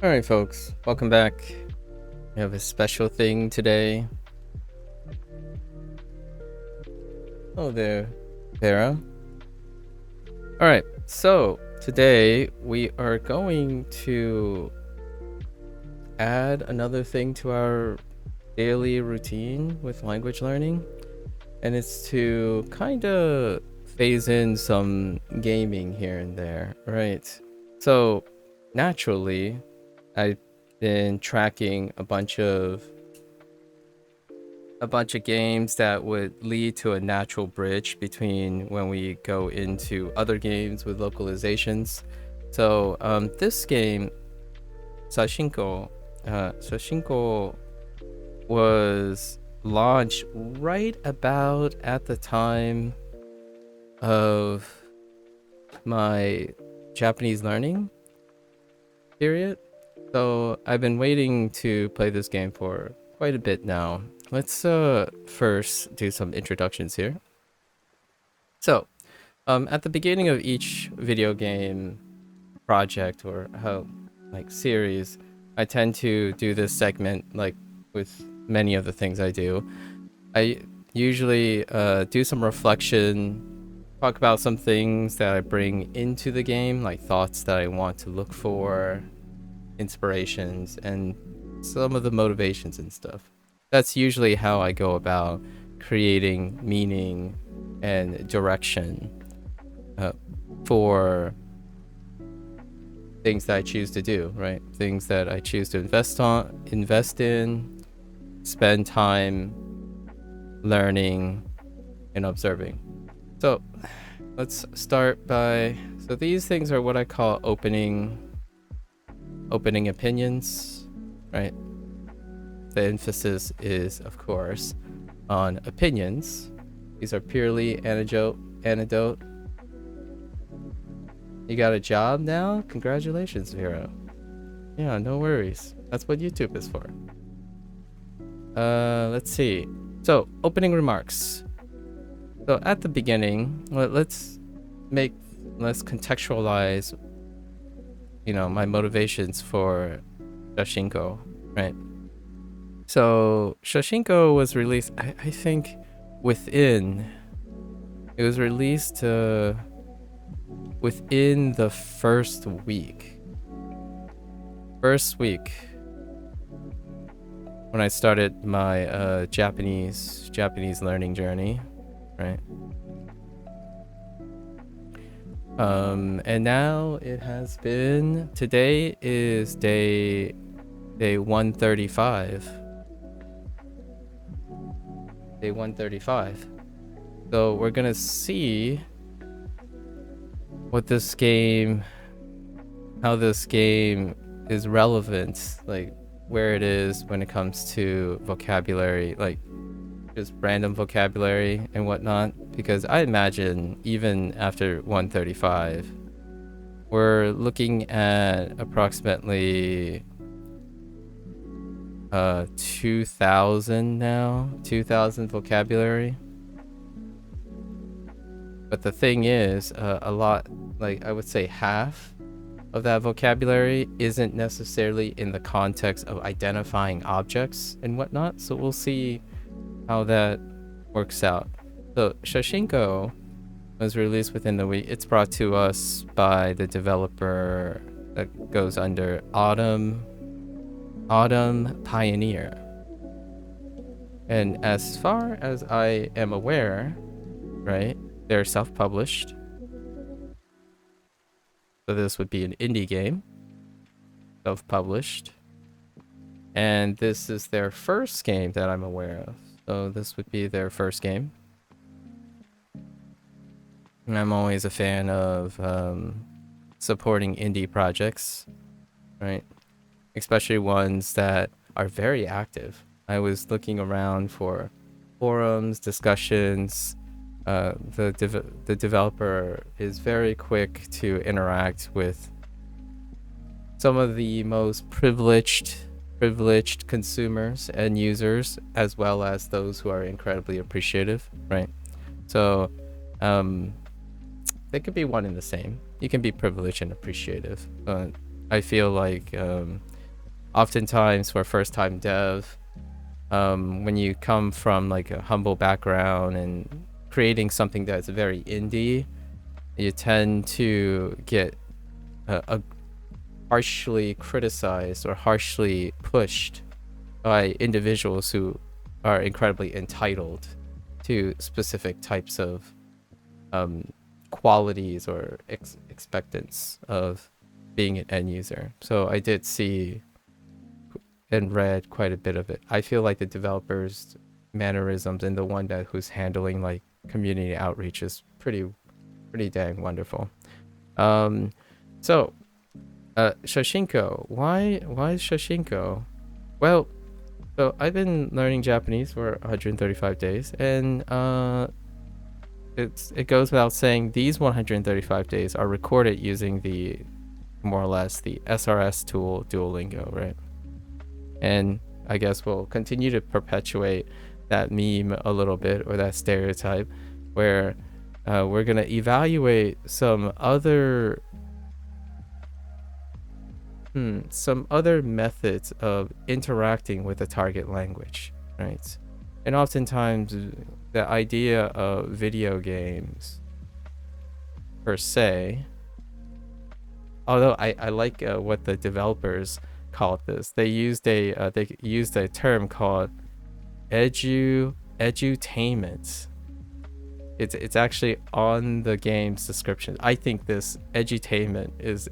All right, folks, welcome back. We have a special thing today. Oh there, Vera. All right, so today we are going to add another thing to our daily routine with language learning, and it's to kind of phase in some gaming here and there, right? So naturally, I've been tracking a bunch of games that would lead to a natural bridge between when we go into other games with localizations. So this game, Shashingo, Shashingo was launched right about at the time of my Japanese learning period. So I've been waiting to play this game for quite a bit now. Let's first do some introductions here. So, at the beginning of each video game project or series, I tend to do this segment like with many of the things I do. I usually do some reflection, talk about some things that I bring into the game, like thoughts that I want to look for, inspirations, and some of the motivations and stuff. That's usually how I go about creating meaning and direction for things that I choose to do, right? Things that I choose to invest in, spend time learning and observing. So let's start by, so these things are what I call opening opinions, right? The emphasis is, of course, on opinions. These are purely anecdote. You got a job now? Congratulations, Vera. Yeah, no worries. That's what YouTube is for. Let's see. So, opening remarks. So, at the beginning, let's contextualize, my motivations for Shashingo, right? So Shashingo was released, I think, it was released within the first week when I started my Japanese learning journey, right? And now it has been, today is day 135. Day 135. So we're gonna see how this game is relevant, like where it is when it comes to vocabulary, like just random vocabulary and whatnot. Because I imagine even after 135, we're looking at approximately 2,000 now, 2,000 vocabulary. But the thing is, a lot, like I would say half of that vocabulary isn't necessarily in the context of identifying objects and whatnot. So we'll see how that works out. So Shashingo was released within the week. It's brought to us by the developer that goes under Autumn Pioneer. And as far as I am aware, right, they're self-published. So this would be an indie game, self-published. And this is their first game that I'm aware of. So this would be their first game. And I'm always a fan of supporting indie projects, right? Especially ones that are very active. I was looking around for forums, discussions. The developer is very quick to interact with some of the most privileged consumers and users, as well as those who are incredibly appreciative, right? So they could be one and the same. You can be privileged and appreciative, but I feel like oftentimes for first time dev, when you come from like a humble background and creating something that's very indie, you tend to get a harshly criticized or harshly pushed by individuals who are incredibly entitled to specific types of qualities or expectance of being an end user. So I did see and read quite a bit of it. I feel like the developers' mannerisms and the one that who's handling like community outreach is pretty dang wonderful. Um, so Shashingo, why Shashingo? Well, so I've been learning Japanese for 135 days, and it goes without saying these 135 days are recorded using the more or less the SRS tool Duolingo, right? And I guess we'll continue to perpetuate that meme a little bit, or that stereotype, where we're gonna evaluate some other methods of interacting with the target language, right? And oftentimes the idea of video games per se, although I like what the developers called this. They used a term called edutainment. It's actually on the game's description. I think this edutainment is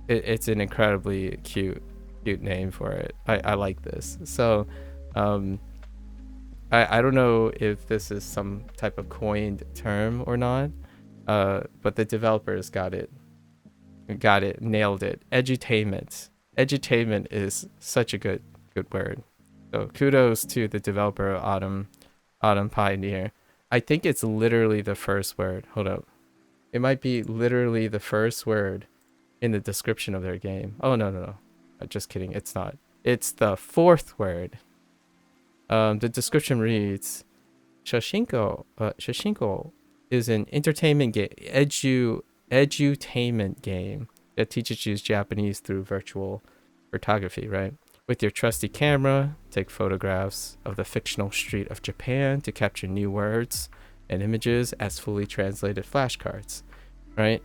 it's an incredibly cute name for it. I like this. So I don't know if this is some type of coined term or not, but the developers got it, nailed it. Edutainment is such a good word. So kudos to the developer Autumn Pioneer. I think it's literally the first word. Hold up, it might be literally the first word in the description of their game. Oh no, just kidding. It's not. It's the fourth word. The description reads, Shashingo is an entertainment game, edutainment game that teaches you Japanese through virtual photography, right? With your trusty camera, take photographs of the fictional street of Japan to capture new words and images as fully translated flashcards, right?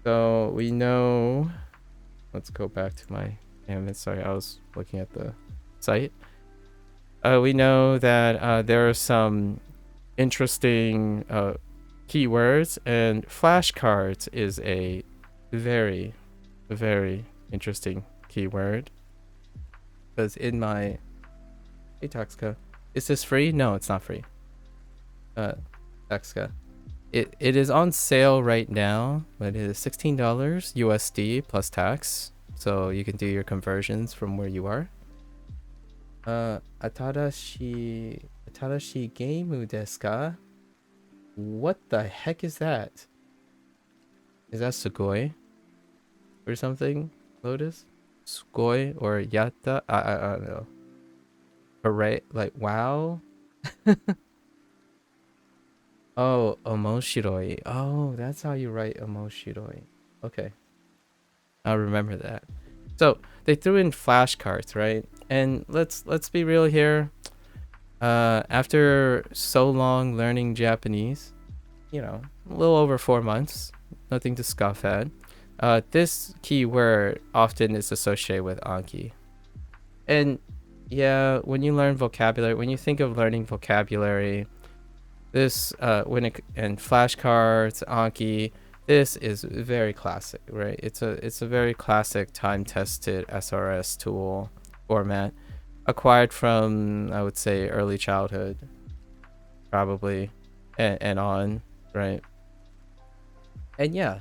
So we know, let's go back to my, sorry, I was looking at the site. We know that there are some interesting keywords, and flashcards is a very interesting keyword. Because in my, hey Taxka, is this free? No, it's not free. Taxka, it is on sale right now, but it is $16 USD plus tax, so you can do your conversions from where you are. Atarashi geimu desu ka? What the heck is that? Is that sugoi or something, Lotus? Sugoi or yatta? I don't know. Hooray, like wow. Oh, omoshiroi. Oh, that's how you write omoshiroi. Okay, I'll remember that. So they threw in flashcards, right? And let's be real here. After so long learning Japanese, a little over 4 months, nothing to scoff at. This keyword often is associated with Anki. And yeah, when you learn vocabulary, when you think of learning vocabulary, this and flashcards, Anki, this is very classic, right? It's a very classic time-tested SRS tool format, acquired from, I would say, early childhood, probably, and on, right? And yeah,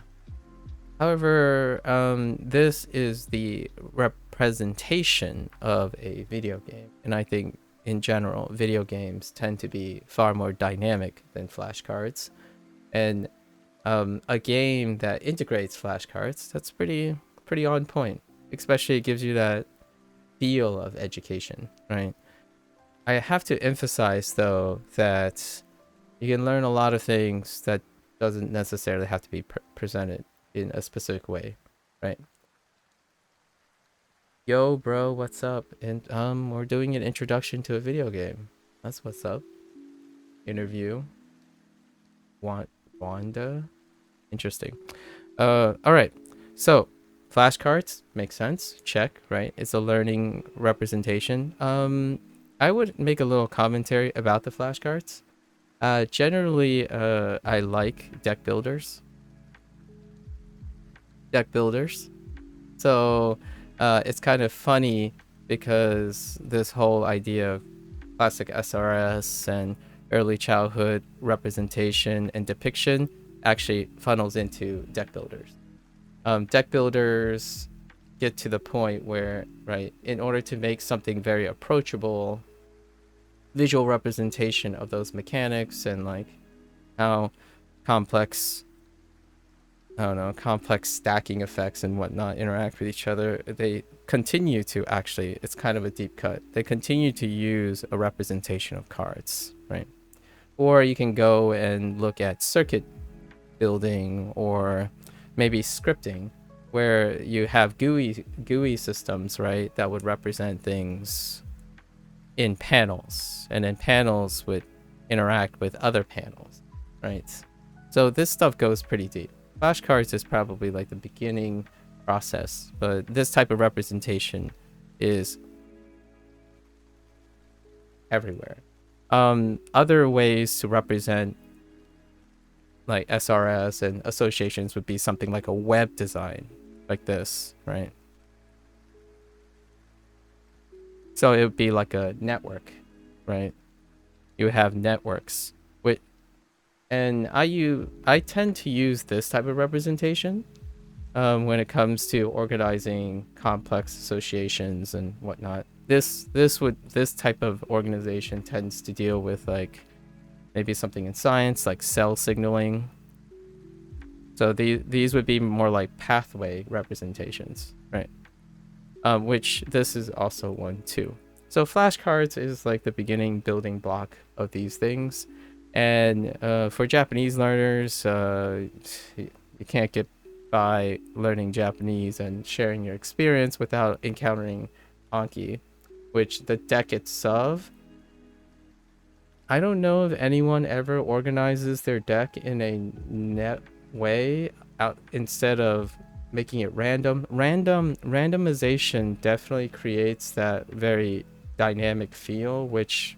however, this is the representation of a video game, and I think in general, video games tend to be far more dynamic than flashcards, and a game that integrates flashcards, that's pretty on point. Especially it gives you that feel of education, right? I have to emphasize though that you can learn a lot of things that doesn't necessarily have to be presented in a specific way, right? Yo, bro, what's up? And we're doing an introduction to a video game. That's what's up. Interview. Want Wanda? Interesting. All right. So, flashcards makes sense. Check, right? It's a learning representation. I would make a little commentary about the flashcards. Generally, I like deck builders. Deck builders. So, it's kind of funny because this whole idea of classic SRS and early childhood representation and depiction actually funnels into deck builders. Deck builders get to the point where, right, in order to make something very approachable, visual representation of those mechanics and like how complex, I don't know, complex stacking effects and whatnot interact with each other, they continue to actually, it's kind of a deep cut. They continue to use a representation of cards, right? Or you can go and look at circuit building or maybe scripting, where you have GUI systems, right, that would represent things in panels, and then panels would interact with other panels, right? So this stuff goes pretty deep. Flashcards is probably like the beginning process, but this type of representation is everywhere. Other ways to represent like SRS and associations would be something like a web design like this, right? So it would be like a network, right? You have networks with, and I tend to use this type of representation when it comes to organizing complex associations and whatnot. This type of organization tends to deal with like maybe something in science like cell signaling. So these would be more like pathway representations, right? Which this is also one too. So flashcards is like the beginning building block of these things. And for Japanese learners, you can't get by learning Japanese and sharing your experience without encountering Anki, which the deck itself, I don't know if anyone ever organizes their deck in a net way out instead of making it random. Randomization definitely creates that very dynamic feel, which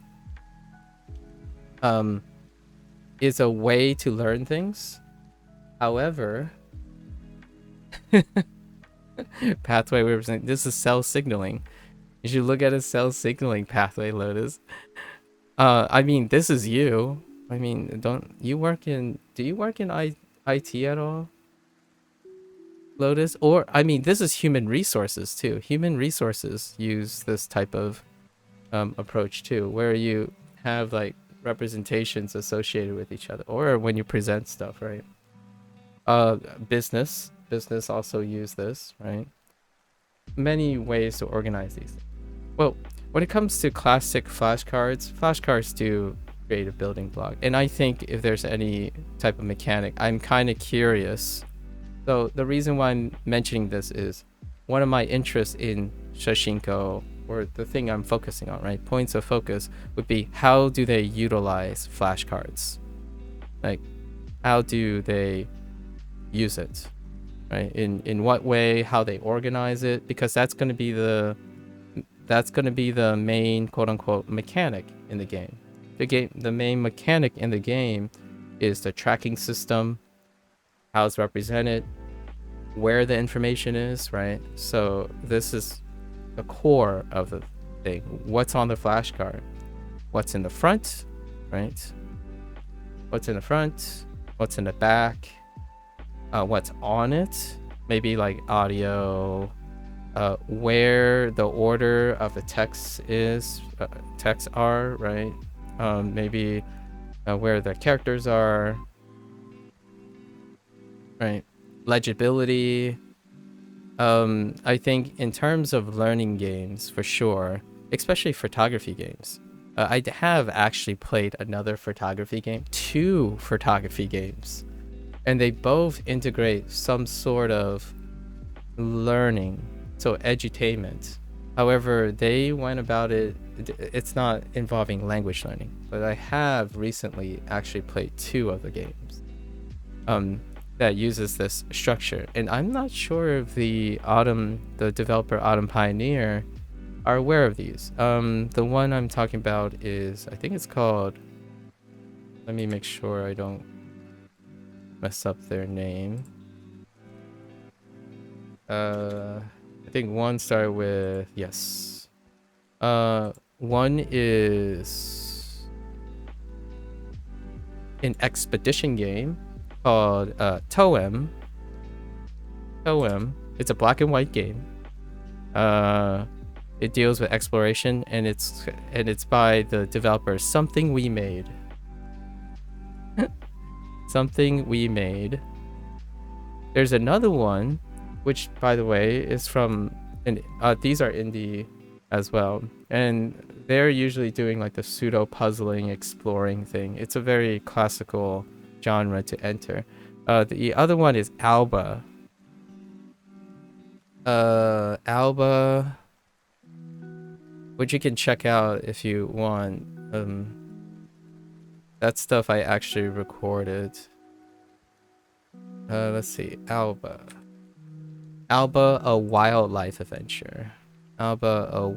is a way to learn things. However, pathway represent, this is cell signaling. You should look at a cell signaling pathway, Lotus. I mean, this is you. I mean, do you work in IT at all, Lotus? Or, I mean, this is human resources too. Human resources use this type of approach too, where you have like representations associated with each other, or when you present stuff, right? Business also use this, right? Many ways to organize these. Well, when it comes to classic flashcards do create a building block. And I think if there's any type of mechanic, I'm kind of curious. So the reason why I'm mentioning this is one of my interests in Shashingo, or the thing I'm focusing on, right? Points of focus would be, how do they utilize flashcards? Like, how do they use it, right? In what way, how they organize it, because that's going to be the main quote unquote mechanic in the game. The main mechanic in the game is the tracking system, how it's represented, where the information is, right? So this is the core of the thing. What's on the flashcard? What's in the front, right? What's in the front? What's in the back? What's on it? Maybe like audio, where the order of the texts are, right? Maybe where the characters are, right? Legibility. I think in terms of learning games, for sure, especially photography games. I have actually played another photography game, 2 photography games, and they both integrate some sort of learning so edutainment. However, they went about it. It's not involving language learning, but I have recently actually played 2 of the games that uses this structure, and I'm not sure if the developer Autumn Pioneer are aware of these. The one I'm talking about is, I think it's called. Let me make sure I don't mess up their name. I think one started with, yes. One is an expedition game called Toem. Toem. It's a black and white game. It deals with exploration, and it's by the developer Something We Made. Something We Made. There's another one, which, by the way, is from, and these are indie as well, and they're usually doing like the pseudo puzzling, exploring thing. It's a very classical genre to enter. The other one is Alba. Alba, which you can check out if you want. That stuff I actually recorded. Let's see, Alba, a wildlife adventure. Alba, a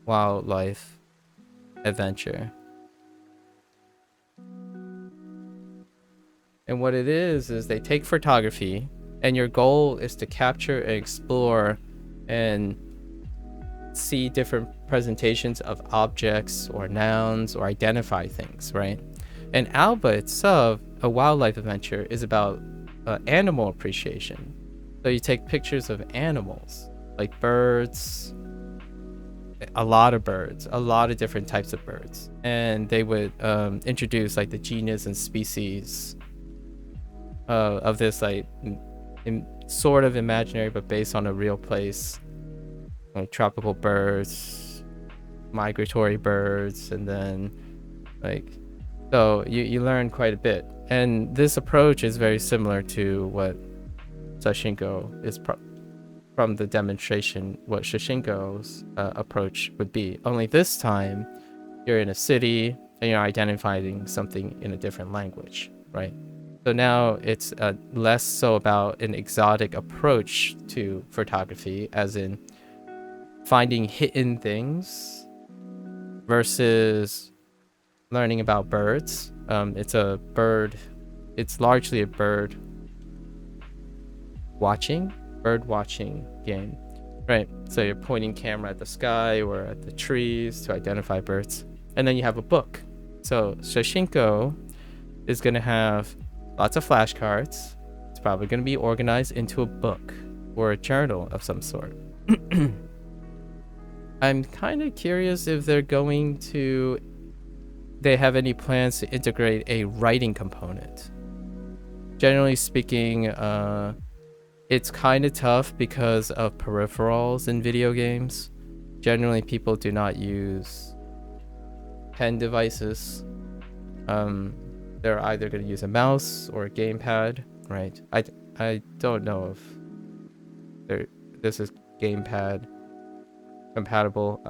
wildlife adventure. And what it is they take photography, and your goal is to capture and explore and see different presentations of objects or nouns or identify things, right? And Alba itself, a wildlife adventure, is about animal appreciation. So you take pictures of animals, like birds, a lot of different types of birds, and they would introduce like the genus and species of this, like sort of imaginary but based on a real place, like tropical birds, migratory birds, and then like, so you learn quite a bit. And this approach is very similar to what Shashingo is from the demonstration, what Shashingo's approach would be. Only this time, you're in a city and you're identifying something in a different language, right? So now it's less so about an exotic approach to photography, as in finding hidden things, versus learning about birds. It's largely a bird watching game, right? So you're pointing camera at the sky or at the trees to identify birds, and then you have a book. So Shashingo is going to have lots of flashcards. It's probably going to be organized into a book or a journal of some sort. I'm kind of curious if they have any plans to integrate a writing component. Generally speaking, it's kind of tough because of peripherals in video games. Generally, people do not use pen devices. They're either going to use a mouse or a gamepad, right? I don't know if this is gamepad compatible.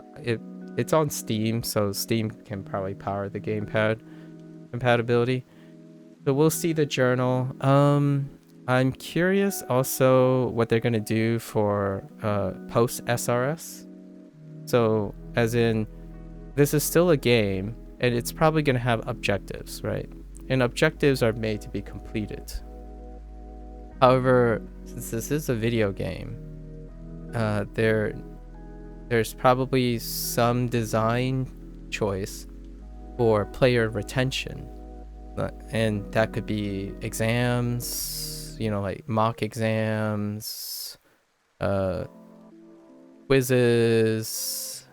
It's on Steam, so Steam can probably power the gamepad compatibility. So we'll see the journal. I'm curious also what they're going to do for post SRS. So as in, this is still a game, and it's probably going to have objectives, right? And objectives are made to be completed. However, since this is a video game, there's probably some design choice for player retention. And that could be exams, like mock exams, quizzes.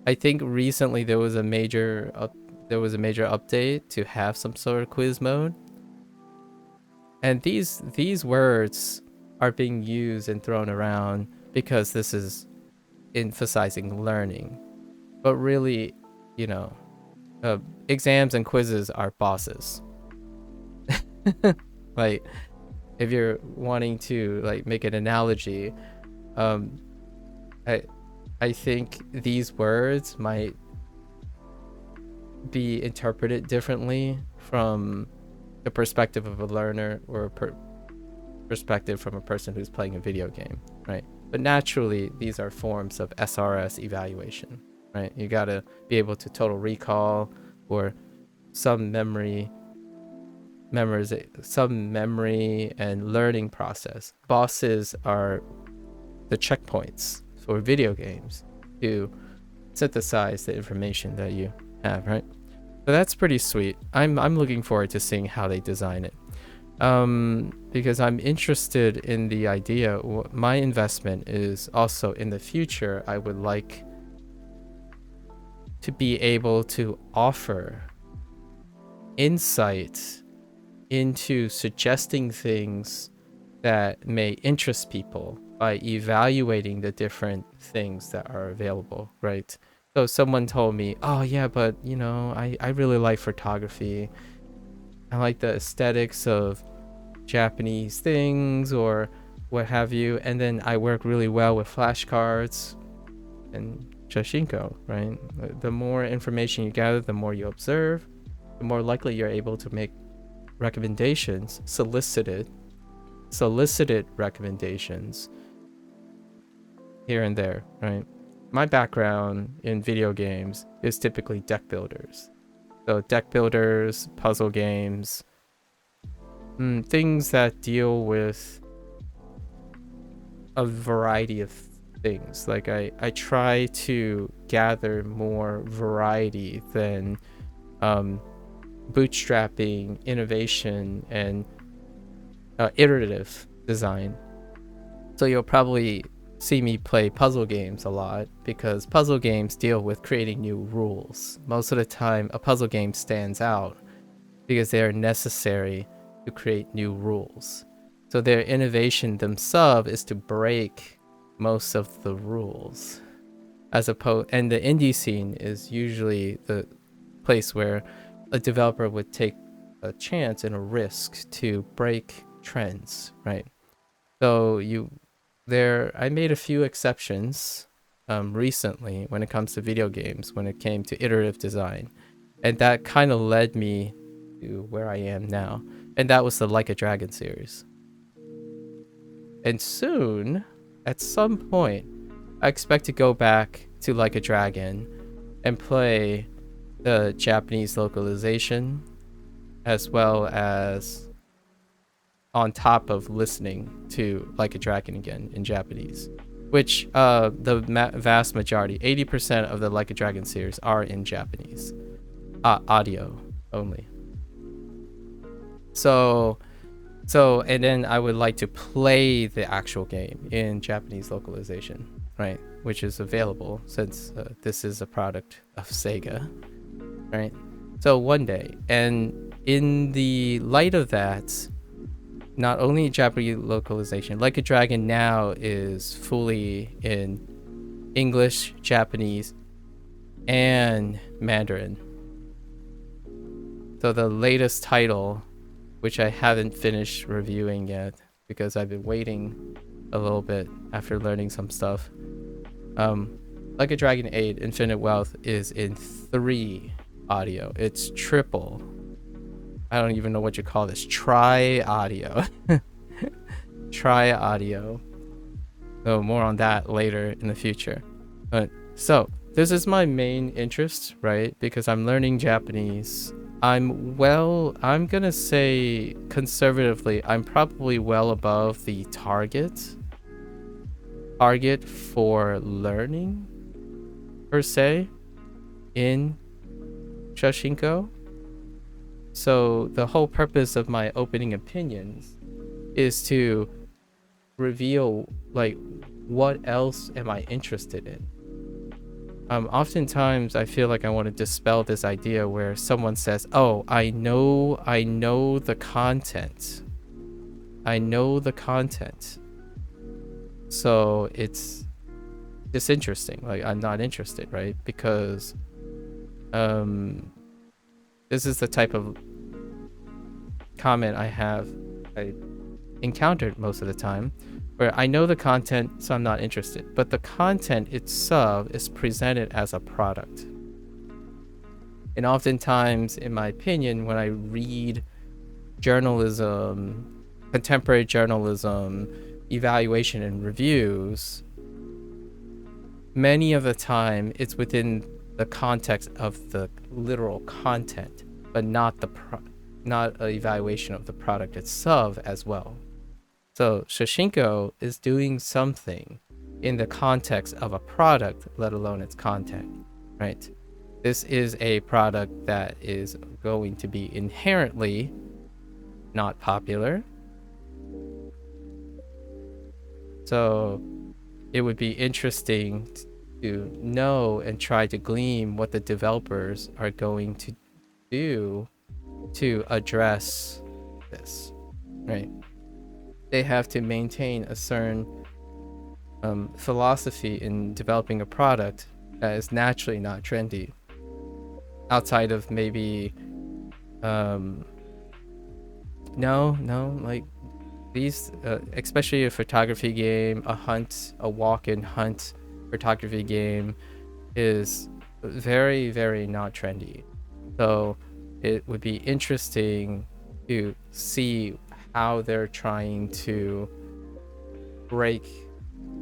I think recently there was a major update to have some sort of quiz mode. And these words are being used and thrown around because this is emphasizing learning. But really, exams and quizzes are bosses. Like, if you're wanting to like make an analogy, Um, I think these words might be interpreted differently from the perspective of a learner or a perspective from a person who's playing a video game, right? But naturally, these are forms of SRS evaluation, right? You gotta be able to total recall or some memory and learning process. Bosses are the checkpoints for video games to synthesize the information that you have, right? So that's pretty sweet. I'm looking forward to seeing how they design it. Because I'm interested in the idea. My investment is also in the future. I would like to be able to offer insight into suggesting things that may interest people by evaluating the different things that are available, right? So someone told me, oh yeah, but you know, I really like photography. I like the aesthetics of Japanese things or what have you. And then I work really well with flashcards and Shashingo, right? The more information you gather, the more you observe, the more likely you're able to make recommendations, solicited recommendations here and there, right? My background in video games is typically deck builders. So deck builders, puzzle games, things that deal with a variety of things. Like I try to gather more variety than bootstrapping, innovation, and iterative design. So you'll probably see me play puzzle games a lot because puzzle games deal with creating new rules. Most of the time, a puzzle game stands out because they are necessary to create new rules. So their innovation themselves is to break most of the rules. And the indie scene is usually the place where a developer would take a chance and a risk to break trends, right? So I made a few exceptions recently when it comes to video games, when it came to iterative design. And that kind of led me to where I am now. And that was the Like a Dragon series. And soon, at some point, I expect to go back to Like a Dragon and play the Japanese localization, as well as on top of listening to Like a Dragon again in Japanese, which the vast majority, 80% of the Like a Dragon series are in Japanese, audio only. So and then I would like to play the actual game in Japanese localization, right? Which is available since this is a product of Sega, right? So one day, and in the light of that, not only Japanese localization, Like a Dragon now is fully in English, Japanese, and Mandarin. So the latest title, which I haven't finished reviewing yet because I've been waiting a little bit after learning some stuff. Like a Dragon 8 Infinite Wealth is in 3 audio. It's triple. I don't even know what you call this. Tri-audio. Tri-audio. So more on that later in the future. So this is my main interest, right? Because I'm learning Japanese. I'm gonna say conservatively, I'm probably well above the target for learning per se in Shashingo. So the whole purpose of my opening opinions is to reveal like what else am I interested in. Oftentimes I feel like I want to dispel this idea where someone says, oh, I know the content. I know the content. So it's disinteresting. Like I'm not interested, right? Because this is the type of comment I encountered most of the time, where I know the content, so I'm not interested. But the content itself is presented as a product. And oftentimes, in my opinion, when I read journalism, contemporary journalism, evaluation and reviews, many of the time it's within the context of the literal content, but not not an evaluation of the product itself as well. So Shashingo is doing something in the context of a product, let alone its content, right? This is a product that is going to be inherently not popular. So it would be interesting to know and try to glean what the developers are going to do to address this, right? They have to maintain a certain philosophy in developing a product that is naturally not trendy, outside of maybe like these, especially a photography game, a walk-in hunt photography game is very, very not trendy. So it would be interesting to see how they're trying to break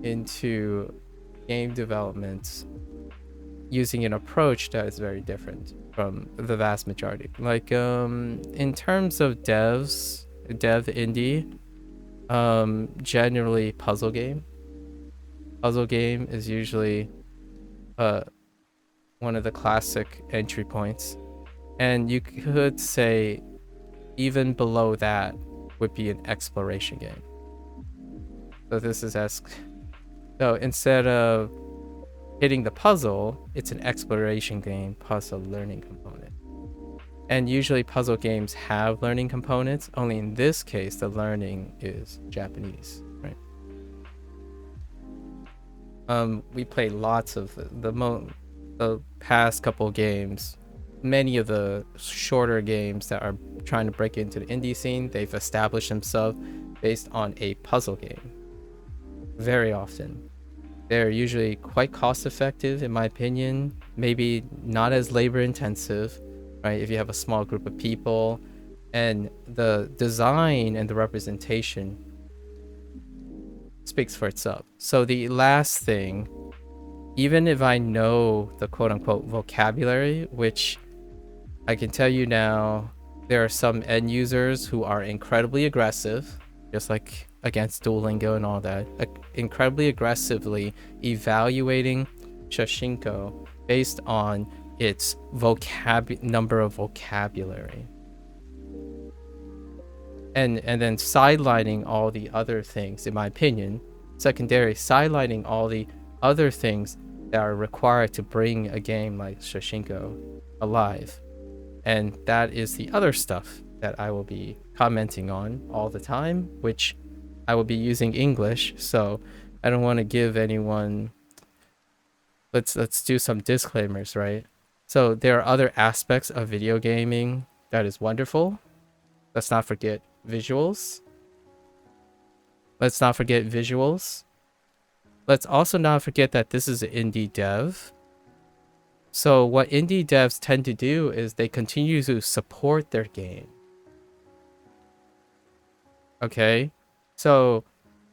into game development using an approach that is very different from the vast majority. Like in terms of dev indie, generally puzzle game is usually one of the classic entry points, and you could say even below that would be an exploration game. So this is so instead of hitting the puzzle, it's an exploration game plus a learning component. And usually puzzle games have learning components, only in this case the learning is Japanese, right? We played lots of the past couple games. Many of the shorter games that are trying to break into the indie scene, they've established themselves based on a puzzle game. Very often. They're usually quite cost effective, in my opinion. Maybe not as labor intensive, right? If you have a small group of people, and the design and the representation speaks for itself. So the last thing, even if I know the quote unquote vocabulary, which I can tell you now, there are some end users who are incredibly aggressive, just like against Duolingo and all that, incredibly aggressively evaluating Shashingo based on its number of vocabulary. And then sidelining all the other things, in my opinion, sidelining all the other things that are required to bring a game like Shashingo alive. And that is the other stuff that I will be commenting on all the time, which I will be using English, so I don't want to give anyone... Let's do some disclaimers, right? So there are other aspects of video gaming that is wonderful. Let's not forget visuals. Let's also not forget that this is an indie dev. So what indie devs tend to do is they continue to support their game. Okay? So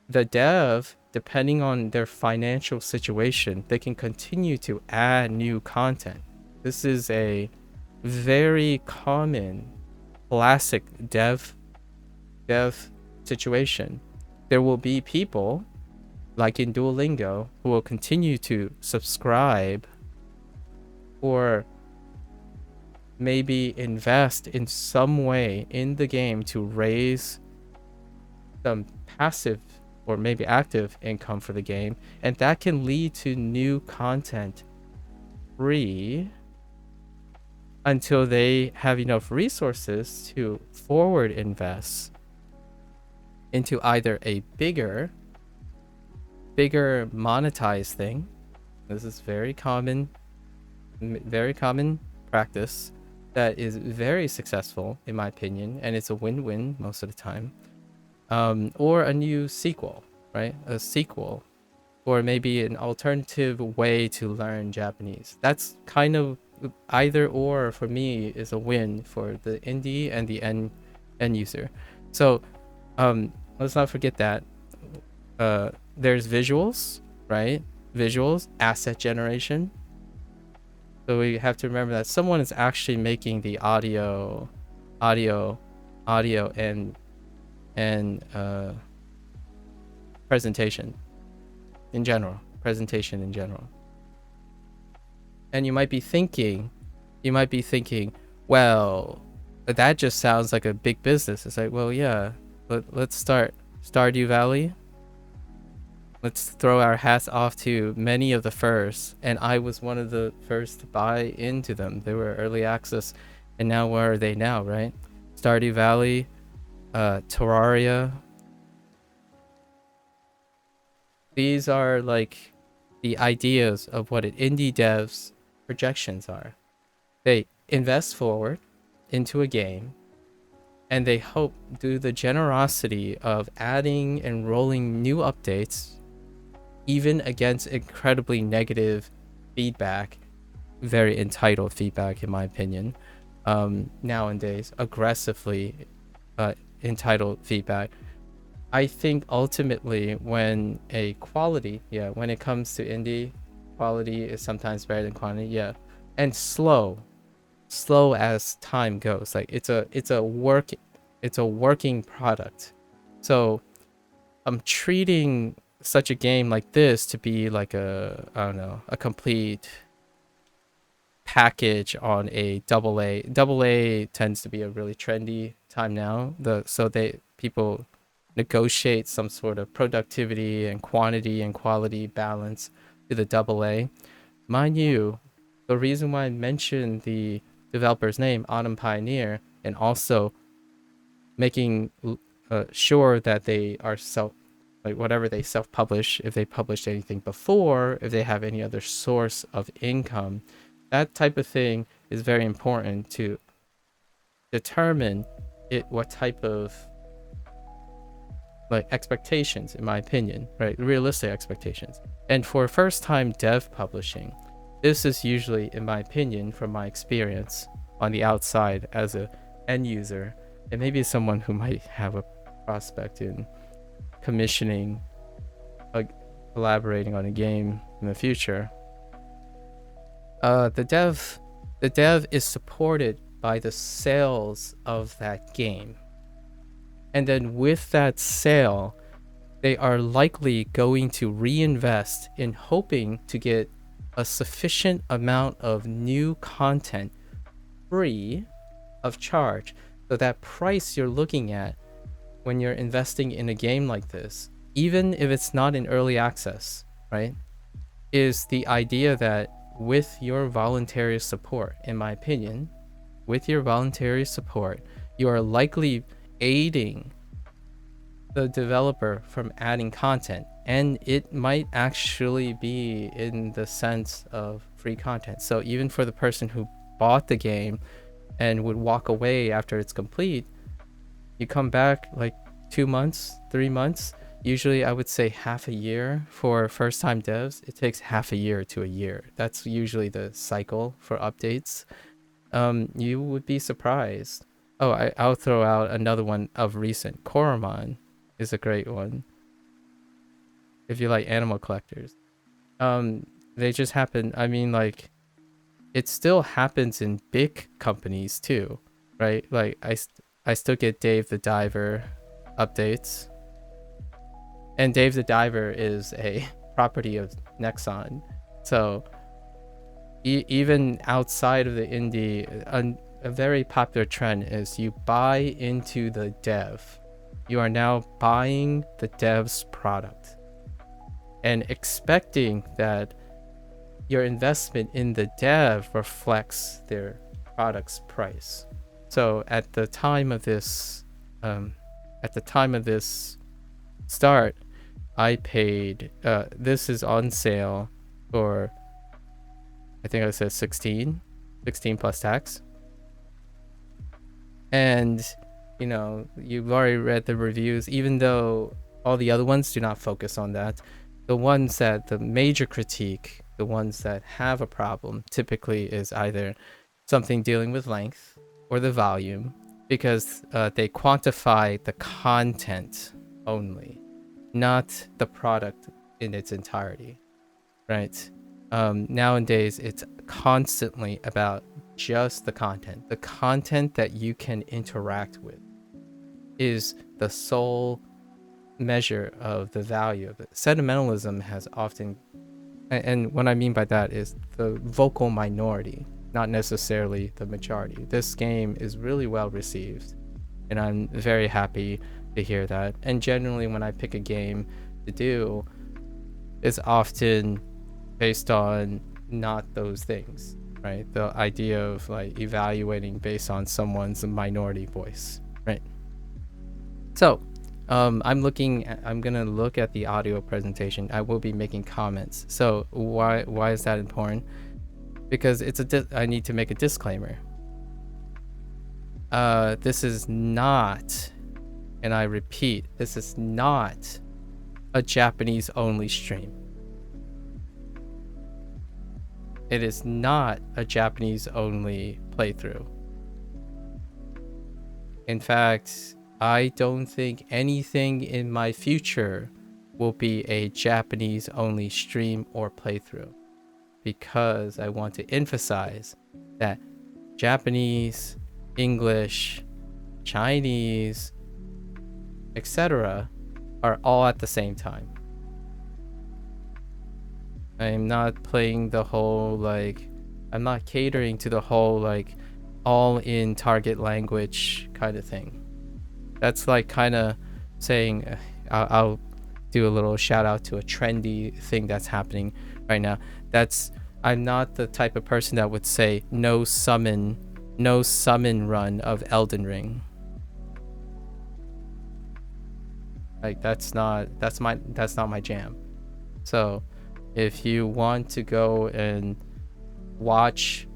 the dev, depending on their financial situation, they can continue to add new content. This is a very common classic dev situation. There will be people, like in Duolingo, who will continue to subscribe or maybe invest in some way in the game to raise some passive or maybe active income for the game, and that can lead to new content free until they have enough resources to forward invest into either a bigger monetized thing. This is very common practice that is very successful, in my opinion, and it's a win-win most of the time. Or a new sequel. right? A sequel, or maybe an alternative way to learn Japanese. That's kind of either or for me is a win for the indie and the end user. So let's not forget that there's visuals, right? Visuals, asset generation. So we have to remember that someone is actually making the audio, audio, and presentation in general. Presentation in general. And you might be thinking, well, that just sounds like a big business. It's like, well, yeah, let's start Stardew Valley. Let's throw our hats off to many of the first, and I was one of the first to buy into them. They were early access, and now where are they now, right? Stardew Valley, Terraria. These are like the ideas of what an indie dev's projections are. They invest forward into a game, and they hope through the generosity of adding and rolling new updates, even against incredibly negative feedback, very entitled feedback in my opinion, nowadays, aggressively entitled feedback. I think ultimately when a quality, when it comes to indie, quality is sometimes better than quantity, and slow as time goes. Like it's a working product. So I'm treating such a game like this to be like a complete package on a double A. Double A tends to be a really trendy time now. People negotiate some sort of productivity and quantity and quality balance to the double A. Mind you, the reason why I mentioned the developer's name, Autumn Pioneer, and also making sure that they are whatever they self-publish, if they published anything before, if they have any other source of income, that type of thing is very important to determine what type of expectations, in my opinion, right? Realistic expectations. And for first-time dev publishing, this is usually, in my opinion, from my experience on the outside as a end user, and maybe someone who might have a prospect in commissioning, collaborating on a game in the future. The dev is supported by the sales of that game. And then with that sale, they are likely going to reinvest in hoping to get a sufficient amount of new content free of charge. So that price you're looking at when you're investing in a game like this, even if it's not in early access, right, is the idea that with your voluntary support, in my opinion, with your voluntary support, you are likely aiding the developer from adding content, and it might actually be in the sense of free content. So even for the person who bought the game and would walk away after it's complete, you come back like 2 months, 3 months. Usually I would say half a year for first time devs. It takes half a year to a year. That's usually the cycle for updates. You would be surprised. Oh, I'll throw out another one of recent. Koromon is a great one if you like animal collectors. They just happen. I mean, like, it still happens in big companies too, right? Like I still get Dave the Diver updates, and Dave the Diver is a property of Nexon. So even outside of the indie, a very popular trend is you buy into the dev. You are now buying the dev's product and expecting that your investment in the dev reflects their product's price. So at the time of this start, I paid, this is on sale for, I think I said 16 plus tax. And, you know, you've already read the reviews, even though All the other ones do not focus on that. The ones that the major critique, the ones that have a problem, typically is either something dealing with length or the volume, because they quantify the content only, not the product in its entirety, right? Nowadays, it's constantly about just the content. The content that you can interact with is the sole measure of the value of it. Sentimentalism has often, and what I mean by that is the vocal minority, not necessarily the majority. This game is really well received, and I'm very happy to hear that. And generally, when I pick a game to do, it's often based on not those things, right? The idea of like evaluating based on someone's minority voice, right? So, I'm gonna look at the audio presentation. I will be making comments. So why is that important? Because I need to make a disclaimer. This is not, and I repeat, this is not a Japanese only stream. It is not a Japanese only playthrough. In fact, I don't think anything in my future will be a Japanese only stream or playthrough, because I want to emphasize that Japanese, English, Chinese, etc. are all at the same time. I'm not playing the whole, like, I'm not catering to the whole, like, all in target language kind of thing. That's like kind of saying, I'll do a little shout out to a trendy thing that's happening right now. I'm not the type of person that would say no summon run of Elden Ring. Like that's not my jam. So if you want to go and watch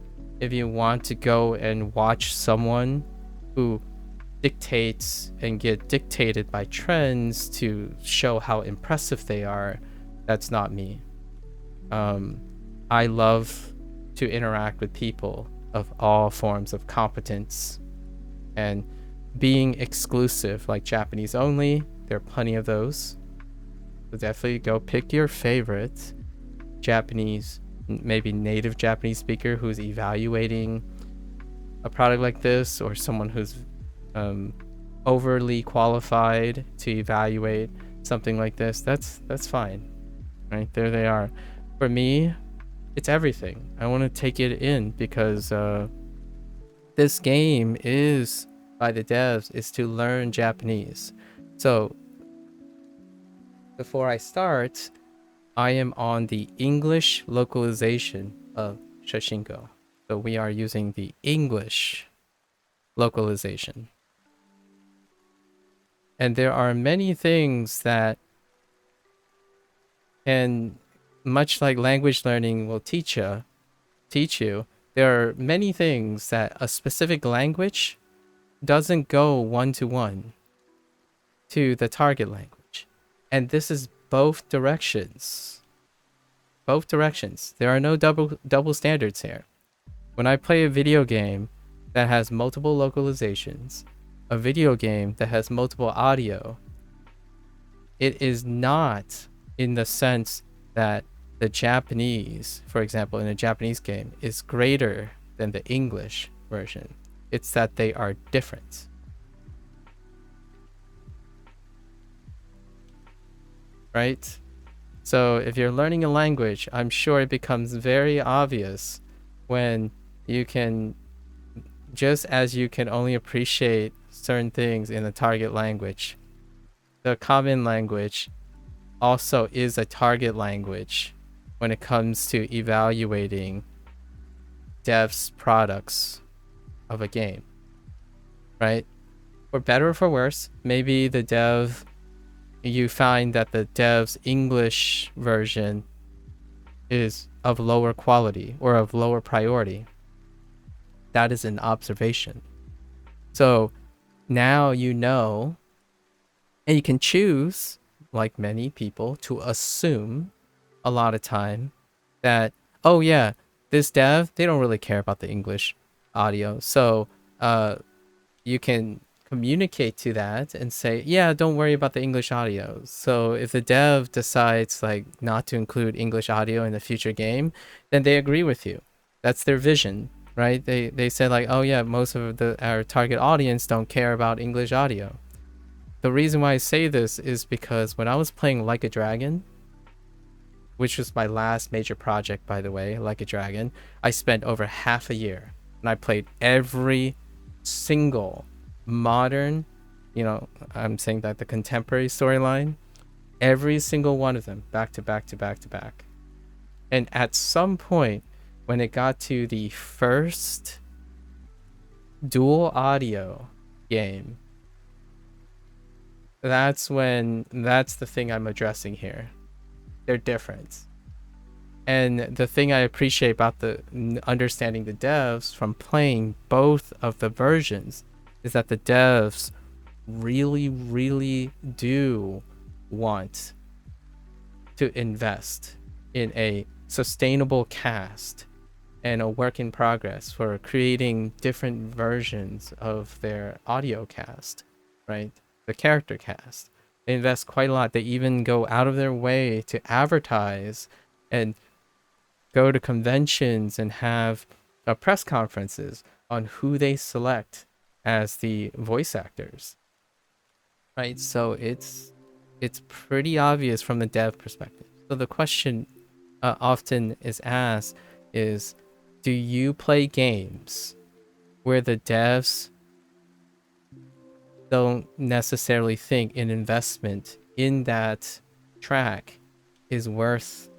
someone who dictates and get dictated by trends to show how impressive they are, that's not me. I love to interact with people of all forms of competence, and being exclusive, like Japanese only, there are plenty of those. So definitely go pick your favorite Japanese, maybe native Japanese speaker who's evaluating a product like this, or someone who's overly qualified to evaluate something like this. That's fine, right? There they are. For me, it's everything. I want to take it in because this game is, by the devs, is to learn Japanese. So before I start, I am on the English localization of Shashingo. So we are using the English localization. And there are many things that, and much like language learning will teach you, there are many things that a specific language doesn't go one-to-one to the target language. And this is both directions. Both directions. There are no double standards here. When I play a video game that has multiple localizations, a video game that has multiple audio, it is not in the sense that the Japanese, for example, in a Japanese game, is greater than the English version. It's that they are different. Right? So if you're learning a language, I'm sure it becomes very obvious when you can, just as you can only appreciate certain things in the target language, the common language also is a target language when it comes to evaluating devs' products of a game, right? For better or for worse, maybe you find that the dev's English version is of lower quality or of lower priority. That is an observation. So now you know, and you can choose like many people, to assume a lot of time that, oh yeah, this dev, they don't really care about the English audio. So uh, you can communicate to that and say, yeah, don't worry about the English audio. So if the dev decides like not to include English audio in the future game, then they agree with you. That's their vision, right? They said like, oh yeah, most of our target audience don't care about English audio. The reason why I say this is because when I was playing Like a Dragon, which was my last major project, by the way, Like a Dragon, I spent over half a year and I played every single modern, I'm saying that the contemporary storyline, every single one of them, back to back to back to back. And at some point, when it got to the first dual audio game, that's the thing I'm addressing here. They're different. And the thing I appreciate about the understanding the devs from playing both of the versions is that the devs really, really do want to invest in a sustainable cast and a work in progress for creating different versions of their audio cast, right? The character cast. They invest quite a lot. They even go out of their way to advertise and go to conventions and have press conferences on who they select as the voice actors, right? So it's pretty obvious from the dev perspective. So the question often is asked is, do you play games where the devs don't necessarily think an investment in that track is worth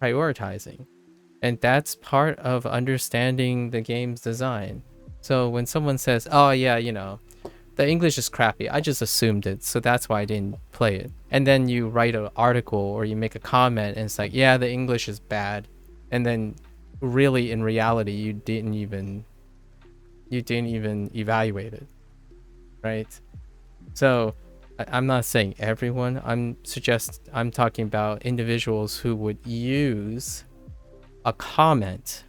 prioritizing? And that's part of understanding the game's design. So when someone says, oh yeah, the English is crappy, I just assumed it, so that's why I didn't play it. And then you write an article or you make a comment and it's like, yeah, the English is bad. And then really in reality, you didn't even evaluate it, right? So I'm not saying everyone, I'm talking about individuals who would use a comment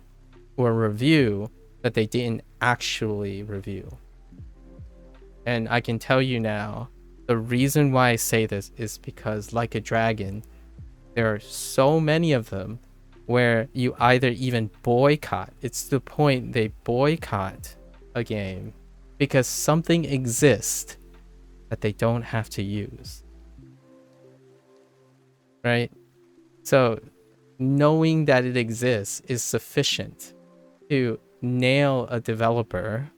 or a review that they didn't actually review. And I can tell you now, the reason why I say this is because Like a Dragon, there are so many of them where you either even boycott, it's the point they boycott a game because something exists that they don't have to use, right? So knowing that it exists is sufficient to nail a developer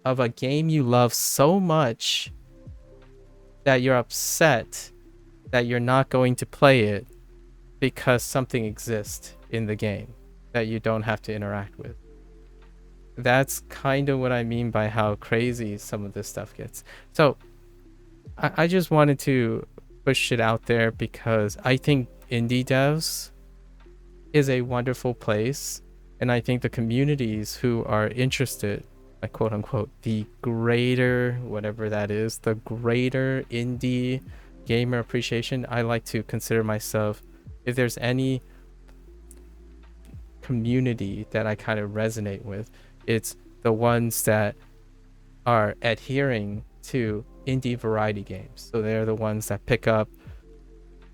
of a game you love so much that you're upset that you're not going to play it because something exists in the game that you don't have to interact with. That's kind of what I mean by how crazy some of this stuff gets. So I just wanted to push it out there because I think indie devs is a wonderful place, and I think the communities who are interested, like quote unquote, the greater, whatever that is, the greater indie gamer appreciation, I like to consider myself, if there's any community that I kind of resonate with, it's the ones that are adhering to indie variety games. So they're the ones that pick up,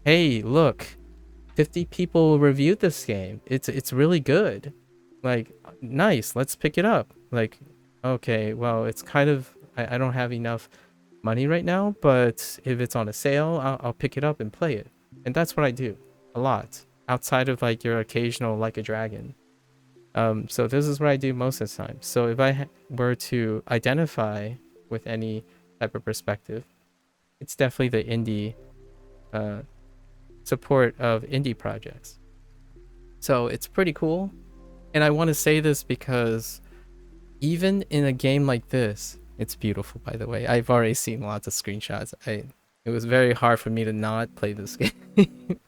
hey, look, 50 people reviewed this game. It's really good. Like, nice, let's pick it up. Like, okay, well, it's kind of, I don't have enough money right now, but if it's on a sale, I'll pick it up and play it. And that's what I do a lot, outside of like your occasional Like a Dragon. So this is what I do most of the time. So if I were to identify with any type of perspective, it's definitely the indie support of indie projects. So it's pretty cool. And I want to say this because even in a game like this, it's beautiful, by the way. I've already seen lots of screenshots. It was very hard for me to not play this game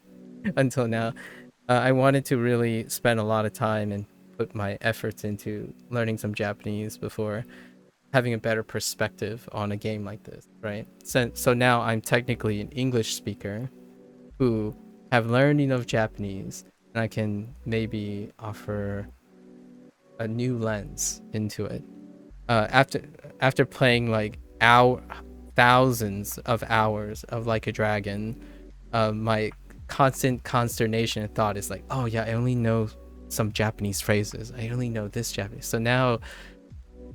until now. I wanted to really spend a lot of time and put my efforts into learning some Japanese before having a better perspective on a game like this, right? So now I'm technically an English speaker who have learned enough Japanese, and I can maybe offer a new lens into it. After playing like thousands of hours of Like a Dragon, my constant consternation and thought is like, oh yeah, I only know some Japanese phrases. I only know this Japanese. So now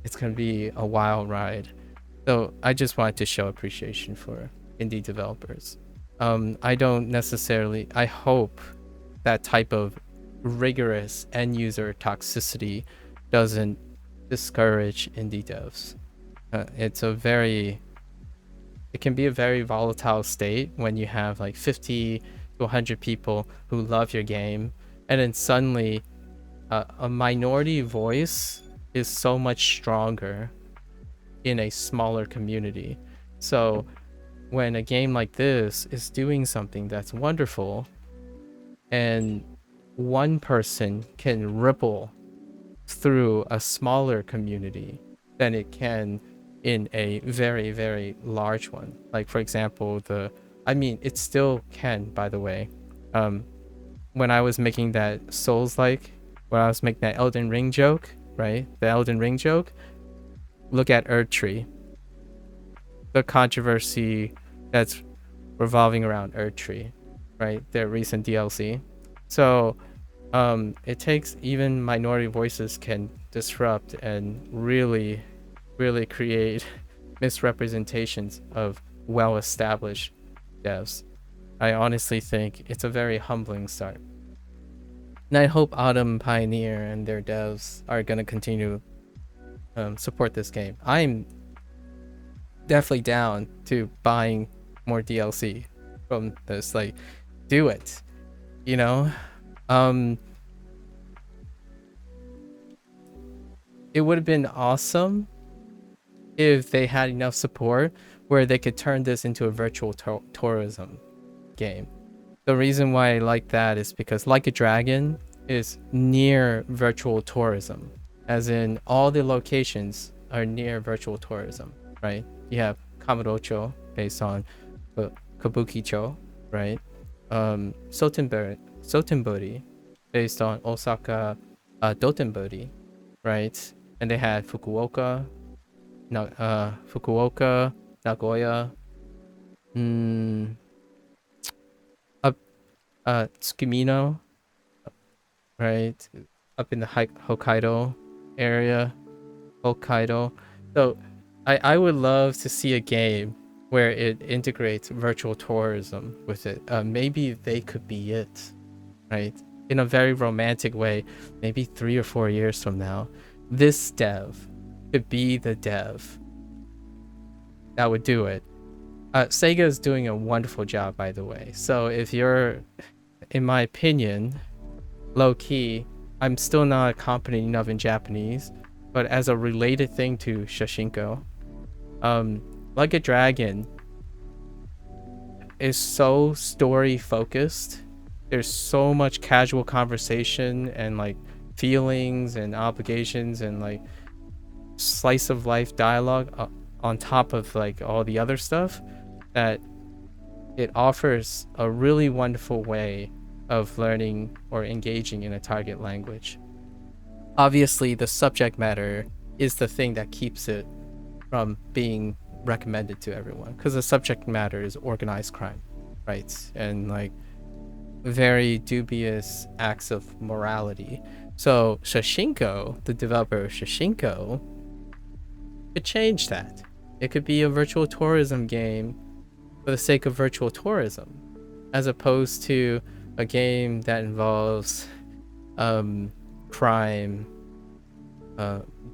it's gonna be a wild ride. So I just wanted to show appreciation for indie developers. I don't necessarily. I hope that type of rigorous end user toxicity doesn't discourage indie devs. It can be a very volatile state when you have like 50 to 100 people who love your game, and then suddenly a minority voice is so much stronger in a smaller community. So when a game like this is doing something that's wonderful and one person can ripple through a smaller community than it can in a very, very large one. Like, for example, it still can, by the way. When I was making that Souls-like, when I was making that Elden Ring joke, right? The Elden Ring joke, look at Erdtree. The controversy that's revolving around Erdtree, right? Their recent DLC. So it takes, even minority voices can disrupt and really, really create misrepresentations of well-established devs. I honestly think it's a very humbling start. And I hope Autumn Pioneer and their devs are going to continue to support this game. I'm definitely down to buying more DLC from this. Like, do it, you know? It would have been awesome if they had enough support where they could turn this into a virtual tourism game. The reason why I like that is because Like a Dragon is near virtual tourism, as in all the locations are near virtual tourism, right? You have Kamurocho based on Kabukicho, right? Sotenbori based on Osaka Dotonbori, right? And they had Fukuoka, Nagoya, Tsukimino, right? Up in the Hokkaido area, Hokkaido. So I would love to see a game where it integrates virtual tourism with it. Maybe they could be it, right? In a very romantic way, maybe 3 or 4 years from now, this dev could be the dev that would do it. Sega is doing a wonderful job, by the way. So if you're, in my opinion, low-key, I'm still not competent enough in Japanese, but as a related thing to Shashingo, Like a Dragon is so story focused. There's so much casual conversation and like feelings and obligations and like slice of life dialogue on top of like all the other stuff, that it offers a really wonderful way of learning or engaging in a target language. Obviously, the subject matter is the thing that keeps it from being recommended to everyone, because the subject matter is organized crime, right? And like very dubious acts of morality. So Shashingo, the developer of Shashingo, could change that. It could be a virtual tourism game for the sake of virtual tourism, as opposed to a game that involves crime,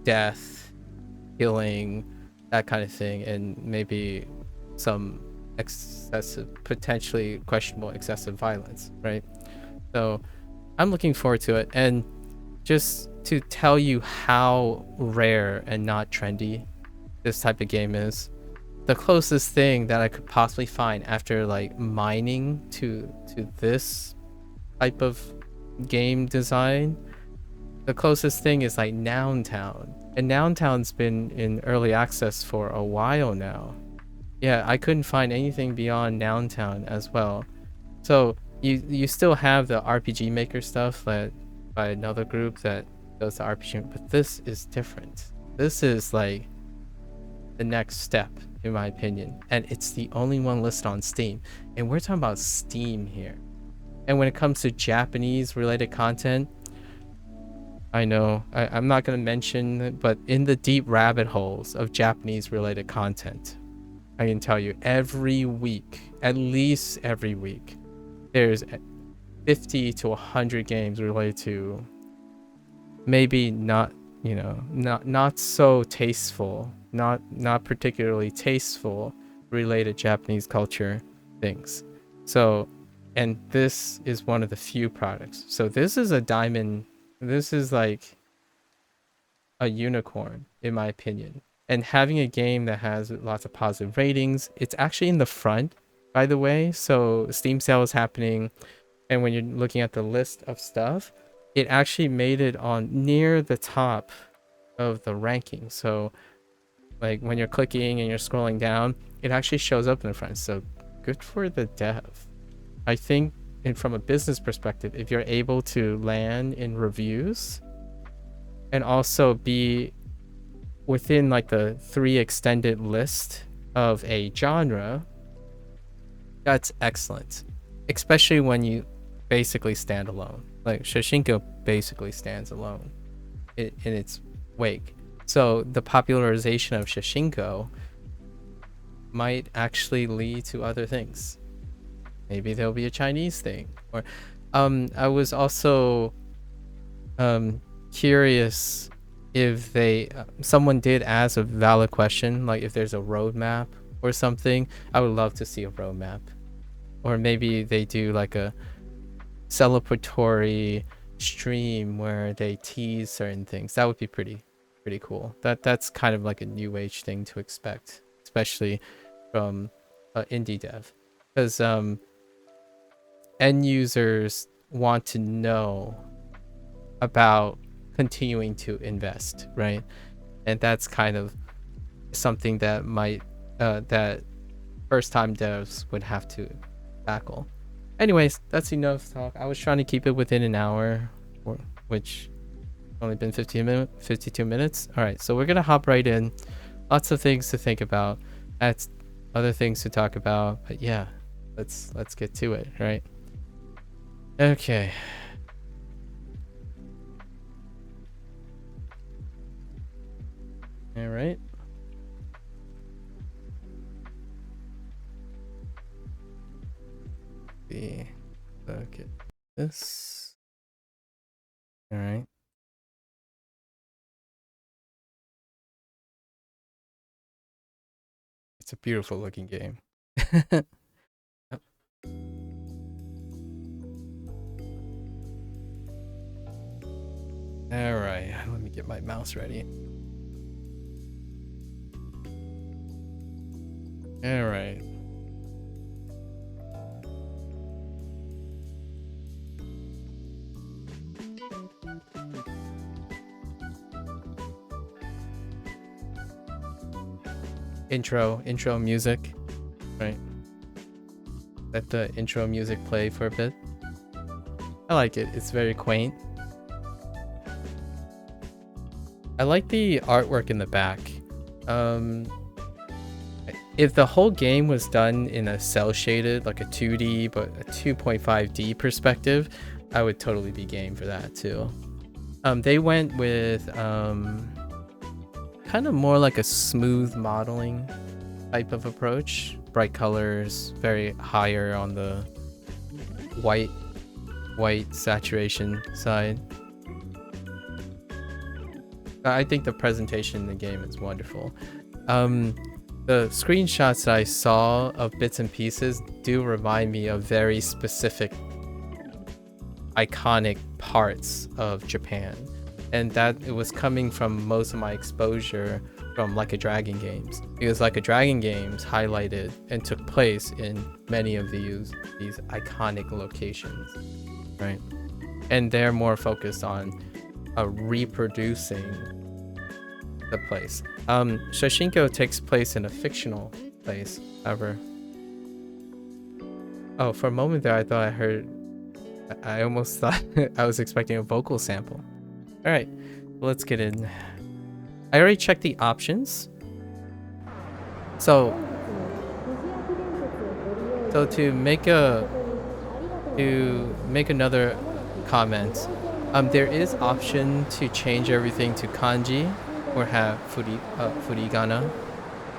death, killing, that kind of thing, and maybe some excessive, potentially questionable excessive violence, right? So I'm looking forward to it. And just to tell you how rare and not trendy this type of game is, the closest thing that I could possibly find after like mining to this type of game design, The closest thing is like Noun Town, and Noun Town's been in early access for a while now. Yeah, I couldn't find anything beyond Noun Town as well. So you still have the RPG Maker stuff that by another group that does the RPG, but this is different. This is like the next step in my opinion, and it's the only one listed on Steam, and we're talking about Steam here. And when it comes to Japanese related content, I know I'm not going to mention it, but in the deep rabbit holes of Japanese related content, I can tell you every week, at least every week, there's 50 to 100 games related to maybe not, you know, not so tasteful, not particularly tasteful related Japanese culture things. So, and this is one of the few products. So this is a diamond. This is like a unicorn in my opinion. And having a game that has lots of positive ratings, it's actually in the front, by the way. So Steam sale is happening, and when you're looking at the list of stuff, it actually made it on near the top of the ranking. So like when you're clicking and you're scrolling down, it actually shows up in the front. So good for the dev. I think, and from a business perspective, if you're able to land in reviews and also be within like the 3 extended list of a genre, that's excellent. Especially when you basically stand alone. Like Shashingo basically stands alone in its wake. So the popularization of Shashingo might actually lead to other things. Maybe there'll be a Chinese thing. Or I was also curious if they someone did ask a valid question, like if there's a roadmap or something. I would love to see a roadmap, or maybe they do like a celebratory stream where they tease certain things. That would be pretty cool. That's kind of like a new age thing to expect, especially from indie dev, because end users want to know about continuing to invest, right? And that's kind of something that might that first time devs would have to tackle. Anyways, that's enough talk. I was trying to keep it within an hour, which only been 52 minutes. All right, so we're gonna hop right in. Lots of things to think about. That's other things to talk about, but yeah, let's get to it, right? Okay. All right. Look at this. All right. It's a beautiful looking game. All right, let me get my mouse ready. All right. Intro music, right? Let the intro music play for a bit. I like it. It's very quaint. I like the artwork in the back. If the whole game was done in a cell shaded, like a 2D but a 2.5D perspective, I would totally be game for that too. They went with kind of more like a smooth modeling type of approach. Bright colors, very higher on the white saturation side. I think the presentation in the game is wonderful. The screenshots that I saw of bits and pieces do remind me of very specific iconic parts of Japan, and that it was coming from most of my exposure from Like a Dragon games, because Like a Dragon games highlighted and took place in many of these iconic locations, right? And they're more focused on reproducing the place. Shashingo takes place in a fictional place, however. Oh, for a moment there, I thought I heard. I almost thought I was expecting a vocal sample. All right, let's get in. I already checked the options. So to make another comment, there is option to change everything to kanji or have furigana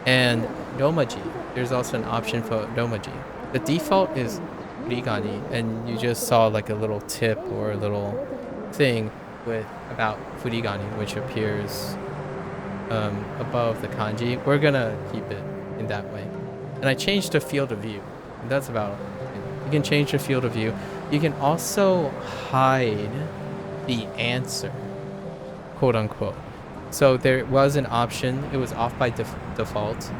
and domaji. There's also an option for domaji. The default is furigani, and you just saw like a little tip or a little thing with about furigani, which appears above the kanji. We're gonna keep it in that way. And I changed the field of view. And that's about it. You can change the field of view. You can also hide the answer, quote unquote. So there was an option. It was off by default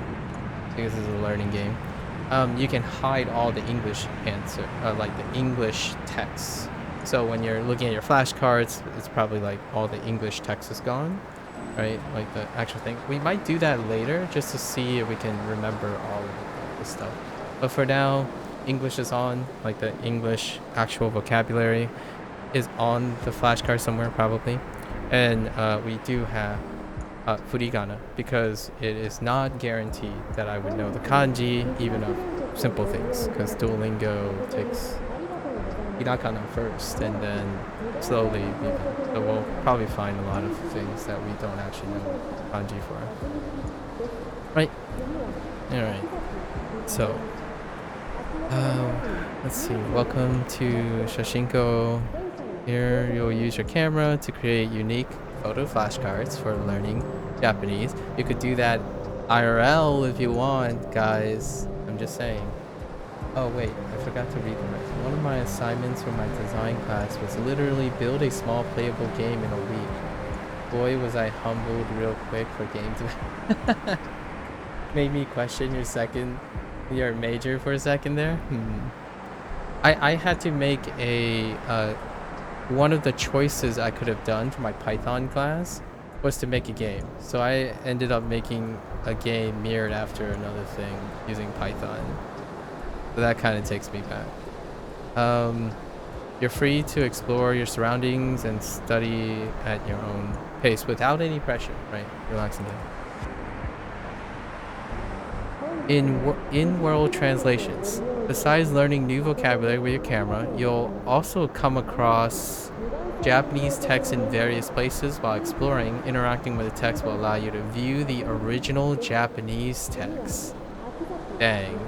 because this is a learning game. You can hide all the English answer, like the English text. So when you're looking at your flashcards, it's probably like all the English text is gone, right? Like the actual thing. We might do that later just to see if we can remember all of the stuff. But for now, English is on, like the English actual vocabulary is on the flashcard somewhere probably. And we do have furigana because it is not guaranteed that I would know the kanji even of simple things, because Duolingo takes hiragana first and then slowly, so we'll probably find a lot of things that we don't actually know kanji for. Right? Alright. So, let's see. Welcome to Shashingo. Here you'll use your camera to create unique photo flashcards for learning Japanese. You could do that IRL if you want, guys. I'm just saying. Oh wait, I forgot to read the rest. One of my assignments for my design class was literally build a small playable game in a week. Boy, was I humbled real quick for game to made me question your major for a second there. I had to make a one of the choices I could have done for my Python class was to make a game. So I ended up making a game mirrored after another thing using Python. So that kind of takes me back. You're free to explore your surroundings and study at your own pace without any pressure, right? Relaxing game. In-world translations. Besides learning new vocabulary with your camera, you'll also come across Japanese text in various places. While exploring, interacting with the text will allow you to view the original Japanese text. Dang.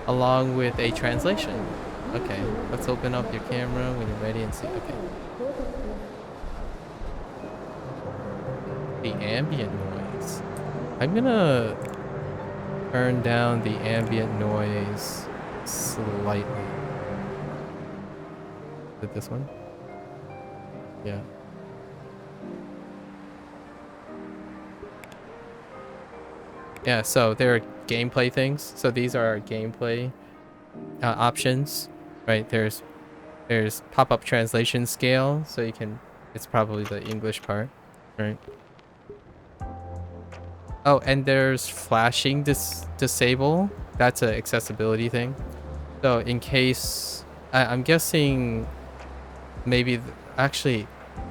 Along with a translation. Okay, let's open up your camera when you're ready and see. Okay. The ambient noise. I'm gonna turn down the ambient noise slightly. Is it this one? Yeah. Yeah, so there are gameplay things. So these are our gameplay options, right? There's pop-up translation scale, so you can, it's probably the English part, right? Oh, and there's flashing disable. That's an accessibility thing. So in case, I'm guessing maybe, actually,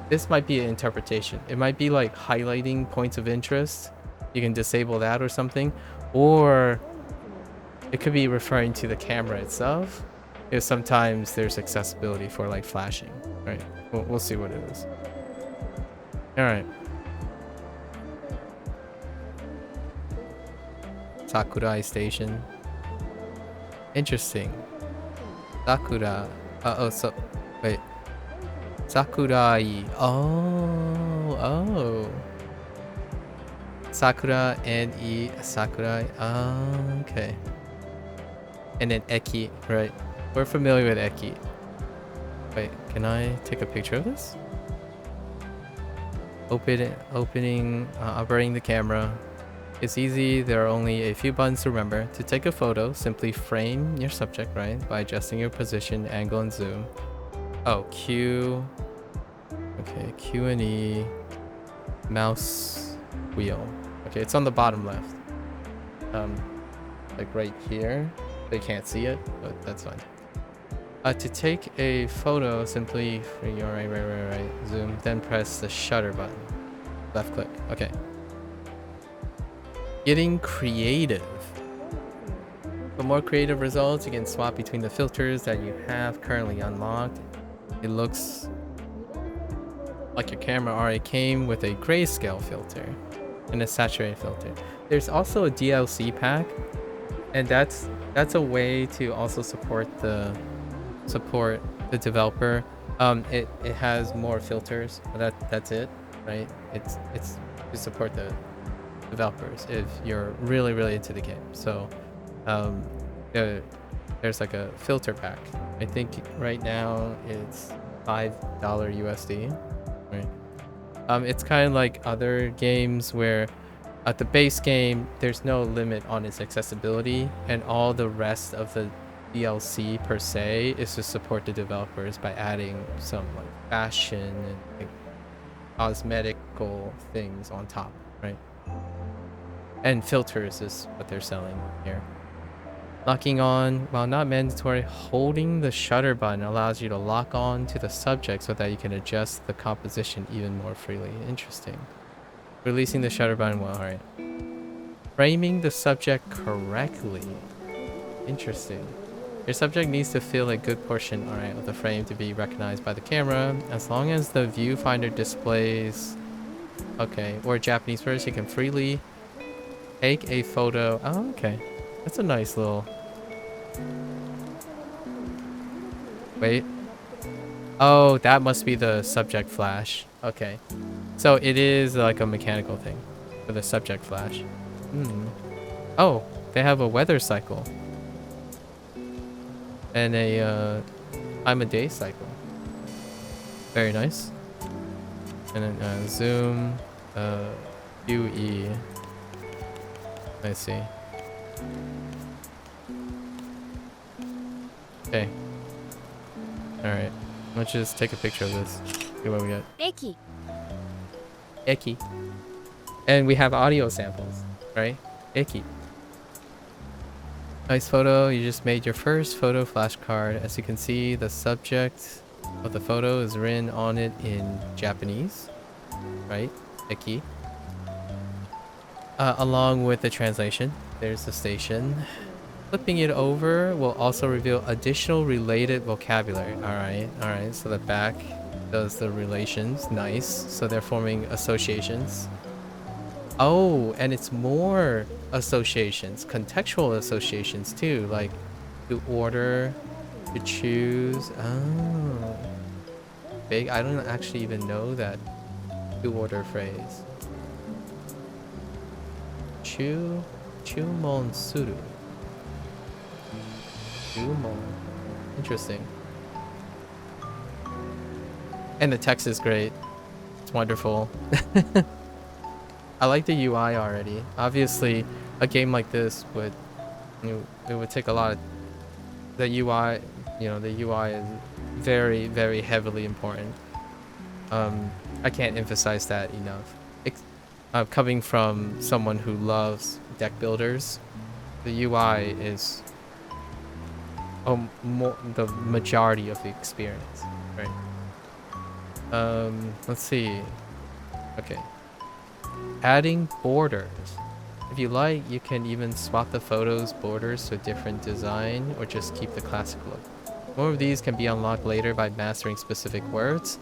this might be an interpretation. It might be like highlighting points of interest. You can disable that or something. Or it could be referring to the camera itself. Because sometimes there's accessibility for like flashing, right? We'll see what it is. All right. Sakurai Station. Interesting. Sakura. Oh, so wait. Sakurai. Oh. Sakura and Sakurai. Oh, okay. And then Eki, right? We're familiar with Eki. Wait, can I take a picture of this? Operating the camera. It's easy. There are only a few buttons to remember. To take a photo, simply frame your subject, right, by adjusting your position, angle, and zoom. Oh, Q, Okay, Q and E, mouse wheel. Okay, it's on the bottom left. Like right here. They can't see it, but that's fine. To take a photo, simply right, zoom, then press the shutter button. Left click. Okay. Getting creative. For more creative results, you can swap between the filters that you have currently unlocked. It looks like your camera already came with a grayscale filter and a saturated filter. There's also a DLC pack, and that's a way to also support the developer. It has more filters, but that's it, right? It's to support the developers if you're really into the game. So there's like a filter pack. I think right now it's $5 USD, right? It's kind of like other games where at the base game there's no limit on its accessibility, and all the rest of the DLC per se is to support the developers by adding some like fashion and like cosmetical things on top, right? And filters is what they're selling here. Locking on, while not mandatory, holding the shutter button allows you to lock on to the subject so that you can adjust the composition even more freely. Interesting. Releasing the shutter button, well, alright. Framing the subject correctly. Interesting. Your subject needs to fill a good portion, alright, of the frame to be recognized by the camera. As long as the viewfinder displays, okay, or Japanese first, you can freely take a photo. Oh, okay. That's a nice little... Wait. Oh, that must be the subject flash. Okay. So it is like a mechanical thing for the subject flash. Hmm. Oh, they have a weather cycle. And a time of day cycle. Very nice. And then zoom, UE. I see. Okay. Alright. Let's just take a picture of this. See what we got. Eki. Eki. And we have audio samples, right? Eki. Nice photo. You just made your first photo flashcard. As you can see, the subject of the photo is written on it in Japanese, right? Eki. Along with the translation. There's the station. Flipping it over will also reveal additional related vocabulary. Alright. So the back does the relations. Nice. So they're forming associations. Oh, and it's more associations. Contextual associations too. Like to order, to choose. Oh. Big. I don't actually even know that to order phrase. Chumon suru. Interesting. And the text is great. It's wonderful. I like the UI already. Obviously, a game like this would, it would take a lot of the UI. The UI is very heavily important. I can't emphasize that enough. Coming from someone who loves deck builders, the UI is the majority of the experience, right? Let's see. Okay. Adding borders. If you like, you can even swap the photos borders to a different design or just keep the classic look. More of these can be unlocked later by mastering specific words.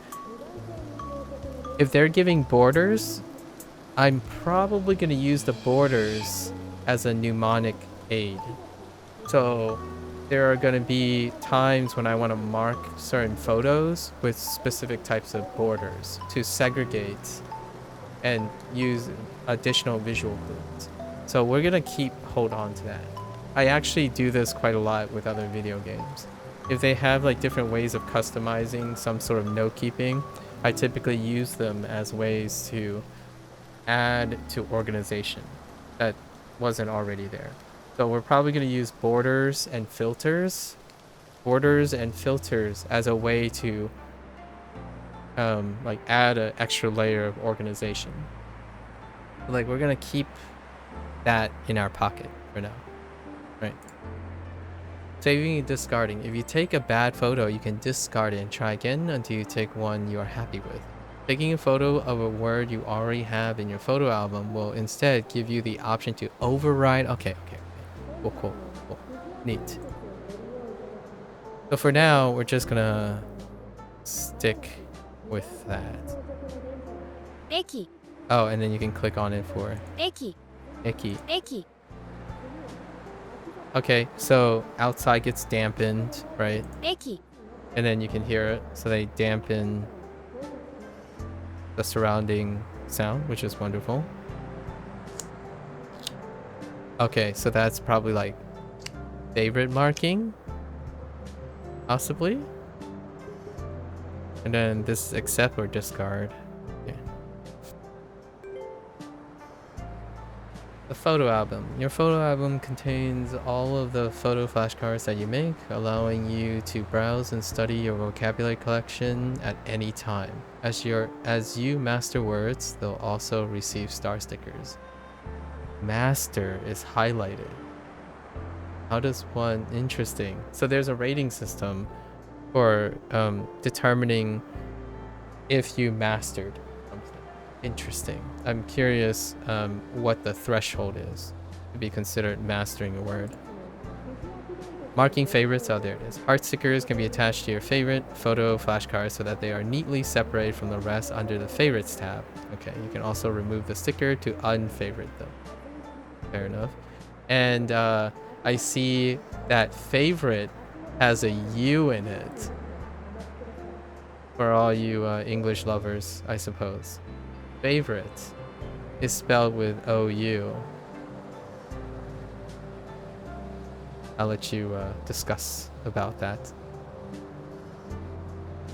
If they're giving borders, I'm probably going to use the borders as a mnemonic aid. So there are going to be times when I want to mark certain photos with specific types of borders to segregate and use additional visual clues. So we're going to hold on to that. I actually do this quite a lot with other video games. If they have like different ways of customizing some sort of note keeping, I typically use them as ways to add to organization that wasn't already there. So we're probably going to use borders and filters as a way to like add an extra layer of organization. Like we're gonna keep that in our pocket for now, right? Saving and discarding. If you take a bad photo, you can discard it and try again until you take one you are happy with. Taking a photo of a word you already have in your photo album will instead give you the option to override. Okay. Cool. Neat. So for now, we're just gonna stick with that. Eki. Oh, and then you can click on it for Eki. Eki. Okay, so outside gets dampened, right? Eki. And then you can hear it. So they dampen the surrounding sound, which is wonderful. Okay, so that's probably like favorite marking, possibly. And then this is accept or discard. Okay. The photo album. Your photo album contains all of the photo flashcards that you make, allowing you to browse and study your vocabulary collection at any time. As you master words, they'll also receive star stickers. Master is highlighted. How does one... Interesting. So there's a rating system for determining if you mastered something. Interesting. I'm curious what the threshold is to be considered mastering a word. Marking favorites. Oh, there it is. Heart stickers can be attached to your favorite photo flashcards so that they are neatly separated from the rest under the favorites tab. Okay, you can also remove the sticker to unfavorite them. Fair enough. And I see that favorite has a U in it. For all you English lovers, I suppose. Favorite is spelled with O-U. I'll let you discuss about that.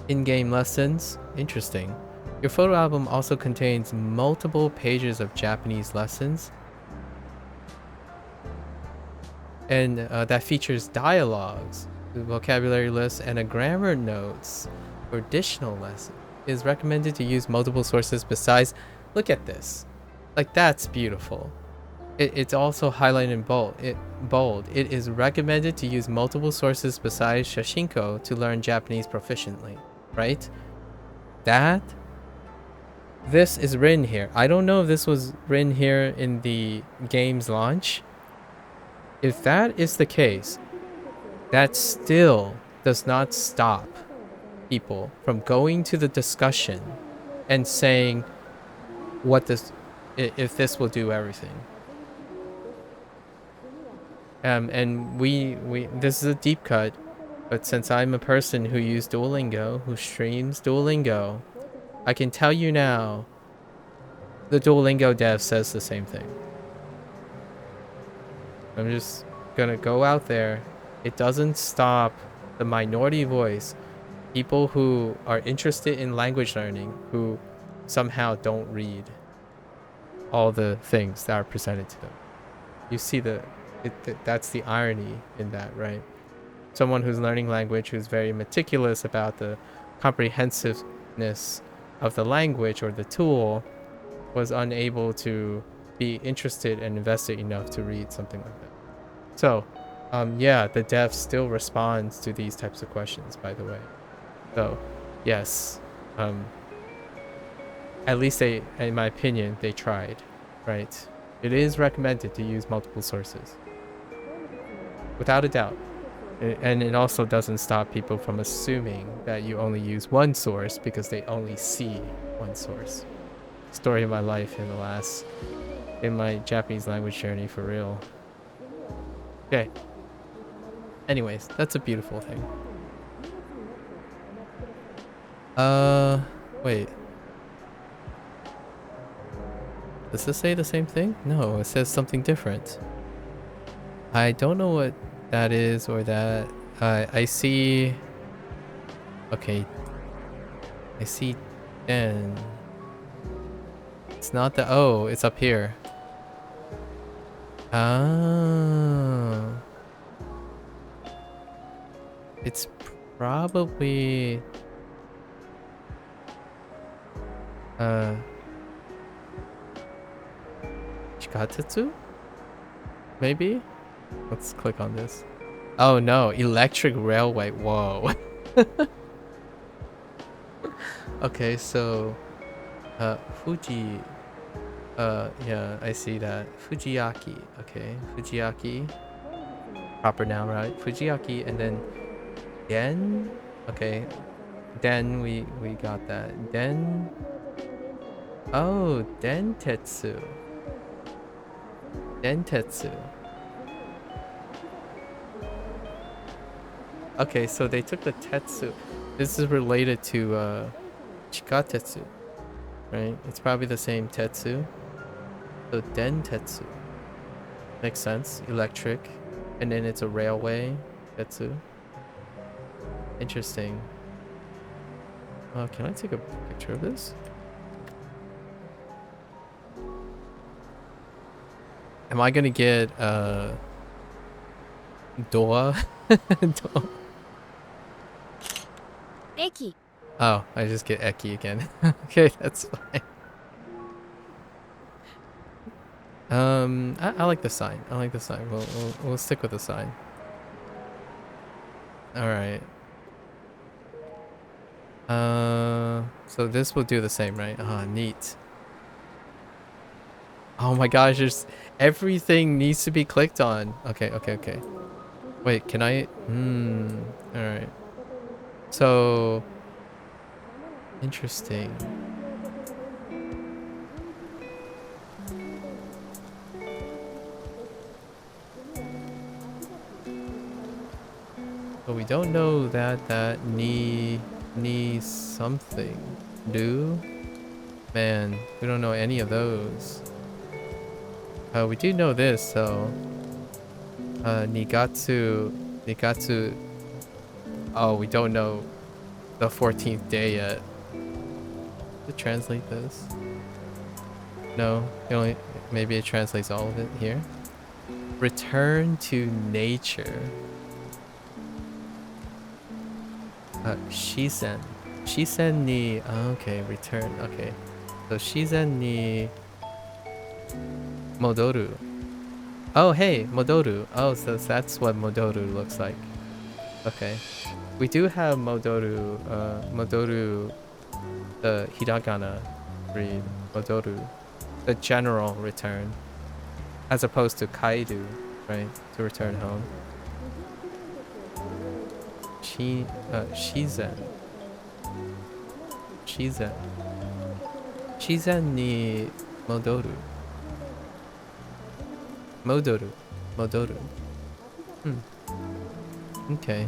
In-game lessons. Interesting. Your photo album also contains multiple pages of Japanese lessons. And that features dialogues, vocabulary lists, and a grammar notes for additional lessons. It is recommended to use multiple sources besides... Look at this. Like, that's beautiful. It's also highlighted in bold. It is recommended to use multiple sources besides Shashingo to learn Japanese proficiently. Right? This is written here. I don't know if this was written here in the game's launch. If that is the case, that still does not stop people from going to the discussion and saying if this will do everything. And we this is a deep cut, but since I'm a person who uses Duolingo, who streams Duolingo, I can tell you now, the Duolingo dev says the same thing. I'm just gonna go out there. It doesn't stop the minority voice, people who are interested in language learning, who somehow don't read all the things that are presented to them. You see that's the irony in that, right? Someone who's learning language, who's very meticulous about the comprehensiveness of the language or the tool, was unable to be interested and invested enough to read something like that. So, yeah, the dev still responds to these types of questions, by the way. So, yes, at least they, in my opinion, they tried, right? It is recommended to use multiple sources, without a doubt. And it also doesn't stop people from assuming that you only use one source because they only see one source. Story of my life in my Japanese language journey, for real. Okay. Anyways, that's a beautiful thing. Wait. Does this say the same thing? No, it says something different. I don't know what that is or that. I see... Okay. I see 10. It's not the O, it's up here. Oh. It's probably... Uh, Shikatetsu? Maybe? Let's click on this. Oh no, electric railway. Whoa. Okay, so Fuji. Yeah, I see that. Fujiaki. Okay, Fujiaki. Proper noun, right? Fujiaki, and then Den. Okay, Den. We got that. Den. Oh, Dentetsu. Dentetsu. Okay, so they took the tetsu. This is related to Chikatetsu, right? It's probably the same tetsu. So Dentetsu. Makes sense. Electric. And then it's a railway. Tetsu. Interesting. Can I take a picture of this? Am I gonna get Doa? Doa? Eki. Oh, I just get Eki again. Okay, that's fine. I like the sign. I like the sign. We'll stick with the sign. All right. So this will do the same, right? Ah, neat. Oh my gosh, there's everything needs to be clicked on. Okay, okay, okay. Wait, can I? All right. So interesting. But we don't know that knee something. Do? Man, we don't know any of those. We do know this, so Nigatsu. Oh, we don't know the 14th day yet. To translate this? No, maybe it translates all of it here. Return to nature. Shisen. Shisen ni. Okay, return. Okay. So Shizen ni Modoru. Oh, hey, Modoru. Oh, so that's what Modoru looks like. Okay. We do have Modoru, Modoru, the hiragana read, Modoru, the general return, as opposed to Kaidu, right, to return home. Shizen. Shizen. Shizen ni Modoru. Modoru. Modoru. Okay.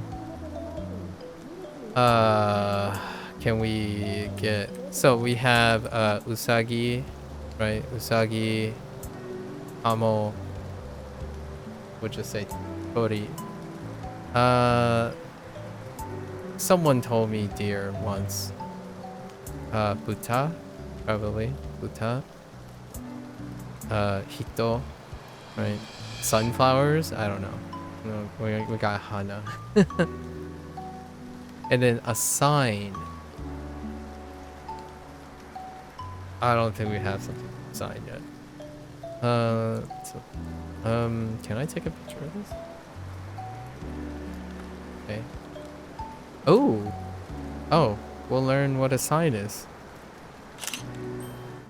Can we get... So we have Usagi, right? Usagi, Amo, we'll just say Tori. Someone told me deer once. Buta, probably. Buta. Hito, right? Sunflowers? I don't know. No, we got Hana. And then a sign. I don't think we have something signed yet. Can I take a picture of this? Okay. Oh, we'll learn what a sign is.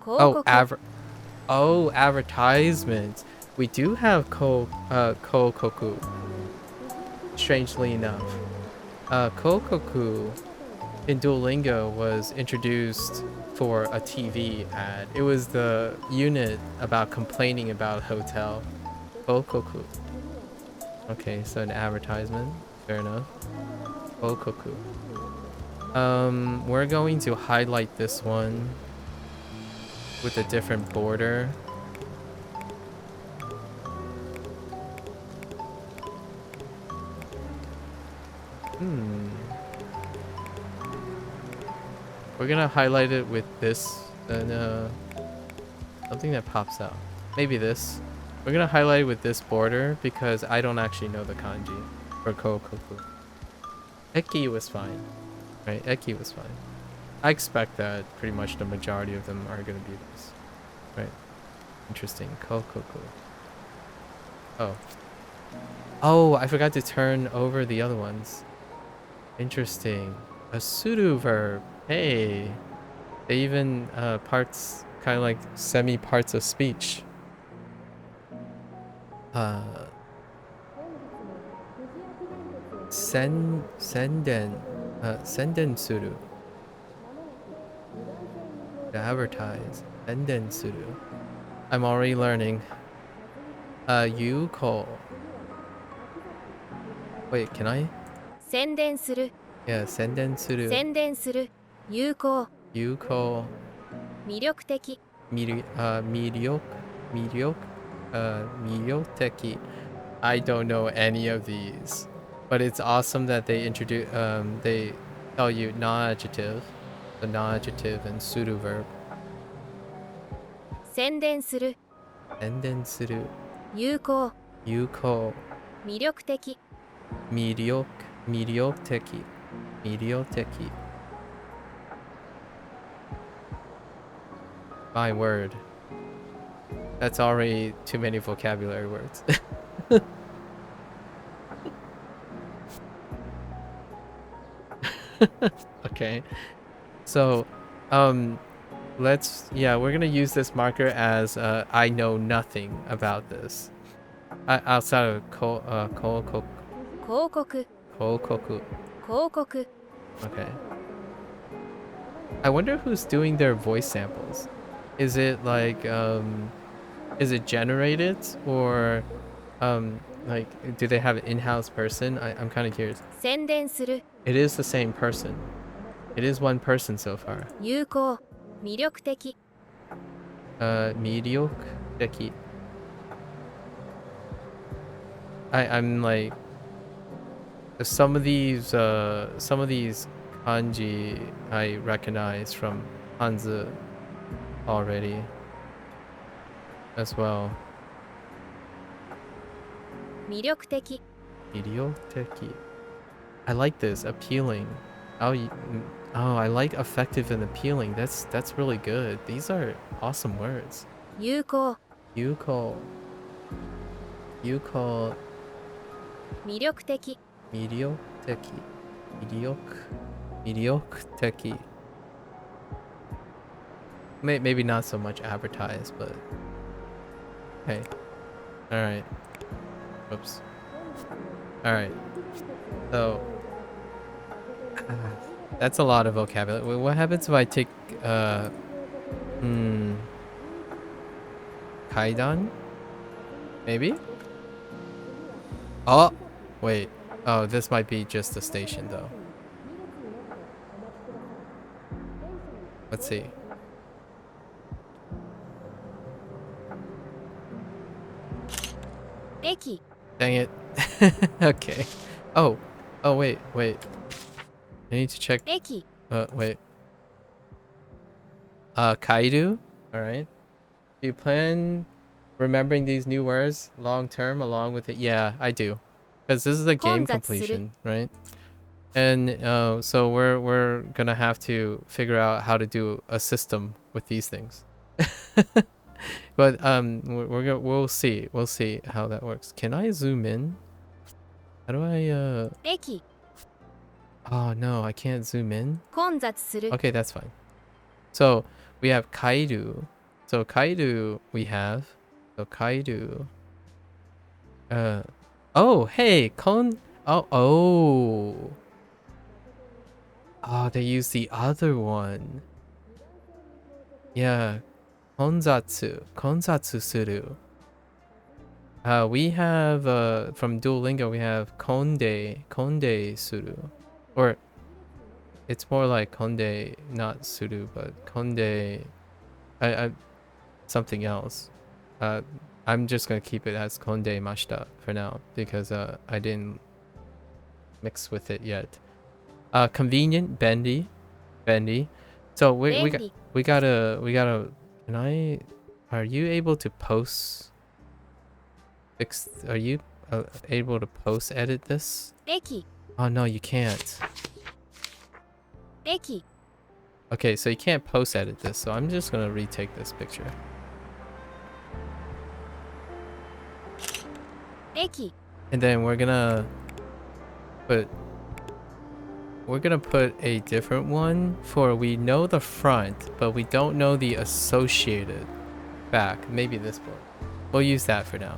Oh, advertisements. We do have kokoku. Strangely enough. Kokoku in Duolingo was introduced for a TV ad. It was the unit about complaining about a hotel. Kokoku. Okay, so an advertisement. Fair enough. Kokoku. We're going to highlight this one with a different border. We're gonna highlight it with this and something that pops out. Maybe this. We're gonna highlight it with this border because I don't actually know the kanji for kokoku. Eki was fine. Right, Eki was fine. I expect that pretty much the majority of them are gonna be this. Right. Interesting. Kokoku. Oh. Oh, I forgot to turn over the other ones. Interesting. A pseudo verb. Hey. They even parts kind of like semi parts of speech. Uh senden senden suru. To advertise. Senden suru. I'm already learning. Yuko. Wait, can I? 宣伝する Yeah, senden suru. 宣伝する有効 Yuko. 魅力的 Mediocre. Mediocre. Medioteki. I don't know any of these. But it's awesome that they tell you non-adjective, the non-adjective and pseudo verb. 宣伝する Senden suru. 有効 Yuko. 魅力的 Mediocre. Medioteki. Medioteki. My word. That's already too many vocabulary words. Okay. So, we're gonna use this marker as I know nothing about this. Outside of kokoku. 広告 Kokoku. 広告 Okay. I wonder who's doing their voice samples. Is it like is it generated or like do they have an in-house person? I'm kind of curious. 宣伝する It is the same person. It is one person so far. 有効魅力的 Mediocre. I'm like some of these kanji I recognize from Hanzi already as well. 魅力的 Medioteki. I like this. Appealing. I like effective and appealing. That's really good. These are awesome words. 有効 Yuko. 魅力的 Medioteki. Mediocre. Maybe not so much advertised, but hey. All right. Whoops. All right. So that's a lot of vocabulary. Wait, what happens if I take kaidan? Maybe? Oh, wait. Oh, this might be just a station though. Let's see. 駅 Dang it. Okay. Oh, wait. I need to check. 駅 Wait. Kaidu? Alright. Do you plan remembering these new words long term along with it? Yeah, I do. Because this is a game 混雑する completion, right? And so we're gonna have to figure out how to do a system with these things. But we'll see how that works. Can I zoom in? How do I 駅 Oh no, I can't zoom in. 混雑する Okay, that's fine. So we have Kaidu. So Kaidu we have. So Kaidu. Oh hey, Kon. Oh. Oh, they use the other one. Yeah. Konzatsu suru. We have from Duolingo we have konde suru. Or it's more like konde, not suru, but konde I something else. I'm just gonna keep it as konde mashita for now because I didn't mix with it yet. Convenient, bendy. So we gotta. Can I? Are you able to post? Are you able to post edit this? 駅 Oh no, you can't. 駅 Okay, so you can't post edit this, so I'm just gonna retake this picture. 駅 And then put we're gonna put a different one for we know the front, but we don't know the associated back. Maybe this board. We'll use that for now.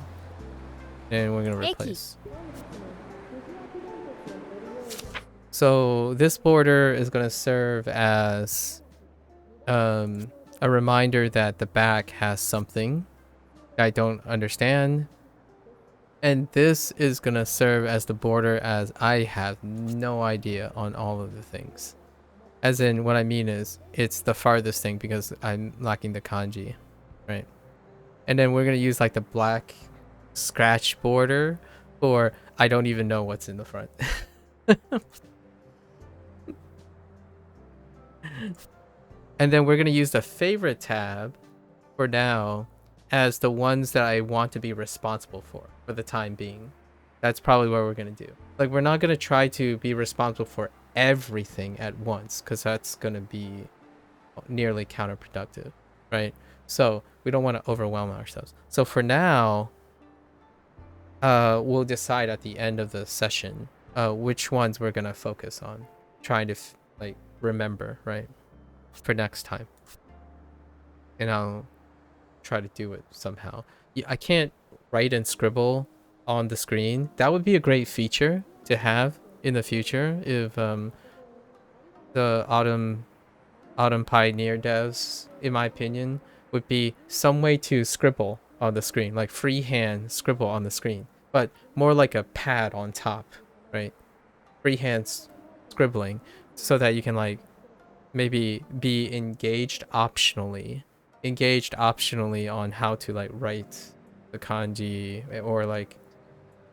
And we're gonna 駅 replace. So this border is gonna serve as a reminder that the back has something I don't understand. And this is gonna serve as the border as I have no idea on all of the things. As in, what I mean is, it's the farthest thing because I'm lacking the kanji, right? And then we're gonna use like the black scratch border for I don't even know what's in the front. And then we're gonna use the favorite tab for now as the ones that I want to be responsible for the time being. That's probably what we're gonna do. Like, we're not gonna try to be responsible for everything at once because that's gonna be nearly counterproductive, right? So we don't want to overwhelm ourselves. So for now, we'll decide at the end of the session which ones we're gonna focus on, trying to like remember, right, for next time. And I'll try to do it somehow. I can't write and scribble on the screen. That would be a great feature to have in the future if the Autumn Pioneer devs, in my opinion, would be some way to scribble on the screen, like freehand scribble on the screen, but more like a pad on top, right? Freehand scribbling so that you can like maybe be engaged optionally on how to like write the kanji or like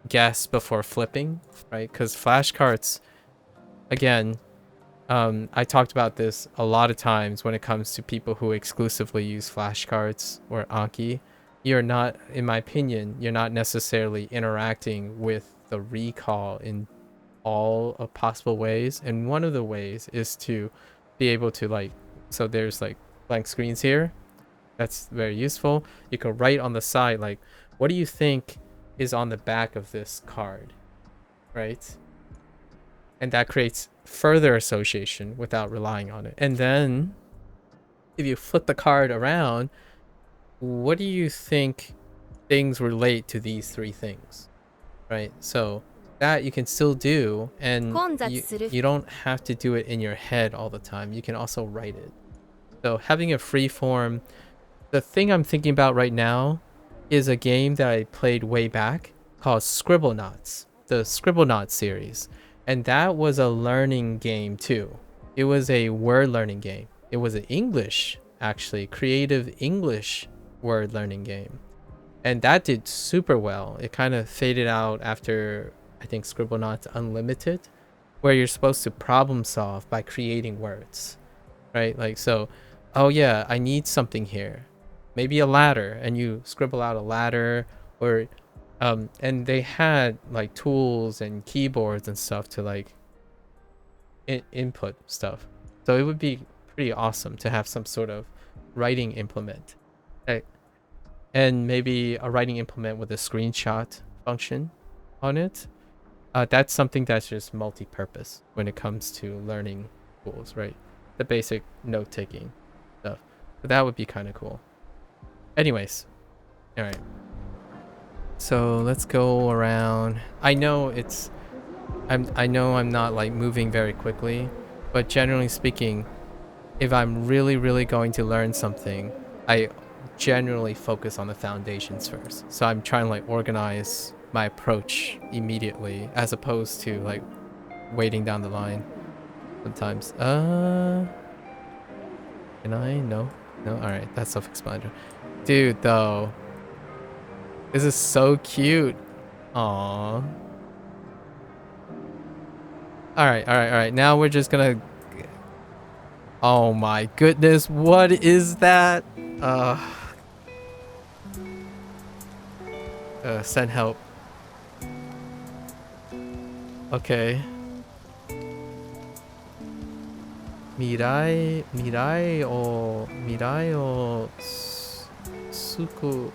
guess before flipping, right? Because flashcards, again, I talked about this a lot of times when it comes to people who exclusively use flashcards or Anki. You're not, in my opinion, you're not necessarily interacting with the recall in all of possible ways. And one of the ways is to be able to like, so there's like blank screens here. That's very useful. You can write on the side, like, what do you think is on the back of this card, right? And that creates further association without relying on it. And then if you flip the card around, what do you think things relate to these three things, right? So that you can still do, and 混雑する you don't have to do it in your head all the time. You can also write it. So having a free form, the thing I'm thinking about right now is a game that I played way back called Scribblenauts, the Scribblenauts series. And that was a learning game too. It was a word learning game. It was an English, actually, creative English word learning game. And that did super well. It kind of faded out after, I think, Scribblenauts Unlimited, where you're supposed to problem solve by creating words, right? Like, so, oh yeah, I need something here. Maybe a ladder, and you scribble out a ladder, or and they had like tools and keyboards and stuff to like input stuff. So it would be pretty awesome to have some sort of writing implement, right? And maybe a writing implement with a screenshot function on it. That's something that's just multi-purpose when it comes to learning tools, right? The basic note-taking stuff. But that would be kind of cool. Anyways, all right. So let's go around. I know I'm not like moving very quickly, but generally speaking, if I'm really going to learn something, I generally focus on the foundations first. So I'm trying to like organize my approach immediately as opposed to like waiting down the line sometimes. Can I? No. All right, that's self-explanatory. Dude, though, this is so cute. Aww. All right. Now we're just gonna. Oh my goodness, what is that? Send help. Okay. suku,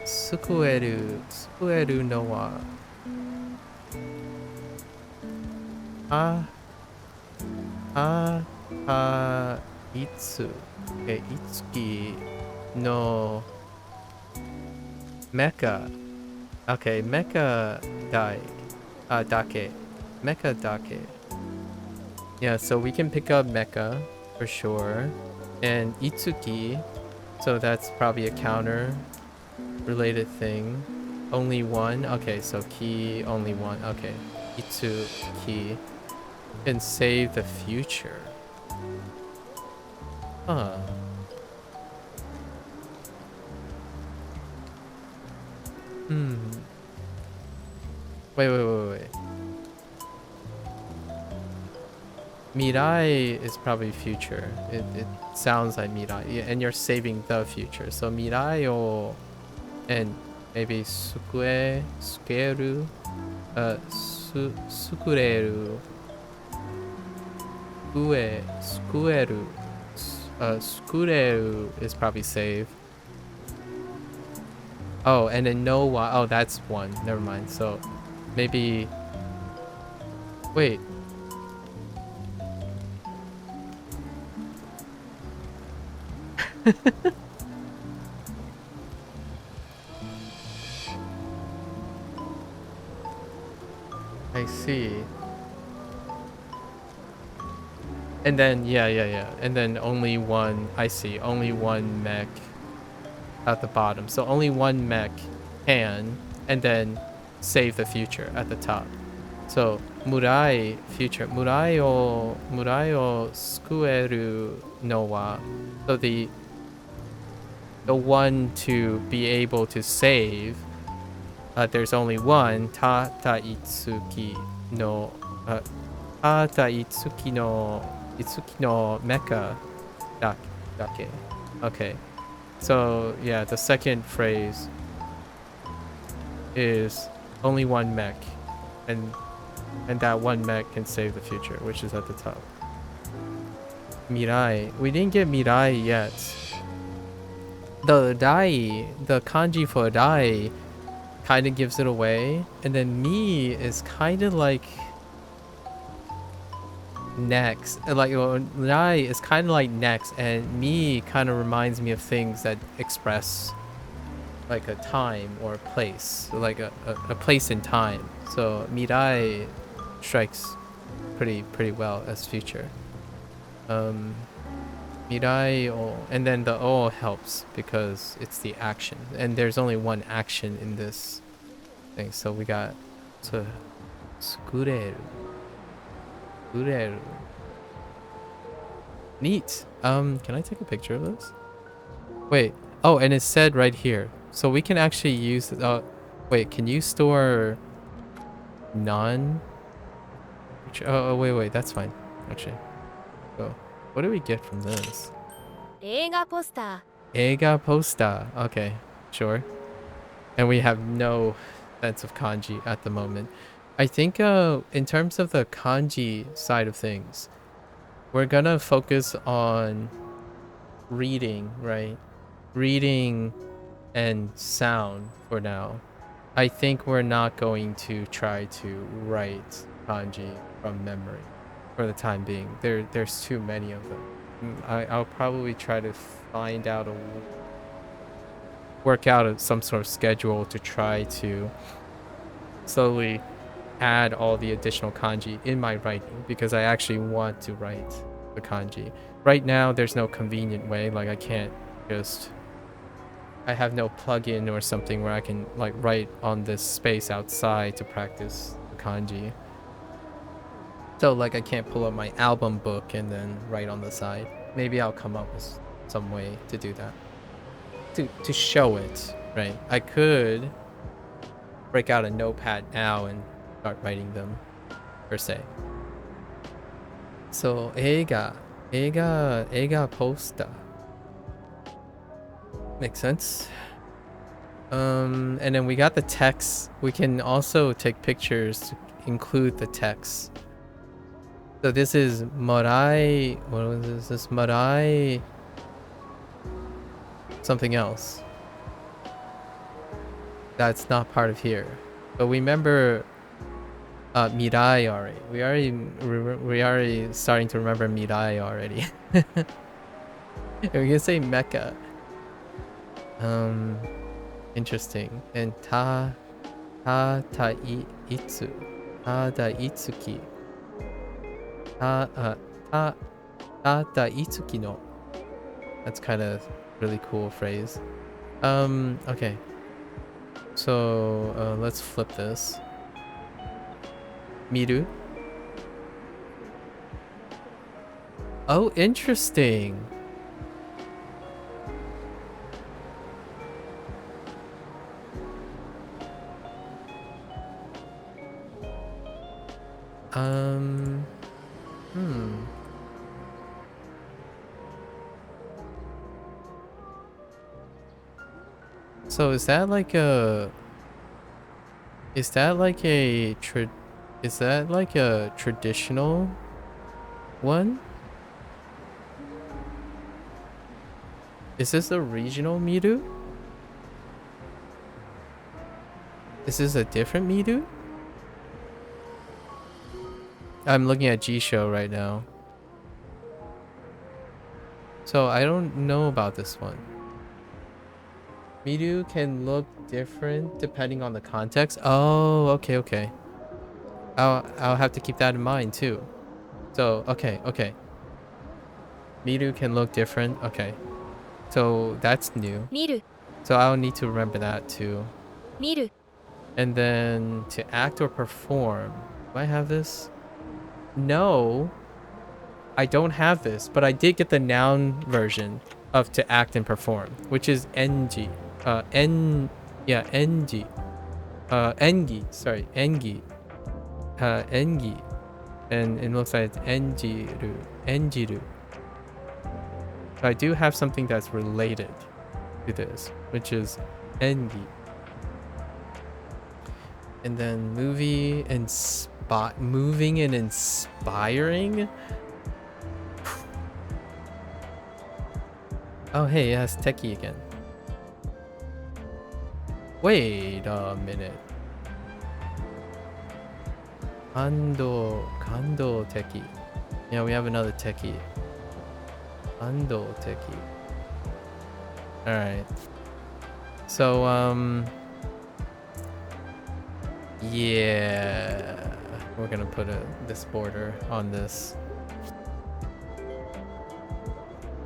sukueru no wa, ha, itsu, itsuki no mecha. Okay, mecha dake. Mecha dake. Yeah, so we can pick up mecha for sure. And itsuki, so that's probably a counter related thing. Only one. Okay, so key only one. Okay. Itsuki can save the future. Huh. Wait. Mirai is probably future. It sounds like Mirai. Yeah, and you're saving the future. So Mirai o and maybe sukeru, sukureru, sukureru is probably save. Oh, and then no wa. Oh, that's one. Never mind. So maybe. Wait. I see. And then yeah. And then only one. I see. Only one mech at the bottom. So only one mech can, and then save the future at the top. So Murai future. Murai o sukueru no wa. So the one to be able to save. There's only one. Itsuki no mecha dake. Okay. So yeah, the second phrase is only one mech, and that one mech can save the future, which is at the top. Mirai. We didn't get Mirai yet. The kanji for dai kind of gives it away, and then mi is kind of like next. Like dai is kind of like next, and mi kind of reminds me of things that express like a time or a place, like a place in time. So mirai strikes pretty well as future. Mirai o, and then the o helps because it's the action, and there's only one action in this thing. So we got to sukureru. Neat. Can I take a picture of this? Wait. Oh, and it said right here. So we can actually use wait, can you store none? Oh, wait, that's fine. Actually. Oh. What do we get from this? Eiga poster. Eiga poster. Okay, sure. And we have no sense of kanji at the moment. I think in terms of the kanji side of things, we're gonna focus on reading, right? Reading and sound for now. I think we're not going to try to write kanji from memory for the time being. There's too many of them. I'll probably try to work out some sort of schedule to try to slowly add all the additional kanji in my writing, because I actually want to write the kanji. Right now, there's no convenient way. Like I can't just... I have no plugin or something where I can like write on this space outside to practice the kanji. So like I can't pull up my album book and then write on the side. Maybe I'll come up with some way to do that. To show it, right? I could break out a notepad now and start writing them, per se. So eiga poster. Makes sense. And then we got the text. We can also take pictures to include the text. So this is Marai. What was this? This Marai something else. That's not part of here. But we remember Mirai already. We already starting to remember Mirai already. We can say Mecha. Interesting. And itsu. Ta itsuki. Ta itsuki no. That's kind of really cool phrase. Okay. So let's flip this. Miru. Oh, interesting. So is that like a traditional one? Is this a regional Miru? Is this a different Miru? I'm looking at G-Show right now. So I don't know about this one. Miru can look different depending on the context. Oh, okay. I'll have to keep that in mind too. So okay. Miru can look different. Okay. So that's new. 見る So I'll need to remember that too. 見る And then to act or perform. Do I have this? No. I don't have this, but I did get the noun version of to act and perform, which is engi. Engi. Engi. Sorry, engi. Engi. And it looks like it's enjiru. Enjiru. So I do have something that's related to this, which is engi. And then moving and inspiring. Oh, hey, it has techie again. Wait a minute. Kando techie. Yeah, we have another techie. Kando techie. Alright. So, yeah. We're gonna put this border on this.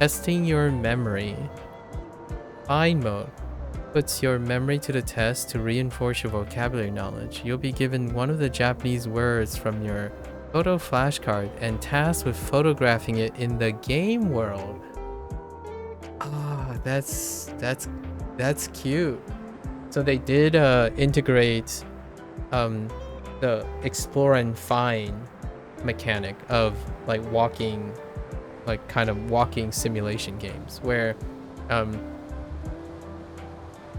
Testing your memory. Find mode puts your memory to the test to reinforce your vocabulary knowledge. You'll be given one of the Japanese words from your photo flashcard and tasked with photographing it in the game world. Ah, that's cute. So they did integrate the explore and find mechanic of like walking, like kind of walking simulation games where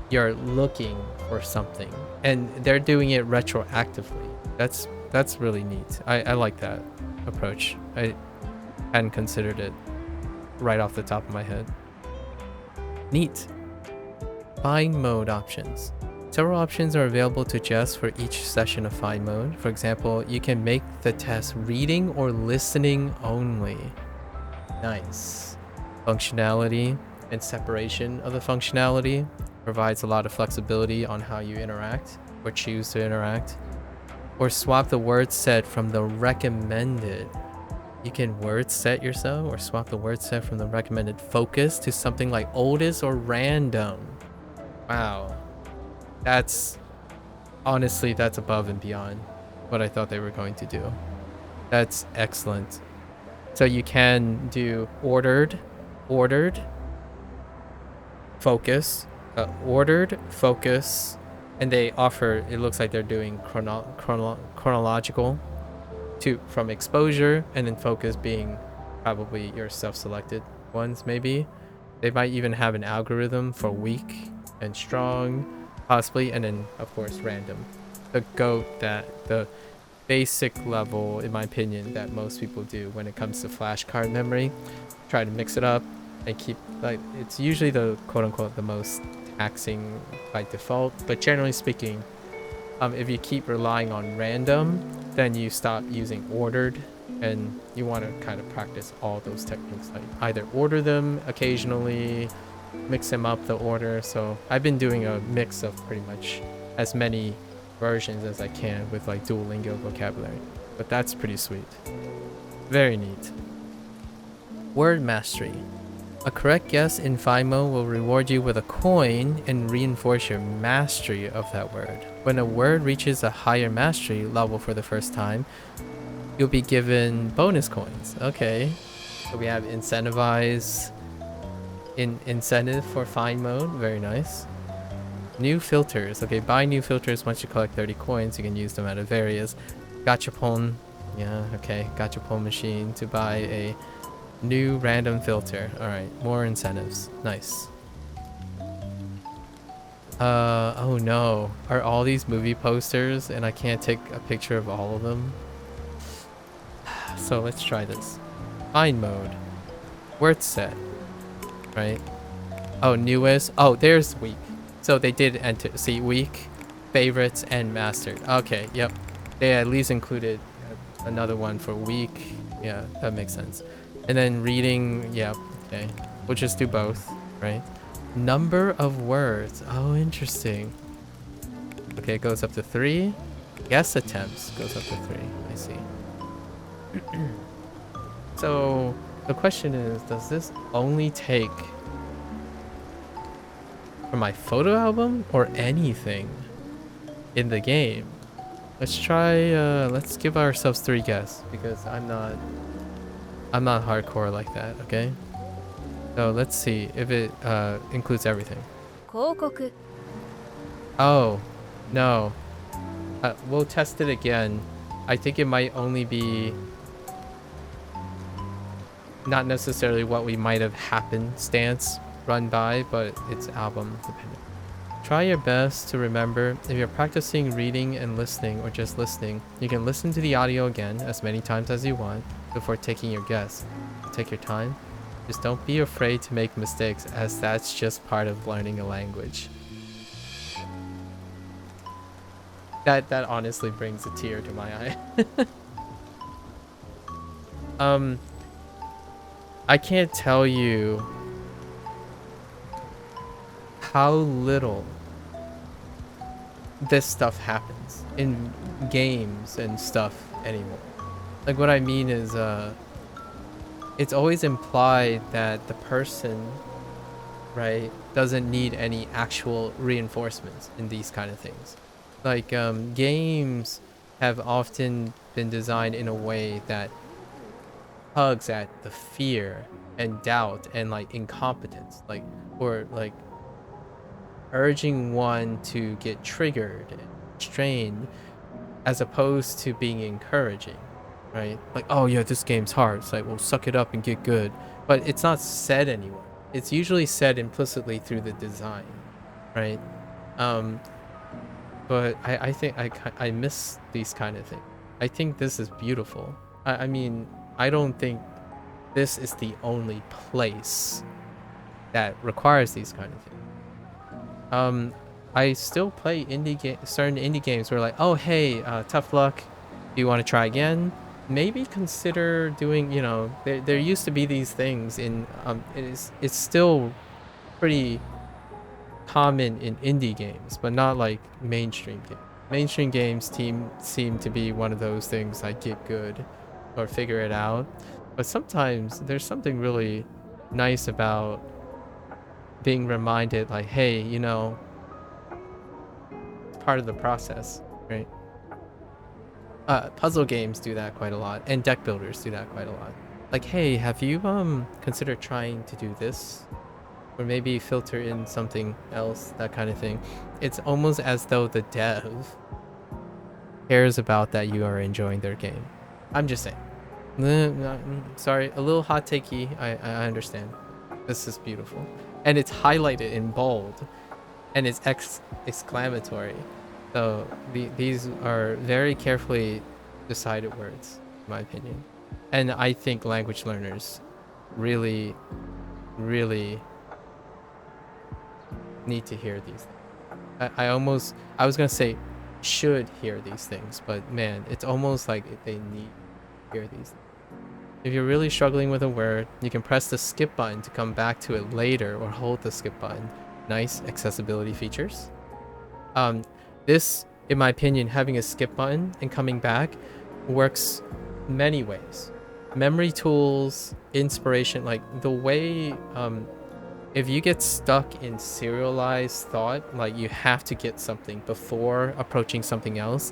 you're looking for something and they're doing it retroactively. That's really neat. I like that approach. I hadn't considered it right off the top of my head. Neat. Find mode options. Several options are available to adjust for each session of find mode. For example, you can make the test reading or listening only. Nice. Functionality and separation of the functionality provides a lot of flexibility on how you interact or choose to interact. Or swap the word set from the recommended. You can word set yourself or swap the word set from the recommended focus to something like oldest or random. Wow. That's honestly, that's above and beyond what I thought they were going to do. That's excellent. So you can do ordered, focus, and they offer, it looks like they're doing chronological from exposure, and then focus being probably your self-selected ones maybe. They might even have an algorithm for weak and strong possibly, and then of course random. The basic level, in my opinion, that most people do when it comes to flashcard memory. Try to mix it up and keep, like, it's usually the quote unquote the most taxing by default, but generally speaking, if you keep relying on random, then you stop using ordered, and you want to kind of practice all those techniques, like either order them occasionally, mix them up the order. So I've been doing a mix of pretty much as many versions as I can with like Duolingo vocabulary, but that's pretty sweet. Very neat. Word mastery. A correct guess in FIMO will reward you with a coin and reinforce your mastery of that word. When a word reaches a higher mastery level for the first time, you'll be given bonus coins. Okay. So we have incentivize, incentive for fine mode. Very nice. New filters. Okay, buy new filters. Once you collect 30 coins, you can use them at various gachapon. Yeah, okay. Gachapon machine to buy a new random filter. Alright, more incentives. Nice. Oh no. Are all these movie posters and I can't take a picture of all of them? So let's try this. Find mode. Word set. Right? Oh, newest. Oh, there's week. So they did enter. See, week, favorites, and mastered. Okay, yep. They at least included another one for week. Yeah, that makes sense. And then reading, yeah, okay. We'll just do both, right? Number of words. Oh, interesting. Okay, it goes up to 3. Guess attempts goes up to 3. I see. So the question is, does this only take for my photo album or anything in the game? Let's try, let's give ourselves 3 guesses because I'm not hardcore like that, okay? So let's see if it includes everything. 広告 Oh, no. We'll test it again. I think it might only be not necessarily what we might have happenstance run by, but it's album dependent. Try your best to remember. If you're practicing reading and listening or just listening, you can listen to the audio again as many times as you want before taking your guess. Take your time. Just don't be afraid to make mistakes, as that's just part of learning a language. That honestly brings a tear to my eye. I can't tell you how little this stuff happens in games and stuff anymore. Like, what I mean is, it's always implied that the person, right, doesn't need any actual reinforcements in these kind of things. Like, games have often been designed in a way that tugs at the fear and doubt and like incompetence, like, or like urging one to get triggered and strained, as opposed to being encouraging, right? Like, oh yeah, this game's hard. It's like, well, suck it up and get good. But it's not said anywhere. It's usually said implicitly through the design, right? But I think I miss these kind of things. I think this is beautiful. I mean, I don't think this is the only place that requires these kind of things. I still play certain indie games where like, oh hey, tough luck. Do you want to try again? Maybe consider doing, you know, there used to be these things in it's still pretty common in indie games, but not like mainstream games. Mainstream games seem to be one of those things like get good or figure it out. But sometimes there's something really nice about being reminded, like, hey, you know, it's part of the process, right? Puzzle games do that quite a lot, and deck builders do that quite a lot. Like, hey, have you considered trying to do this? Or maybe filter in something else, that kind of thing. It's almost as though the dev cares about that you are enjoying their game. I'm just saying. Sorry, a little hot takey. I understand. This is beautiful. And it's highlighted in bold. And it's exclamatory. So these are very carefully decided words, in my opinion. And I think language learners really, really need to hear these. I was gonna say should hear these things, but man, it's almost like they need to hear these things. If you're really struggling with a word, you can press the skip button to come back to it later or hold the skip button. Nice accessibility features. This, in my opinion, having a skip button and coming back works many ways. Memory tools, inspiration, like the way if you get stuck in serialized thought, like you have to get something before approaching something else,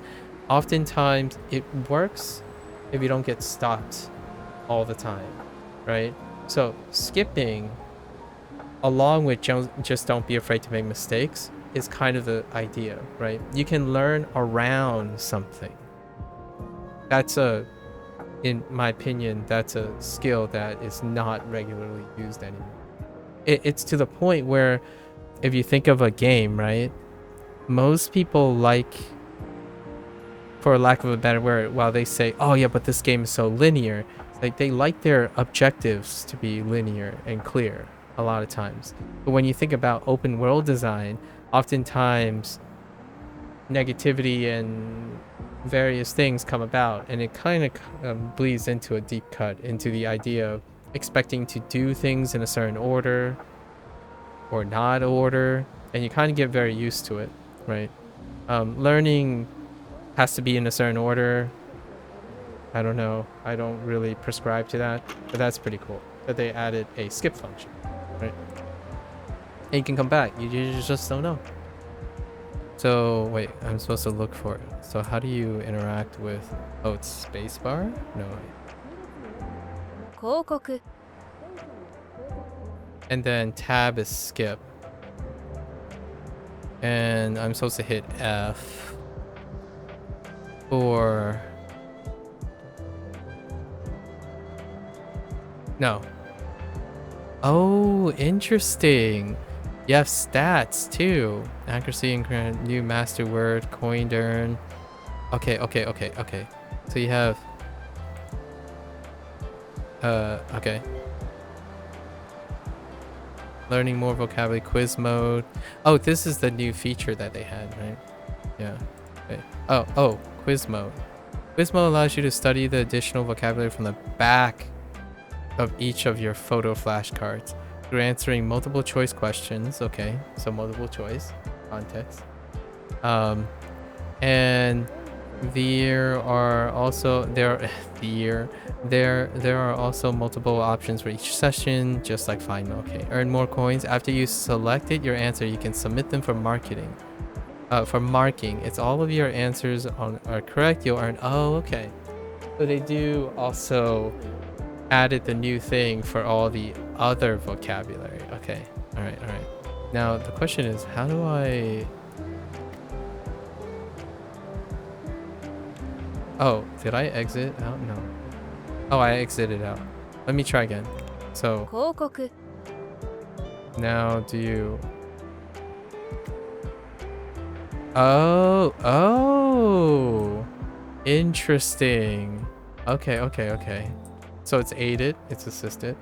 oftentimes it works if you don't get stopped all the time, right? So skipping, along with just don't be afraid to make mistakes, is kind of the idea, right? You can learn around something. That's in my opinion, that's a skill that is not regularly used anymore. It's to the point where if you think of a game, right? Most people like, for lack of a better word, while they say, oh yeah, but this game is so linear, like they like their objectives to be linear and clear a lot of times. But when you think about open world design, oftentimes negativity and various things come about, and it kind of bleeds into a deep cut into the idea of expecting to do things in a certain order or not order, and you kind of get very used to it, right? Learning has to be in a certain order. I don't know. I don't really prescribe to that, but that's pretty cool that they added a skip function, right? And you can come back. You just don't know. So wait, I'm supposed to look for it. So how do you interact with? Oh, it's spacebar? No. 広告 And then tab is skip. And I'm supposed to hit F or no. Oh, interesting. You have stats too. Accuracy and new master word, coin earn. Okay. So you have okay. Learning more vocabulary, quiz mode. Oh, this is the new feature that they had, right? Yeah. Okay. Oh, quiz mode. Quiz mode allows you to study the additional vocabulary from the back of each of your photo flashcards through answering multiple choice questions. Okay, so multiple choice context. And there are also there are also multiple options for each session, just like find. Okay, earn more coins after you selected your answer. You can submit them for marketing. For marking, it's all of your answers are correct. You'll earn. Oh, okay. So they do also added the new thing for all the other vocabulary. Okay. All right. Now the question is, how do I? Oh, did I exit out? No. Oh, I exited out. Let me try again. So 広告 now do you... Oh, interesting. Okay. So it's aided, it's assisted.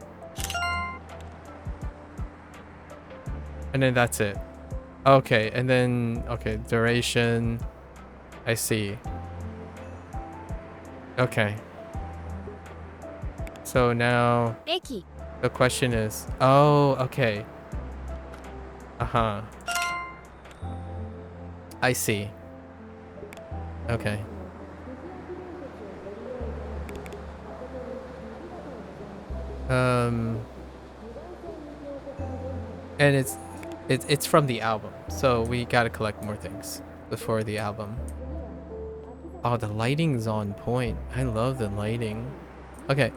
And then that's it. Okay, and then, okay, duration. I see. Okay. So now 駅 the question is, oh, okay. Uh-huh. I see. Okay. And it's from the album, so we gotta collect more things before the album. Oh, the lighting's on point. I love the lighting. Okay.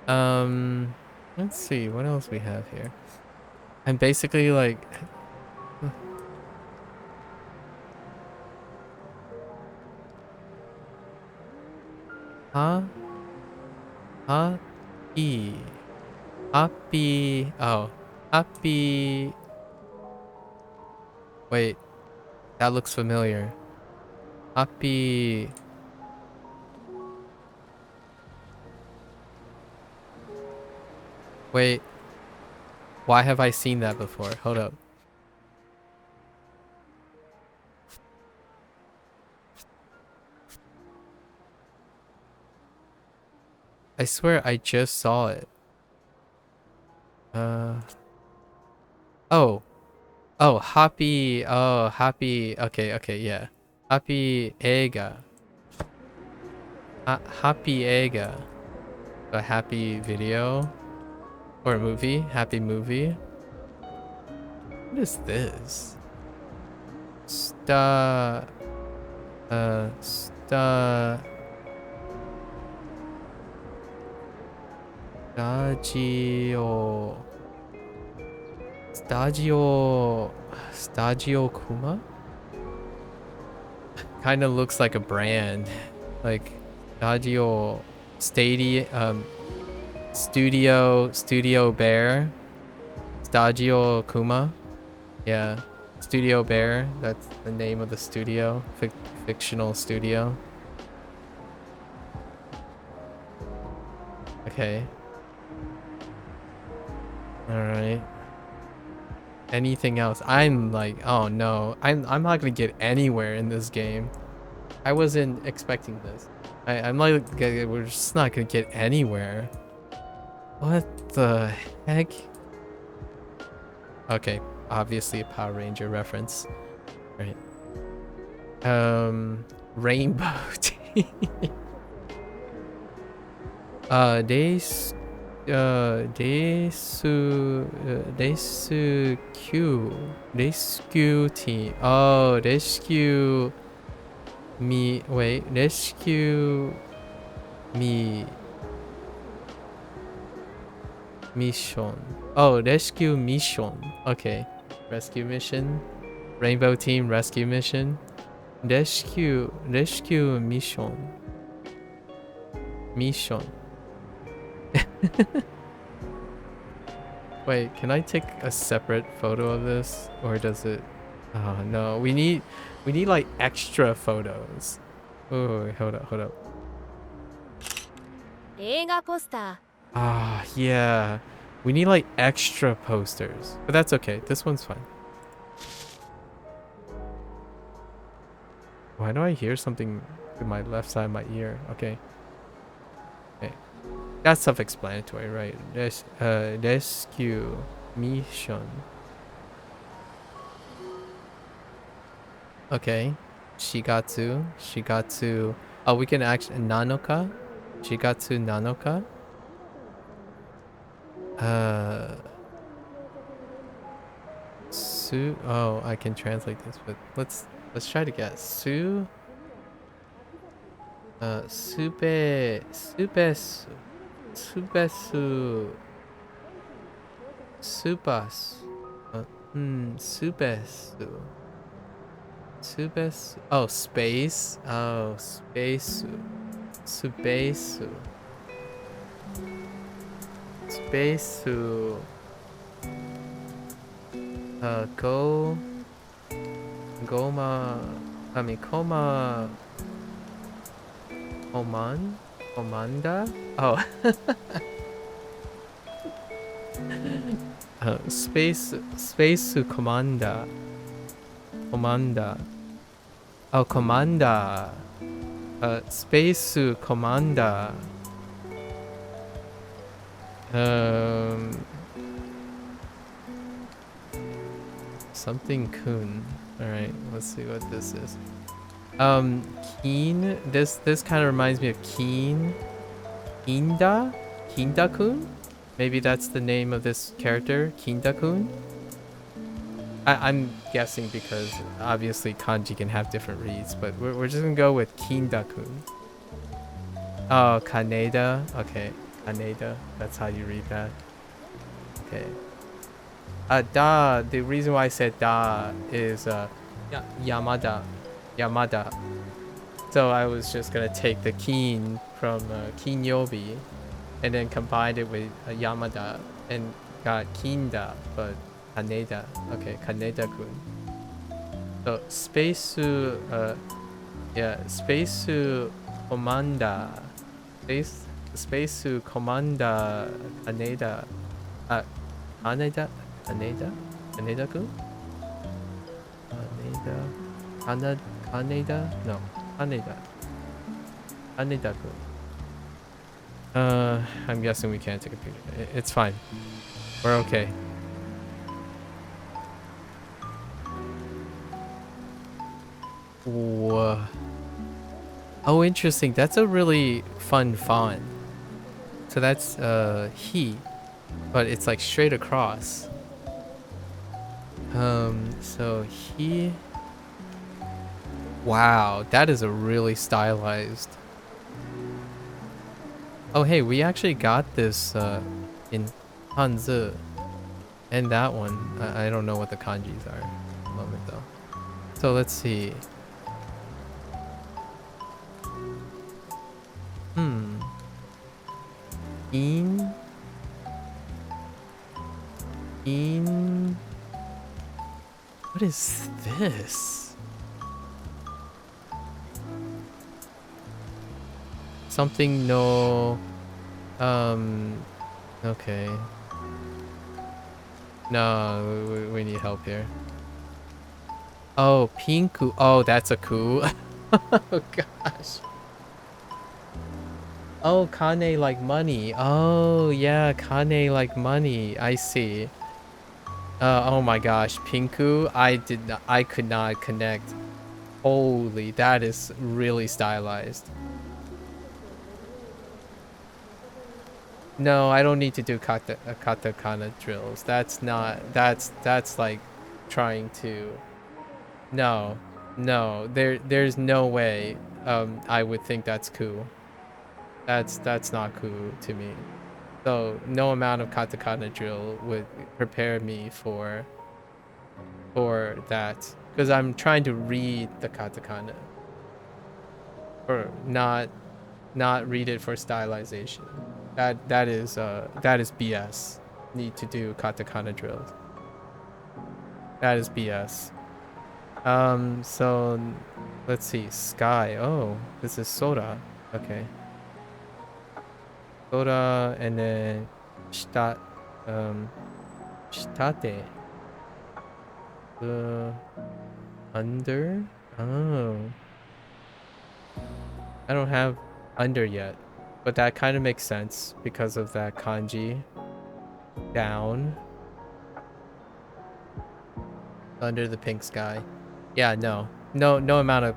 Let's see what else we have here. I'm basically like, huh? E. Happy. Oh, happy. Wait, that looks familiar. Happy. Wait, why have I seen that before? Hold up. I swear I just saw it. Oh. Oh, happy. Oh, happy. Okay, okay, yeah. Happy Ega. Happy Ega. A happy video or movie. Happy movie. What is this? Sta. Sta. Stagio. Stagio Kuma? Kind of looks like a brand. Like Stagio Studio Bear. Stagio Kuma. Yeah. Studio Bear. That's the name of the studio. Fictional studio. Okay. Alright. Anything else? I'm like, oh no. I'm not gonna get anywhere in this game. I wasn't expecting this. I'm like, we're just not gonna get anywhere. What the heck? Okay, obviously a Power Ranger reference. Right. Rainbow team. Rescue team. Oh, rescue me. Wait, rescue me. Mission. Oh, rescue mission. Okay. Rescue mission. Rainbow team rescue mission. Rescue mission. Mission. Wait, can I take a separate photo of this? Or does it... Oh no, we need like extra photos. Oh, hold up. 映画ポスター Ah, yeah. We need like extra posters. But that's okay. This one's fine. Why do I hear something in my left side of my ear? Okay. Okay. That's self-explanatory, right? Rescue mission. Okay. Shigatsu. Oh, we can actually... Nanoka? Shigatsu Nanoka? Oh, I can translate this, but let's try to guess. Subesu. Supas. Subesu. Oh, space. Oh, space. Subesu. Spacesu. Koma. Komanda? Oh. Space Comanda. Oh, Comanda. Space Comanda. Something Kun. Alright, let's see what this is. Keen. This kind of reminds me of Keen. Kinda-kun? Maybe that's the name of this character, Kinda-kun? I'm guessing because obviously kanji can have different reads, but we're just gonna go with Kinda-kun. Oh, Kaneda. Okay, Kaneda. That's how you read that. Okay. Da. The reason why I said da is Yamada. So I was just gonna take the Keen from Kinyobi and then combined it with Yamada and got Kinda, but Kaneda. Okay, Kaneda-kun. So Spacesu, Spacesu Commander. Spacesu Commander Kaneda. Uh, Kaneda? Kaneda? Kaneda-kun? Kaneda? Kaneda? No. Kaneda. Kaneda-kun. I'm guessing we can't take a picture. It's fine. We're okay. Whoa. Oh, interesting. That's a really fun font. So that's he, but it's like straight across. So he. Wow, that is a really stylized. Oh, hey, we actually got this in Hanzi, and that one. I don't know what the kanjis are at the moment though. So let's see. Hmm. In. In. What is this? Something no. Okay. No, we need help here. Oh, Pinku. Oh, that's a coup. Oh gosh. Oh, Kane like money. Oh yeah, Kane like money. I see. Oh my gosh, Pinku. I could not connect. Holy, that is really stylized. No, I don't need to do katakana drills. That's like trying to. No, no, there's no way. I would think that's cool. That's not cool to me. So no amount of katakana drill would prepare me for that, because I'm trying to read the katakana, or not read it for stylization. That is BS. Need to do katakana drills. That is BS. So let's see. Sky. Oh, this is Sora. Okay. Sora, and then shita, um, shitate. Under. Oh, I don't have under yet, but that kind of makes sense because of that kanji. Down. Under the pink sky. Yeah, no amount of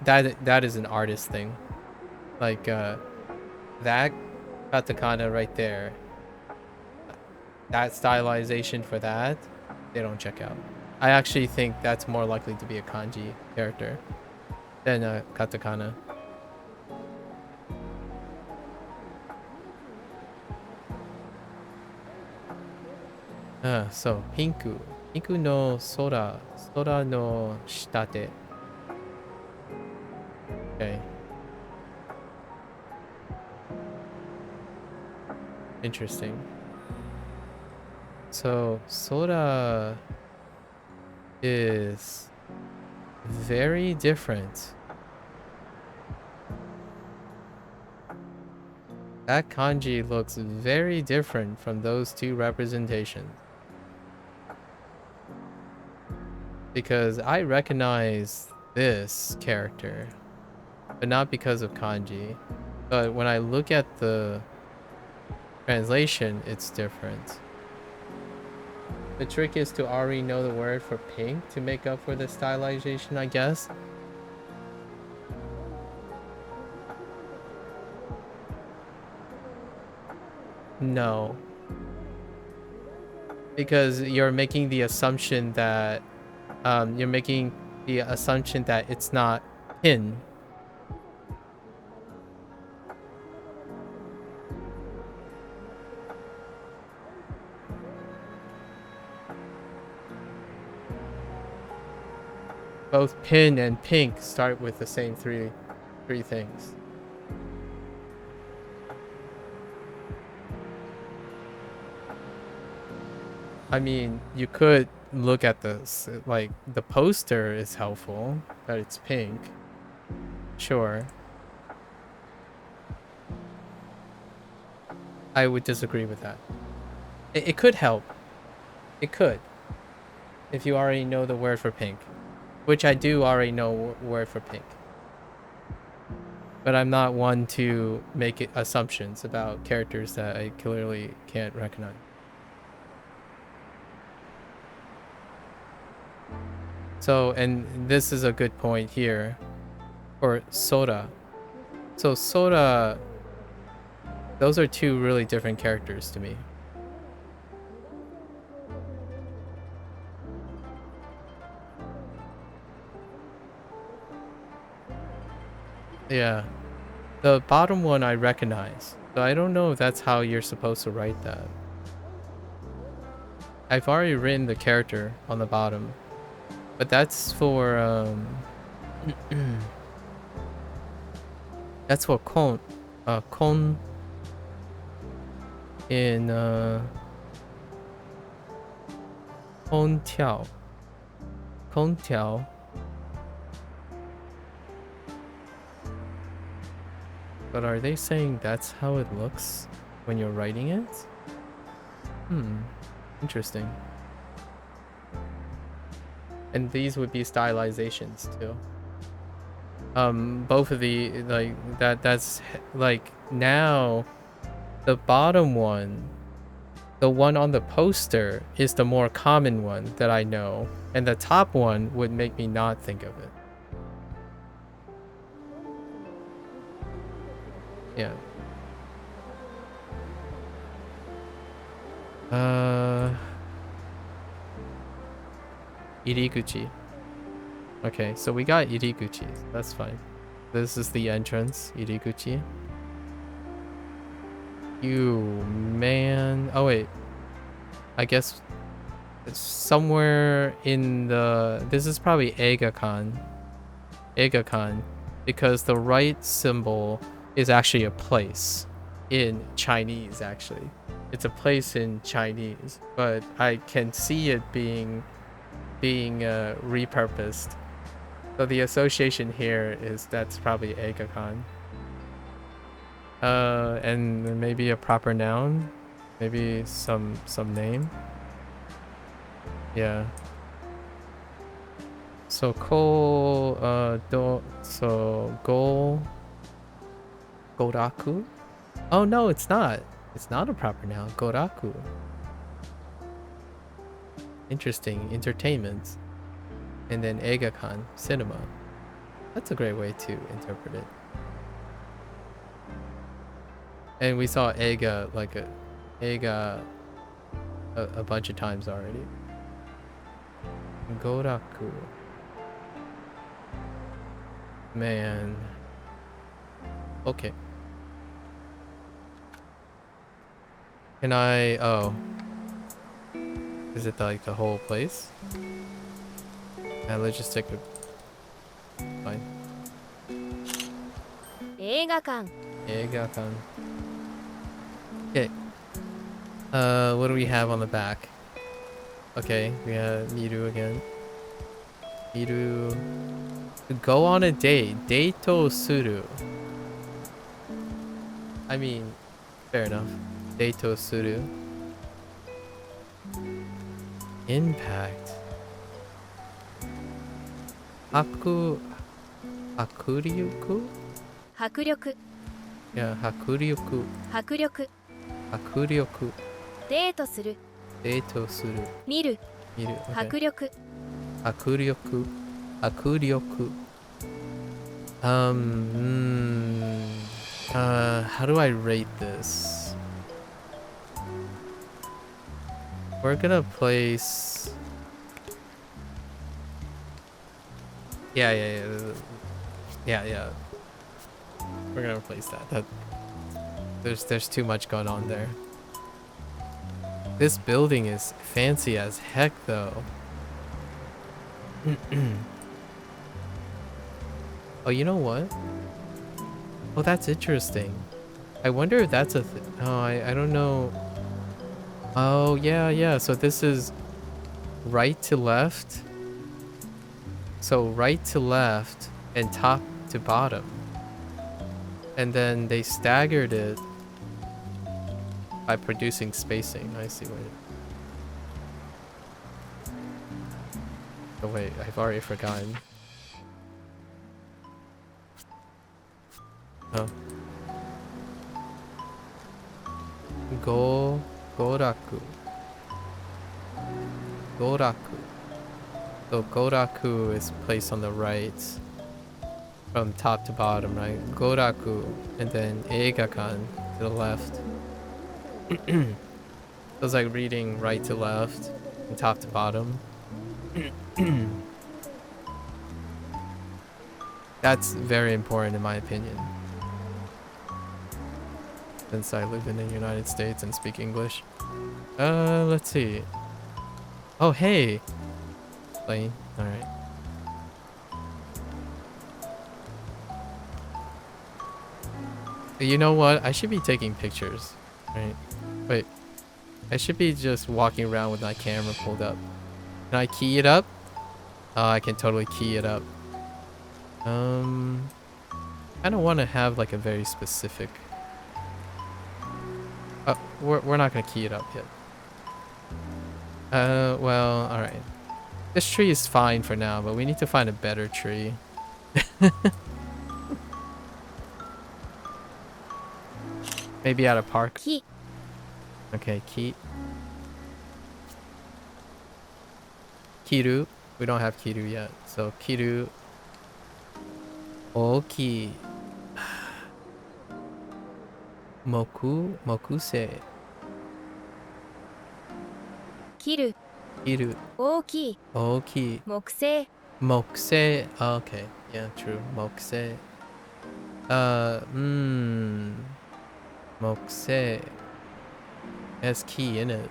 that is an artist thing. Like that katakana right there, that stylization for that, they don't check out. I actually think that's more likely to be a kanji character than a katakana. So pinku no sora no shitate. Okay, interesting. So Sora is very different. That kanji looks very different from those two representations. Because I recognize this character, but not because of kanji. But when I look at the translation, it's different. The trick is to already know the word for pink to make up for the stylization, I guess. No. Because you're making the assumption that it's not pin. Both pin and pink start with the same three things. I mean, you could look at this, like the poster is helpful that it's pink. Sure. I would disagree with that. It could help. It could. If you already know the word for pink. Which I do already know word for pink. But I'm not one to make assumptions about characters that I clearly can't recognize. So, and this is a good point here. For Sora. So Sora, those are two really different characters to me. Yeah. The bottom one I recognize. So I don't know if that's how you're supposed to write that. I've already written the character on the bottom. But that's for that's for Kon. Kon in Kon Tiao. Kon Tiao. But are they saying that's how it looks when you're writing it? Interesting. And these would be stylizations too. Both of the like that's like now the bottom one, the one on the poster is the more common one that I know, and the top one would make me not think of it. Yeah. Iriguchi. Okay, so we got Iriguchi. That's fine. This is the entrance, Iriguchi. You man. Oh wait. I guess it's somewhere in the. This is probably Eigakan. Eigakan, because the right symbol is actually a place in Chinese. Actually, it's a place in Chinese, but I can see it being repurposed. So the association here is that's probably Eigakan. And maybe a proper noun, maybe some name. Yeah. So Goraku. Oh no, it's not. It's not a proper noun. Goraku. Interesting. Entertainment. And then Eigakan, cinema. That's a great way to interpret it. And we saw Eiga like a bunch of times already. Goraku. Man. Okay. Can I... Oh. Is it like the whole place? Let's just take it. Fine. 映画館 Eigakan. Okay. What do we have on the back? Okay, we have Miru again. Miru. Go on a date. Deito suru. I mean, fair enough. Deito suru. Impact. Hakuryuku? 迫力 Yeah, hakuryuku. 迫力 Hakuryoku. デートする Deito suru. 見る Miru. 迫 Okay. 力 Hakuryoku. Hakuryoku. How do I rate this? We're gonna place. Yeah. We're gonna replace that. There's too much going on there. This building is fancy as heck, though. Oh, you know what? Oh, that's interesting. I wonder if that's a oh, I don't know. Oh, yeah. So this is right to left. So right to left and top to bottom. And then they staggered it By producing spacing. I see what it... Oh wait, I've already forgotten. Oh. Goraku. Goraku. So Goraku is placed on the right. From top to bottom, right? Goraku. And then Eigakan to the left. So it's like reading right to left. From top to bottom. That's very important in my opinion. Since I live in the United States and speak English. Let's see. Oh, hey! Plane. Alright. You know what? I should be taking pictures. Right? Wait. I should be just walking around with my camera pulled up. Can I key it up? Oh, I can totally key it up. I don't want to have like a very specific... Oh, we're not gonna key it up yet. Well, alright. This tree is fine for now, but we need to find a better tree. Maybe at a park. Ki. Okay, key. Kiru. We don't have Kiru yet. So Kiru. Oki. Mokuse. 切る Kiru. 大きい Oki. 木製 Mokuse. Okay. Yeah, true. Mokuse. Mokuse. Has key in it.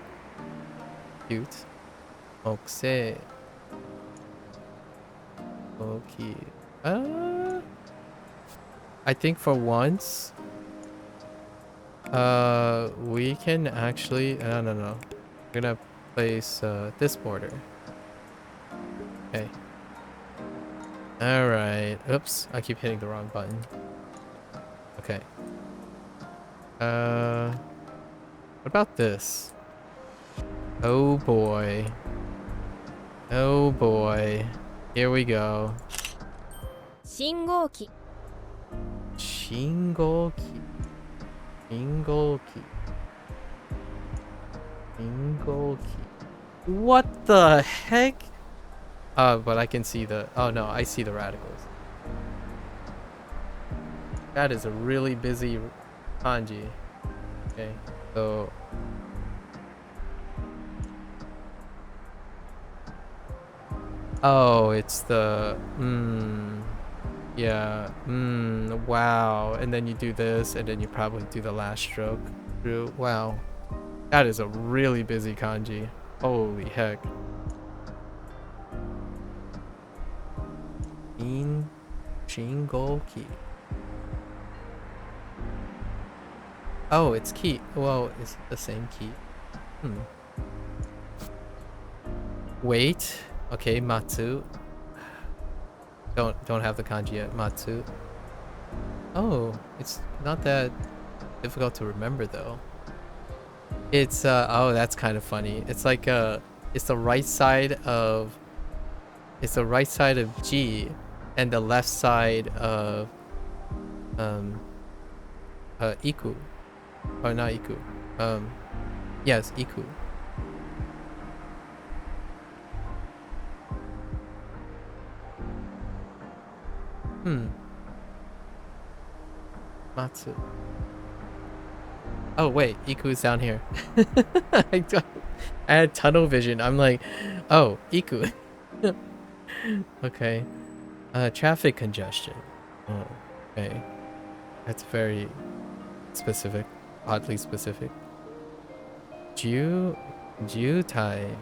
Cute. Mokuse. Okay. I think for once, we can actually, no. We're gonna place, this border. Okay. Alright. Oops. I keep hitting the wrong button. Okay. What about this? Oh boy. Oh boy. Here we go. 信号機 Shingoki. Shingoki. Shingoki. What the heck? But I can see the... Oh no, I see the radicals. That is a really busy kanji. Okay, so... Oh, it's the... Yeah. Wow. And then you do this, and then you probably do the last stroke through. Wow. That is a really busy kanji. Holy heck. Shingoki. Oh, it's key. Well, it's the same key. Wait. Okay, Matsu. Don't have the kanji yet. Matsu. Oh, it's not that difficult to remember though. It's oh, that's kind of funny. It's like it's the right side of G and the left side of Iku. Or not Iku. Yes, Iku. Matsu. Oh wait, Iku's down here. I had tunnel vision. I'm like, oh, Iku. Okay. Traffic congestion. Oh, okay. That's very specific. Oddly specific. Jutai.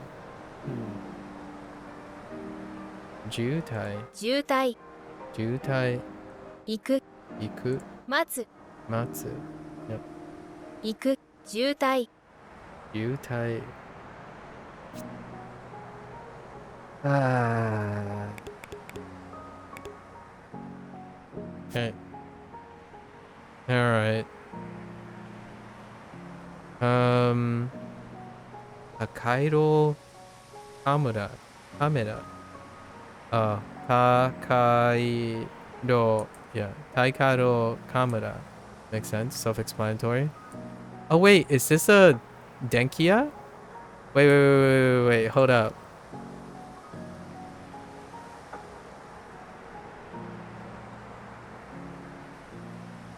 Jutai. 渋滞 Jutai. 行く Iku. 待つ Matsu. Yep. 行く渋滞 Jutai. Ah. Okay. All right. Um, Takairo Kamura. Kamera. Takairo. Yeah. Takairo Kamura. Makes sense. Self-explanatory. Oh, wait. Is this a Denkia? Wait. Hold up.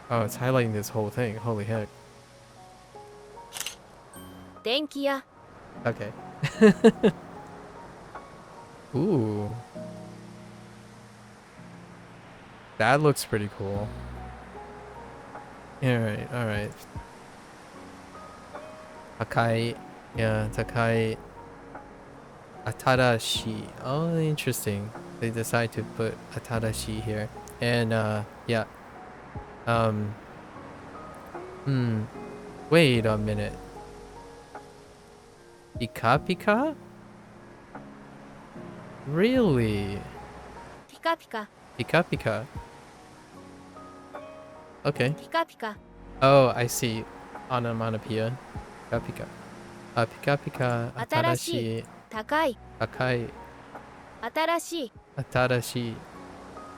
Oh, it's highlighting this whole thing. Holy heck. 電気屋 Okay. Ooh. That looks pretty cool. Alright. Takai. Yeah, Takai. Atarashi. Oh, interesting. They decide to put Atarashi here. And, yeah. Um. Wait a minute. Pika Pika? Really? ピカピカ Pika Pika. Okay. ピカピカ Oh, I see. Onomatopoeia. Pika Pika. Pika Pika. 新しい Atarashi. 高い Akai. 新しい Atarashi.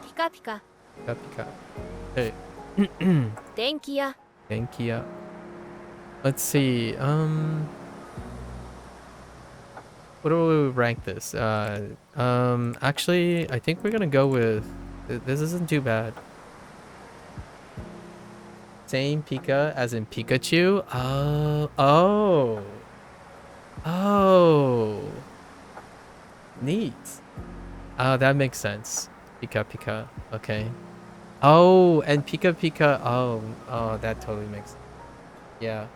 ピカピカ Pika Pika. Hey. 電気屋 Thank you. Let's see. What do we rank this? Actually, I think we're gonna go with. This isn't too bad. Same Pika as in Pikachu. Oh. Neat. Oh, that makes sense. Pika Pika. Okay. Oh, and Pika Pika. Oh, that totally makes. Yeah.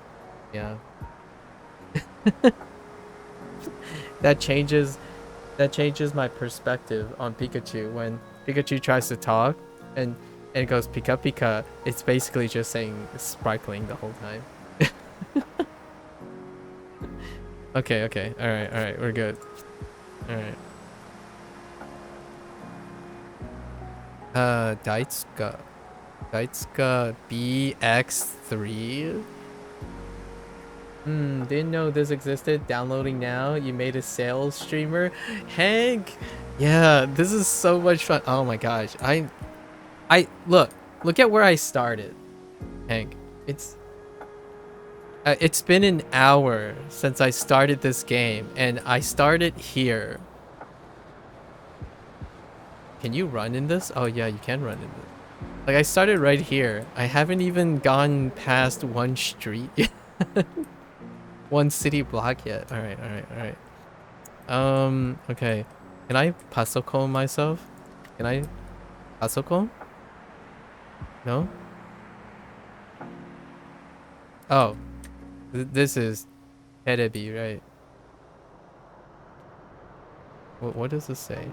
That changes my perspective on Pikachu when Pikachu tries to talk and it goes Pika Pika. It's basically just saying sparkling the whole time. Okay. All right. We're good. All right. Daitsuka BX3. Didn't know this existed. Downloading now. You made a sales streamer. Hank. Yeah, this is so much fun. Oh my gosh. I look at where I started. Hank. It's been an hour since I started this game and I started here. Can you run in this? Oh yeah, you can run in this. Like I started right here. I haven't even gone past one street yet. One city block yet. All right. Okay. Can I pasokon myself? Can I pasokon? No? Oh. This is terebi, right? What does this say?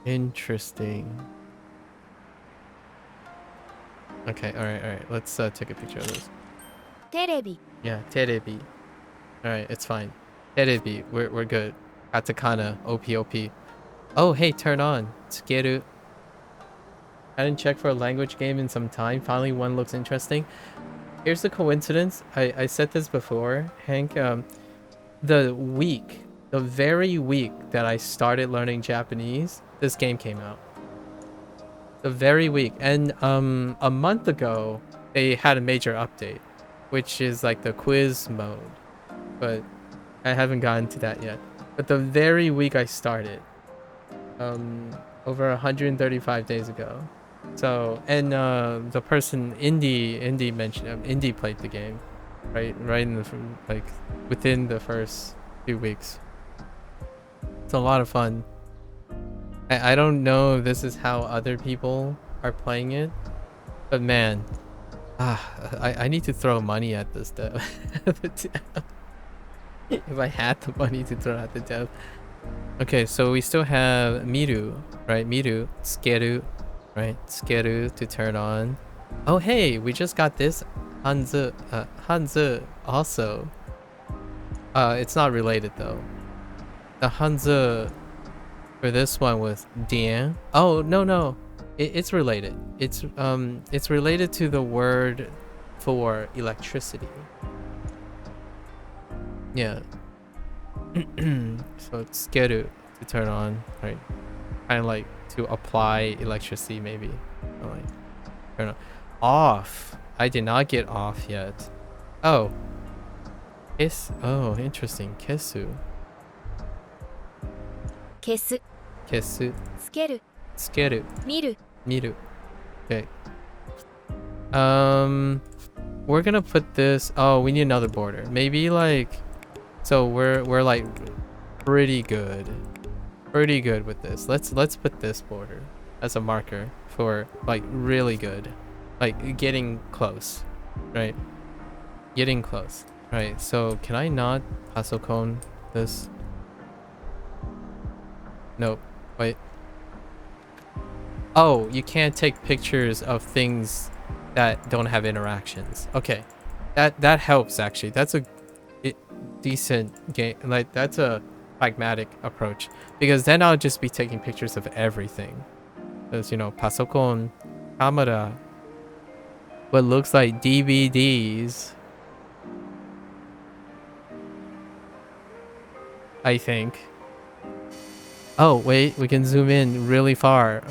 Interesting. Okay, all right. Let's take a picture of this. テレビ Yeah, terebi. All right, it's fine. Terebi, we're good. Katakana, OP. Oh, hey, turn on. Tsukeru. I didn't check for a language game in some time. Finally, one looks interesting. Here's the coincidence. I said this before, Hank. The very week that I started learning Japanese, this game came out. The very week, and a month ago, they had a major update, which is like the quiz mode, but I haven't gotten to that yet. But the very week I started, over 135 days ago. So, and the person Indy mentioned Indy played the game, right in the like within the first 2 weeks. It's a lot of fun. I don't know if this is how other people are playing it, but man, I need to throw money at this dev. If I had the money to throw at the dev. Okay, so we still have Miru, right? Miru, Skeru, right? Skeru to turn on. Oh hey, we just got this Hanzu also. It's not related though. The Hanzu for this one was Dian. Oh no, it's related. It's related to the word for electricity. Yeah. So it's skeru to turn on, right? Kind of like to apply electricity, maybe. Or like turn on. Off. I did not get off yet. Oh. Kiss. Oh, interesting. Kesu. 消す Kesu. つける Skeru. 見る Miru. Okay. We're gonna put this. Oh, we need another border. Maybe like. So we're like pretty good with this. Let's put this border as a marker for like really good, like getting close, right? Getting close, right? So can I not pasokon this? Nope. Wait. Oh, you can't take pictures of things that don't have interactions. Okay, that helps actually. That's a decent game. Like that's a pragmatic approach because then I'll just be taking pictures of everything. Because you know, pasokon, camera, what looks like DVDs. I think. Oh wait, we can zoom in really far.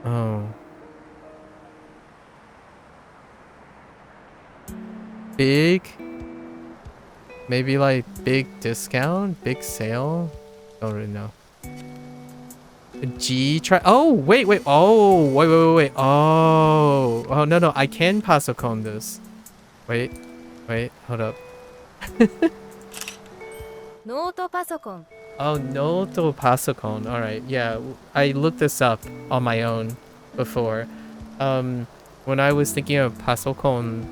Oh. Big? Maybe like big discount? Big sale? Don't really know. G try. Oh, wait. Oh, wait. Oh, no. I can pasokon this. Wait. Hold up. ノートパソコン Oh, no to pasokon. All right. Yeah, I looked this up on my own before. When I was thinking of pasokon,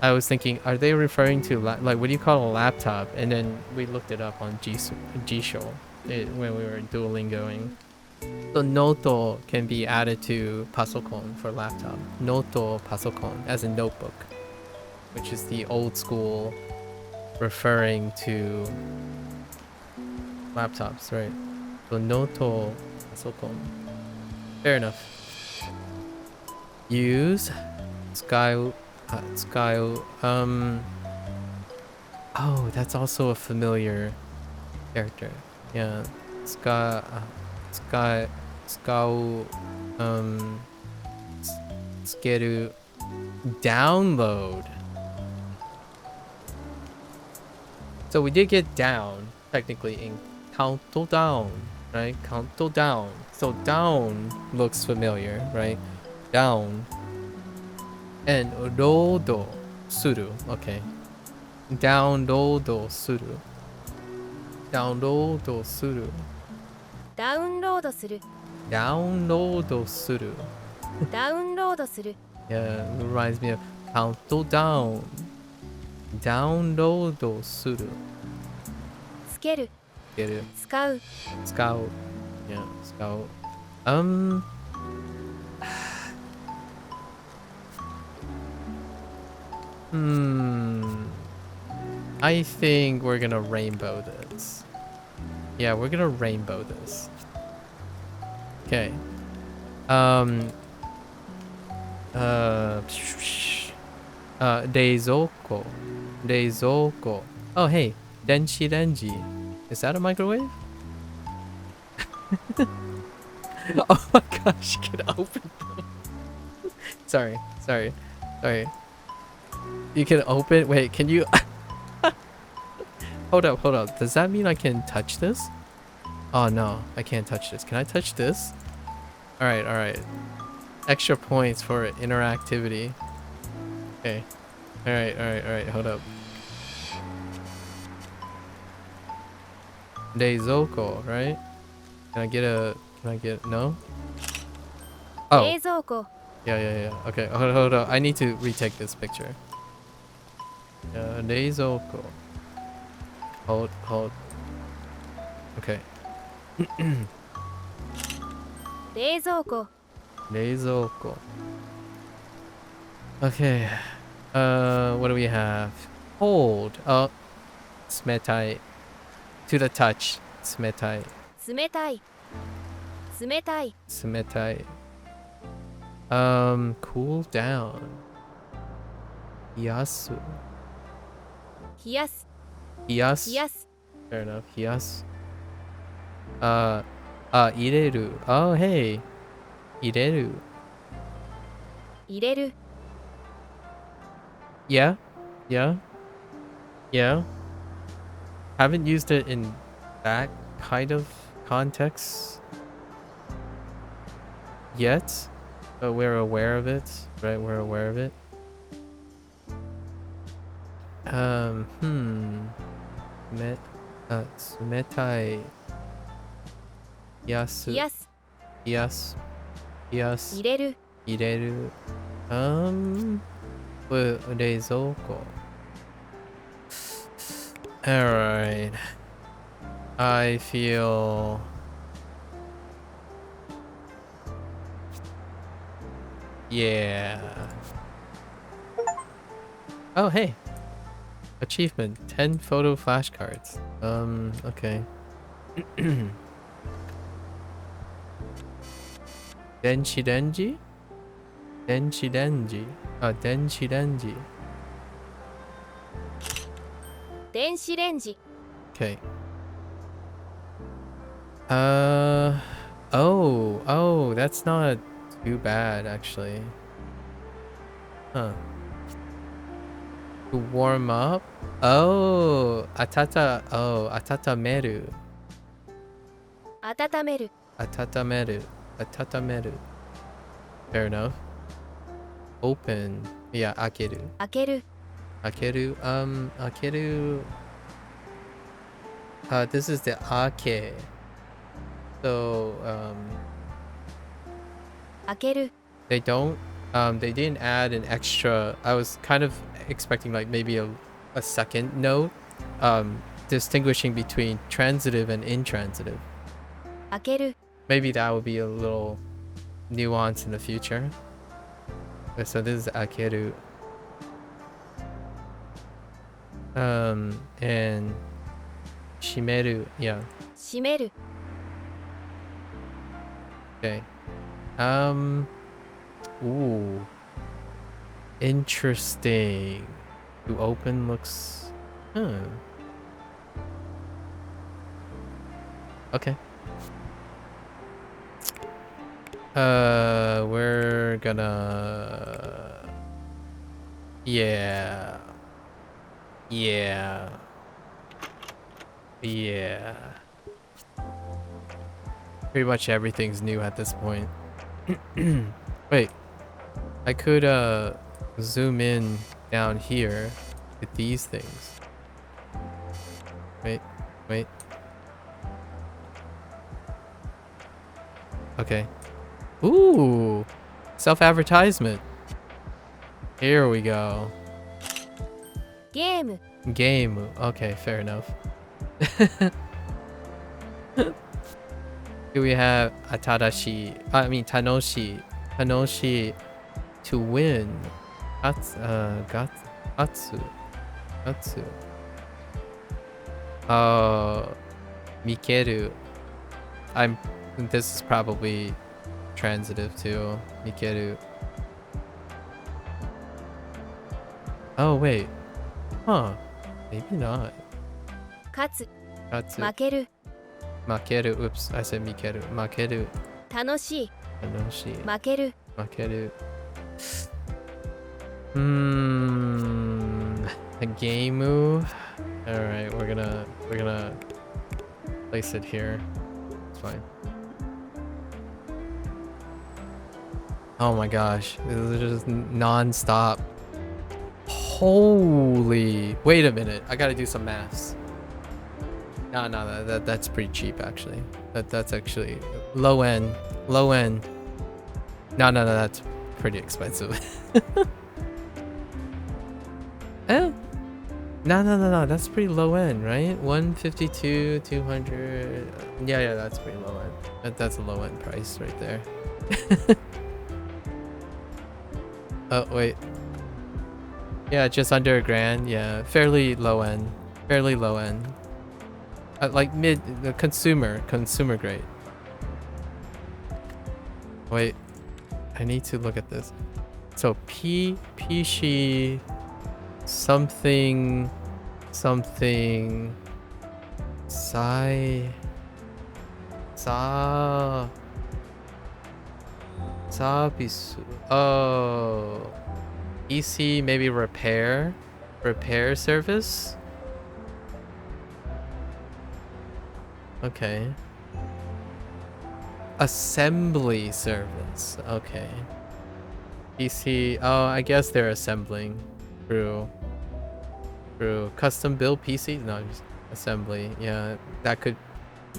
I was thinking, are they referring to like what do you call a laptop? And then we looked it up on G-Show when we were Duolingoing. So noto can be added to pasokon for laptop. Noto pasokon as a notebook, which is the old school referring to laptops, right? So noto pasokon. Fair enough. Use sky. Oh, that's also a familiar character. Yeah. Skeru download. So we did get down technically in countdown, right? Countdown. So down looks familiar, right? Down. And rodo suru. Okay. Download suru. Download suru. ダウンロードする Download suru. ダウンロードする Yeah, it reminds me of countdown. Download suru. つける Get it? 使う Scout. Yeah, scout. I think we're gonna rainbow this. Yeah, we're gonna rainbow this. Okay. Reizouko. Reizouko. Oh, hey. Denshi Renji. Is that a microwave? Oh my gosh, you can open them. Sorry. You can open. Wait, can you? Hold up. Does that mean I can touch this? Oh no, I can't touch this. Can I touch this? All right. Extra points for interactivity. Okay. All right. Hold up. Reizouko, right? Can I get no? Oh. 冷蔵庫 Yeah. Okay, hold up. I need to retake this picture. Reizouko. Hold. Okay. 冷蔵庫 Reizouko. Okay. What do we have? Hold. Oh. Smetai. To the touch. Smetai. 冷たい冷たい Smetai. Cool down. Yasu. 冷やす Yas. 冷やす Fair enough. Yas. Ireru. Oh, hey. Ireru. 入れる Yeah. Yeah. Yeah. Haven't used it in that kind of context yet, but we're aware of it, right? We're aware of it. Met, Sumetai. 冷 Yasu. やす Yes. Yes. 入れる Ireru. Rezoko. Alright. I feel... Yeah. Oh, hey. Achievement. 10 photo flashcards. Okay. Denshi Denji? Denshi Denji. Denshi Denji. 電子レンジ Okay. Oh, that's not too bad, actually. Huh. To warm up? Atatameru. 温める Atatameru. Fair enough. Open. Yeah, akeru. 開ける Akeru. This is the ake. So, 開ける they didn't add an extra. I was kind of expecting like maybe a second note, distinguishing between transitive and intransitive. 開ける Maybe that would be a little nuance in the future. So this is akeru. And shimeru. Yeah. 閉める Okay. Ooh. Interesting. To open looks... Okay. We're gonna... Yeah. Pretty much everything's new at this point. Wait. I could, zoom in down here with these things. Wait. Okay. Ooh! Self-advertisement. Here we go. ゲーム Game. Okay, fair enough. Here we have Tanoshi. Tanoshi to win. Gatsu. Mikeru. This is probably transitive too. Mikeru. Oh, wait. Huh. Maybe not. 勝つ Katsu. 負ける Makeru. Oops, I said Mikeru. Makeru. 楽しい Tanoshi. 負ける Makeru. A gameu. Alright, we're gonna place it here. It's fine. Oh my gosh. This is just non-stop. Holy. Wait a minute. I gotta do some maths. No, that's pretty cheap actually. That's actually low end. No, that's pretty expensive. Eh? No, that's pretty low end, right? 152, 200. Yeah, that's pretty low end. That's a low end price right there. Oh, wait. Yeah, just under $1,000. Yeah, fairly low end. Like mid, consumer grade. Wait, I need to look at this. So PC something sa sabisu. Oh, PC maybe repair service. Okay. Assembly service. Okay. PC. Oh, I guess they're assembling through custom build PC. No, just assembly. Yeah, that could.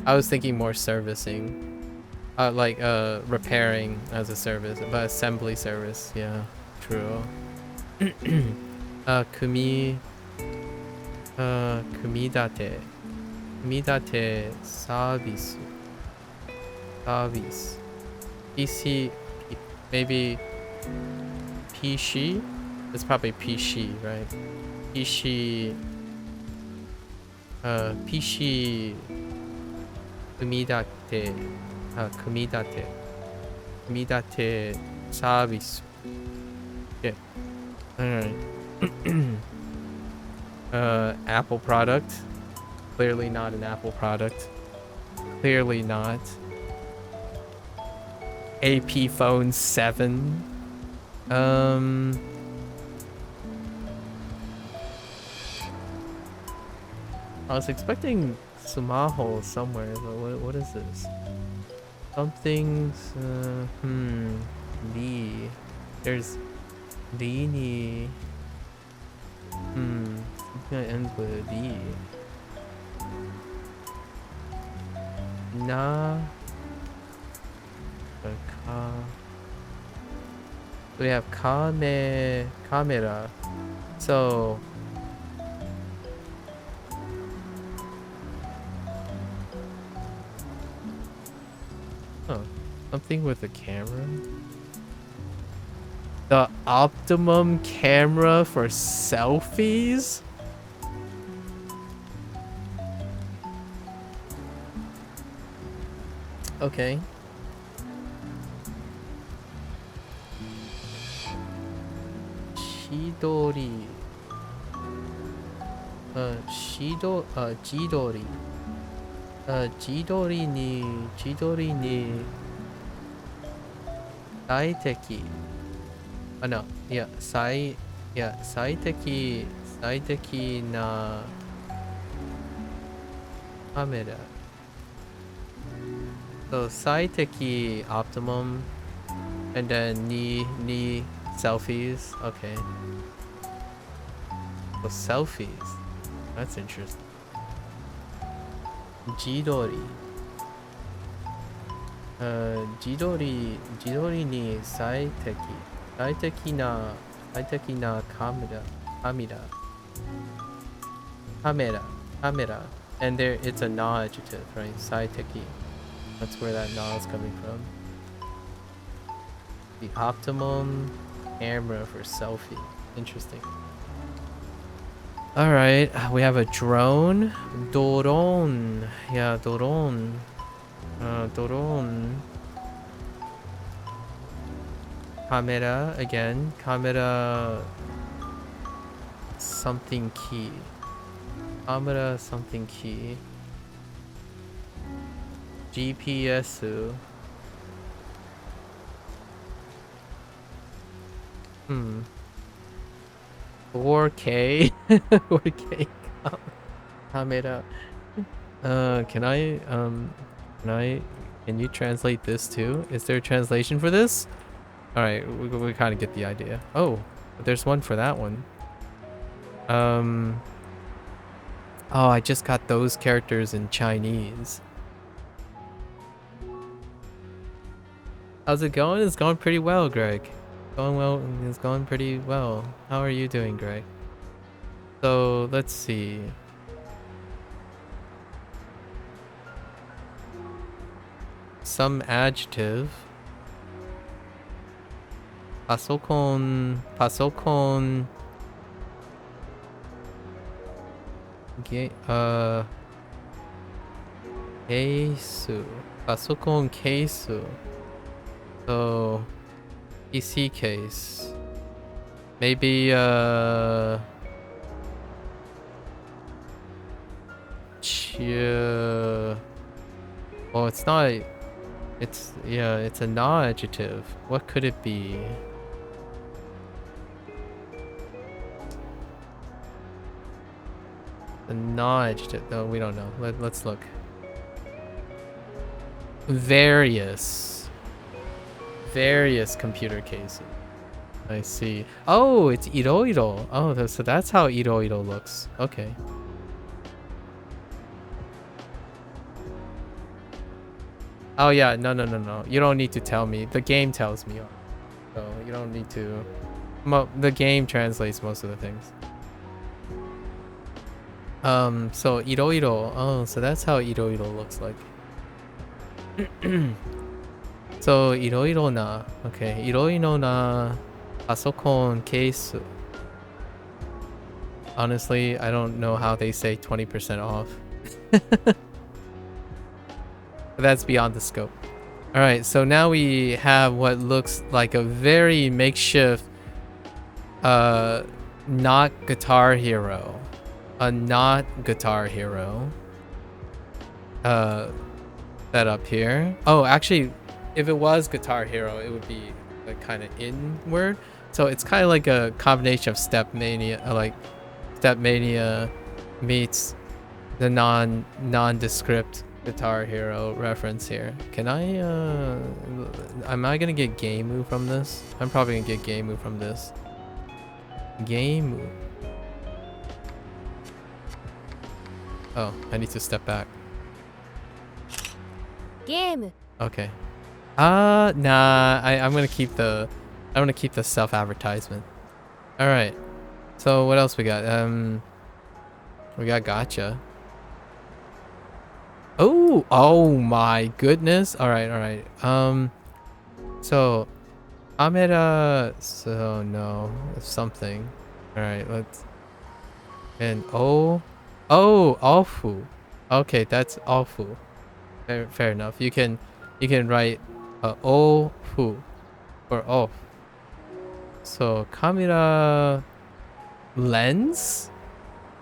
I was thinking more servicing. Like repairing as a service, but assembly service. Yeah, true. Kumidate service. PC, maybe PC. It's probably PC, right? PC. PC. Kumidate service. Yeah. Alright. Apple product. Clearly not an Apple product. Clearly not. AP phone 7. I was expecting Sumaho somewhere, but what is this? Something's Lee. There's Lee. Something that ends with a D. Nah. We have camera. So something with a camera. The optimum camera for selfies? Okay. Chidori. Chidori. Chidori ni saiteki. Oh no, yeah, saiteki na camera. So saiteki optimum, and then ni selfies. Okay. So selfies. That's interesting. Jidori. Jidori ni saiteki. Saiteki na camera. And there, it's a na adjective, right? Saiteki. That's where that na is coming from. The optimum camera for selfie. Interesting. All right, we have a drone. Doron. Yeah, doron. Doron. Camera again. Camera something key. Camera something key. GPS. 4K. 4K camera. Can you translate this too? Is there a translation for this? All right, we kind of get the idea. Oh, there's one for that one. Oh, I just got those characters in Chinese. How's it going? It's going pretty well, Greg. It's going pretty well. How are you doing, Greg? So let's see. Some adjective. Pasokon. Keisu. Pasokon keisu. So PC case. Maybe Well, it's not. It's yeah. It's a non-adjective. What could it be? A non-adjective. No, we don't know. Let's look. Various computer cases. I see. Oh, it's iroiro. Oh, so that's how iroiro looks. Okay. Oh yeah, no. You don't need to tell me. The game tells me. So you don't need to. The game translates most of the things. So iroiro. Oh, so that's how iroiro looks like. So iroiro na. Okay, iroiro na pasokon case. Honestly, I don't know how they say 20% off. That's beyond the scope. All right, so now we have what looks like a very makeshift not Guitar Hero. A not Guitar Hero set up here. Oh, actually, if it was Guitar Hero, it would be like kind of inward. So it's kind of like a combination of Stepmania, like Stepmania meets the nondescript Guitar Hero reference here. Can I am I gonna get Game from this? I'm probably gonna get Game from this. Game. Oh, I need to step back. Game. Okay. Nah. I'm gonna keep the self-advertisement. All right. So what else we got? We got gotcha. Oh my goodness. All right. So camera. So no, something. All right. Let's. And awful. Okay, that's awful. Fair enough. You can write awful or off. So camera lens.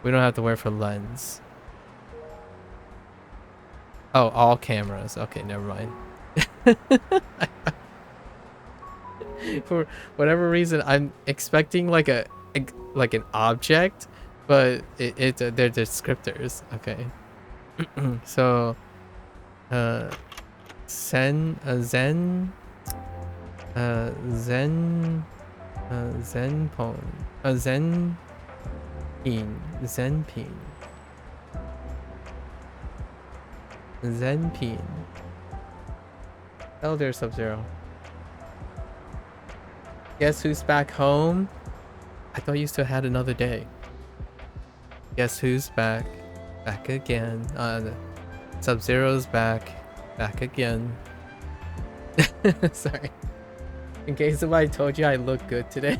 We don't have to wait for lens. Oh, all cameras. Okay, never mind. For whatever reason, I'm expecting like an object, but they're descriptors. Okay. So, zen pin. Elder Sub-Zero. Guess who's back home? I thought you still had another day. Guess who's back? Back again. Sub-Zero's back. Back again. Sorry. In case somebody told you I look good today.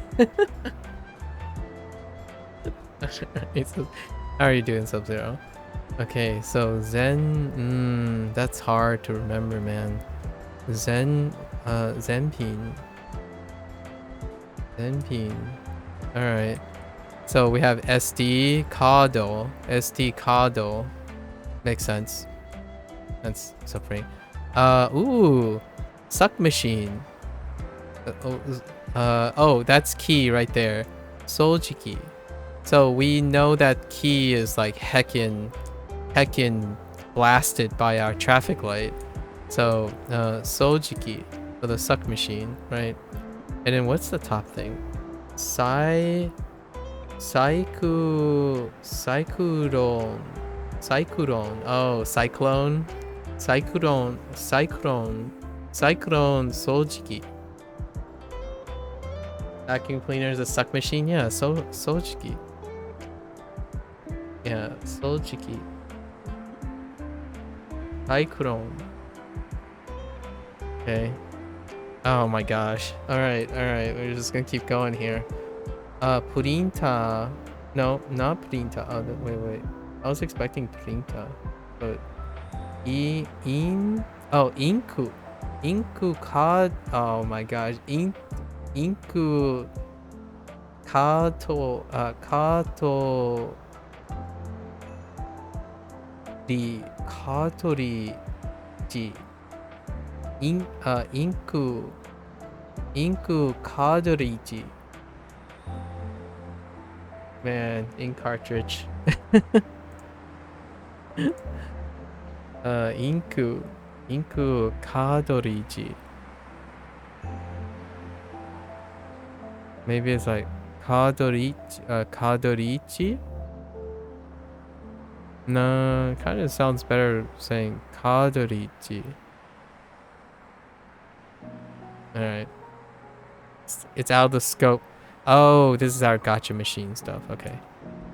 How are you doing, Sub-Zero? Okay, so Zen, that's hard to remember, man. Zenpin. Alright. So we have SD Cardo. Makes sense. That's suffering. Ooh. Suck machine. Oh, that's key right there. Soljiki. So we know that key is like heckin' blasted by our traffic light. So Soljiki for the suck machine, right? And then what's the top thing? Cyclone. Oh, cyclone Soljiki. Vacuum cleaner is a suck machine. Yeah, Soljiki. Yeah, Soljiki. Cyclone. Okay. Oh my gosh. Alright. We're just gonna keep going here. Printa. No, not Printa. Oh, wait. I was expecting Printa. But Inku. Inku card. Oh my gosh. Inku Kato. the cartridge ink cartridge. Man, ink cartridge. ink cartridge. Maybe it's like cartridge. No, kind of sounds better saying cartridge. All right, it's out of the scope. Oh, this is our gotcha machine stuff. Okay,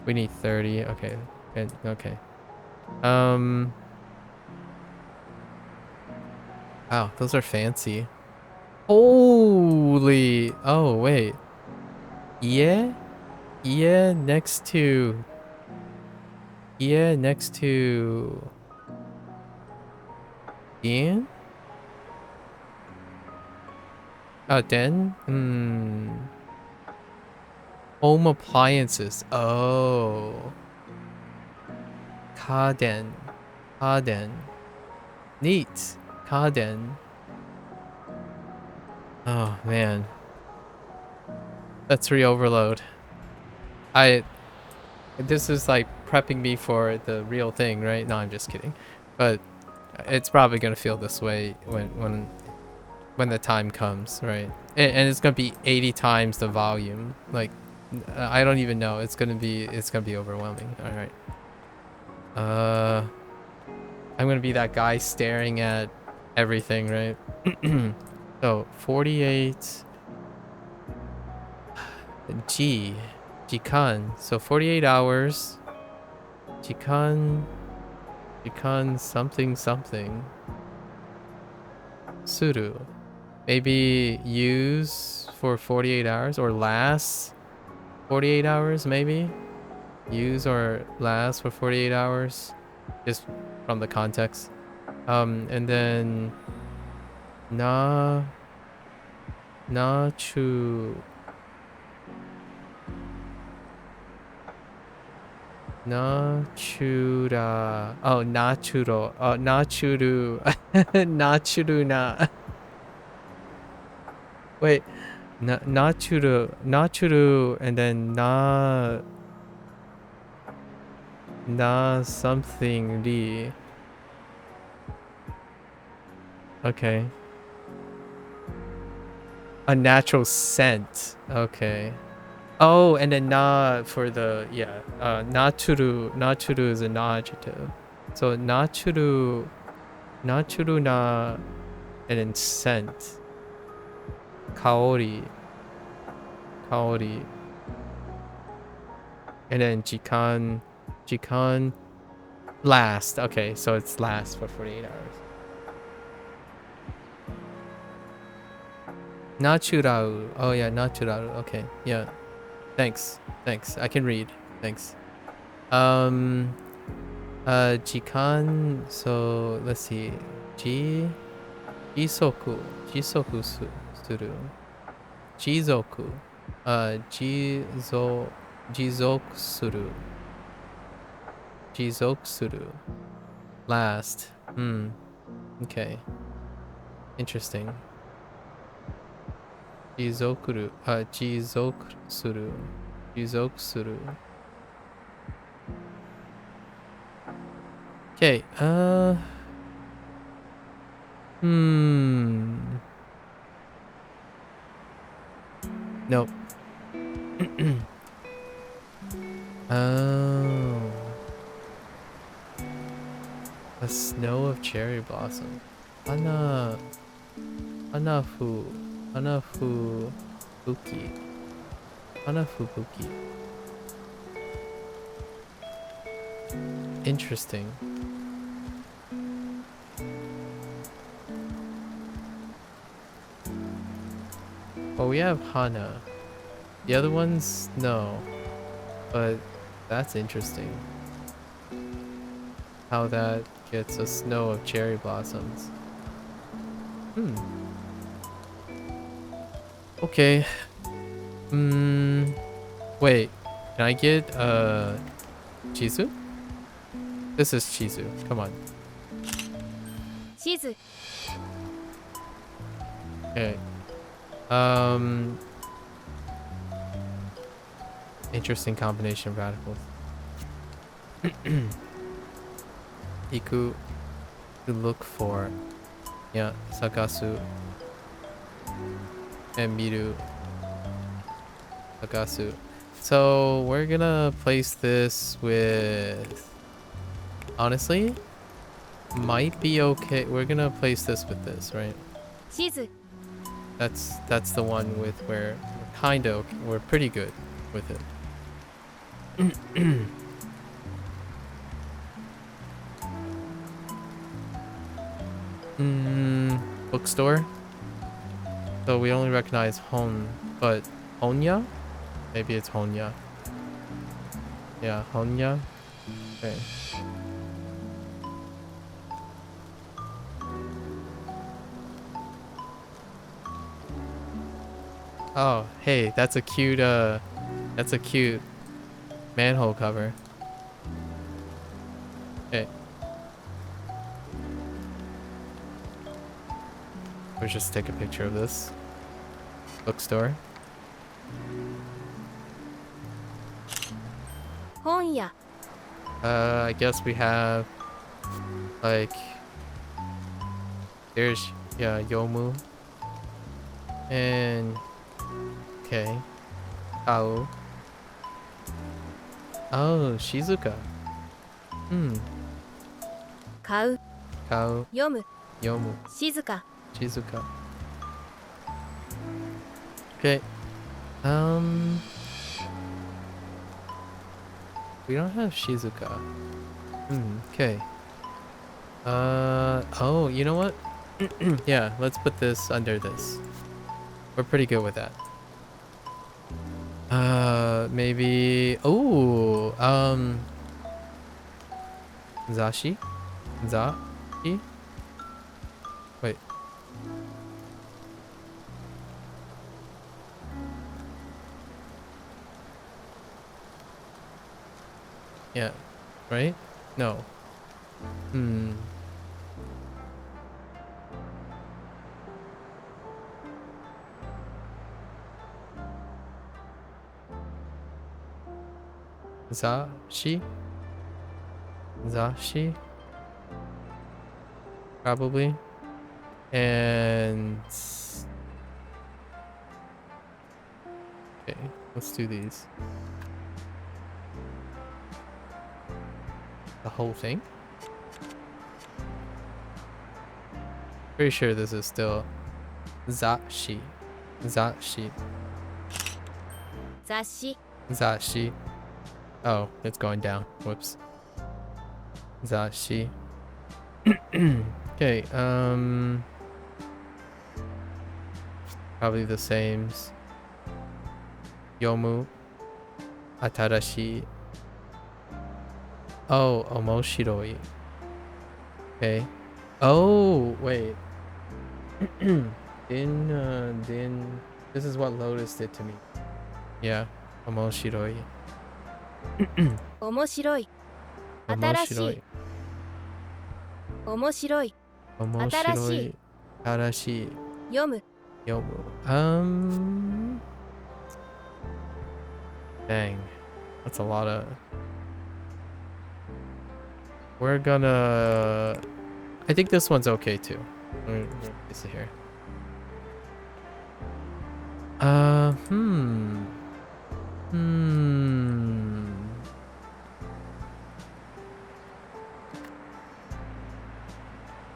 we need 30. Okay, and okay. Wow, those are fancy. Holy. Oh wait. Yeah. Yeah, next to. Yeah, next to. Dan. Oh, Den. Home appliances. Oh. Kaden. Kaden. Neat. Kaden. Oh man. That's re-overload. This is like prepping me for the real thing, right? No, I'm just kidding. But it's probably gonna feel this way when the time comes, right? And it's gonna be 80 times the volume. Like I don't even know. It's gonna be overwhelming. All right. I'm gonna be that guy staring at everything, right? So 48 Jikan. So 48 hours. Jikan something something. Suru. Maybe use for 48 hours or last 48 hours maybe? Use or last for 48 hours. Just from the context. And then Nachu Nachura. Oh, Nachuro. Oh, Nachuru. Nachuru na. Wait. Nachuru. Nachuru and then na something ri. Okay. A natural scent. Okay. Oh, and then na for the Nachuru is an adjective. So Nachuru na and then scent. Kaori. And then jikan last. Okay, so it's last for 48 hours. Naturau. Oh yeah, naturau. Okay, yeah. Thanks. I can read. Thanks. Jikan. So let's see. Jisoku suru. Jizoku. Jizoku suru. Last. Okay. Interesting. Jizokuru. Jizoku. Okay. Nope. Oh. A snow of cherry blossom. Hanafubuki. Interesting. Well, we have Hana. The other ones, no. But that's interesting. How that gets a snow of cherry blossoms. Okay. Wait. Can I get Chizu? This is Chizu. Come on. しず Okay. Interesting combination of radicals. Iku to look for. Yeah, Sakasu. And Miru. Sakasu. So we're gonna place this with. Honestly, might be okay. We're gonna place this with this, right? しず That's the one with where we're pretty good with it. Bookstore. So we only recognize Hon, but Honya? Maybe it's Honya. Yeah, Honya. Okay. Oh, hey, that's a cute manhole cover. Hey. Let's just take a picture of this. Bookstore. 本屋 I guess we have like there's Yomu and okay. Kao. Oh, Shizuka. 買う Kao 読む Yomu 静か Shizuka. Okay. We don't have Shizuka. Okay. Oh, you know what? Yeah, let's put this under this. We're pretty good with that. Maybe. Oh, Zashi? Zashi? Wait. Yeah, right? No. Zashi? Zashi? Probably. And okay, let's do these. The whole thing? Pretty sure this is still Zashi. Zashi. 雑誌 Zashi. Oh, it's going down. Whoops. Zashi. Okay, probably the same. Yomu. Atarashi. Oh, omoshiroi. Okay. Oh, wait. Din. This is what Lotus did to me. Yeah, omoshiroi. 面白い新しい Omoshiroi. 面白い Omoshiroi. Arashi. 読む Yomu. Dang. That's a lot of... We're gonna... I think this one's okay too. Let me see here.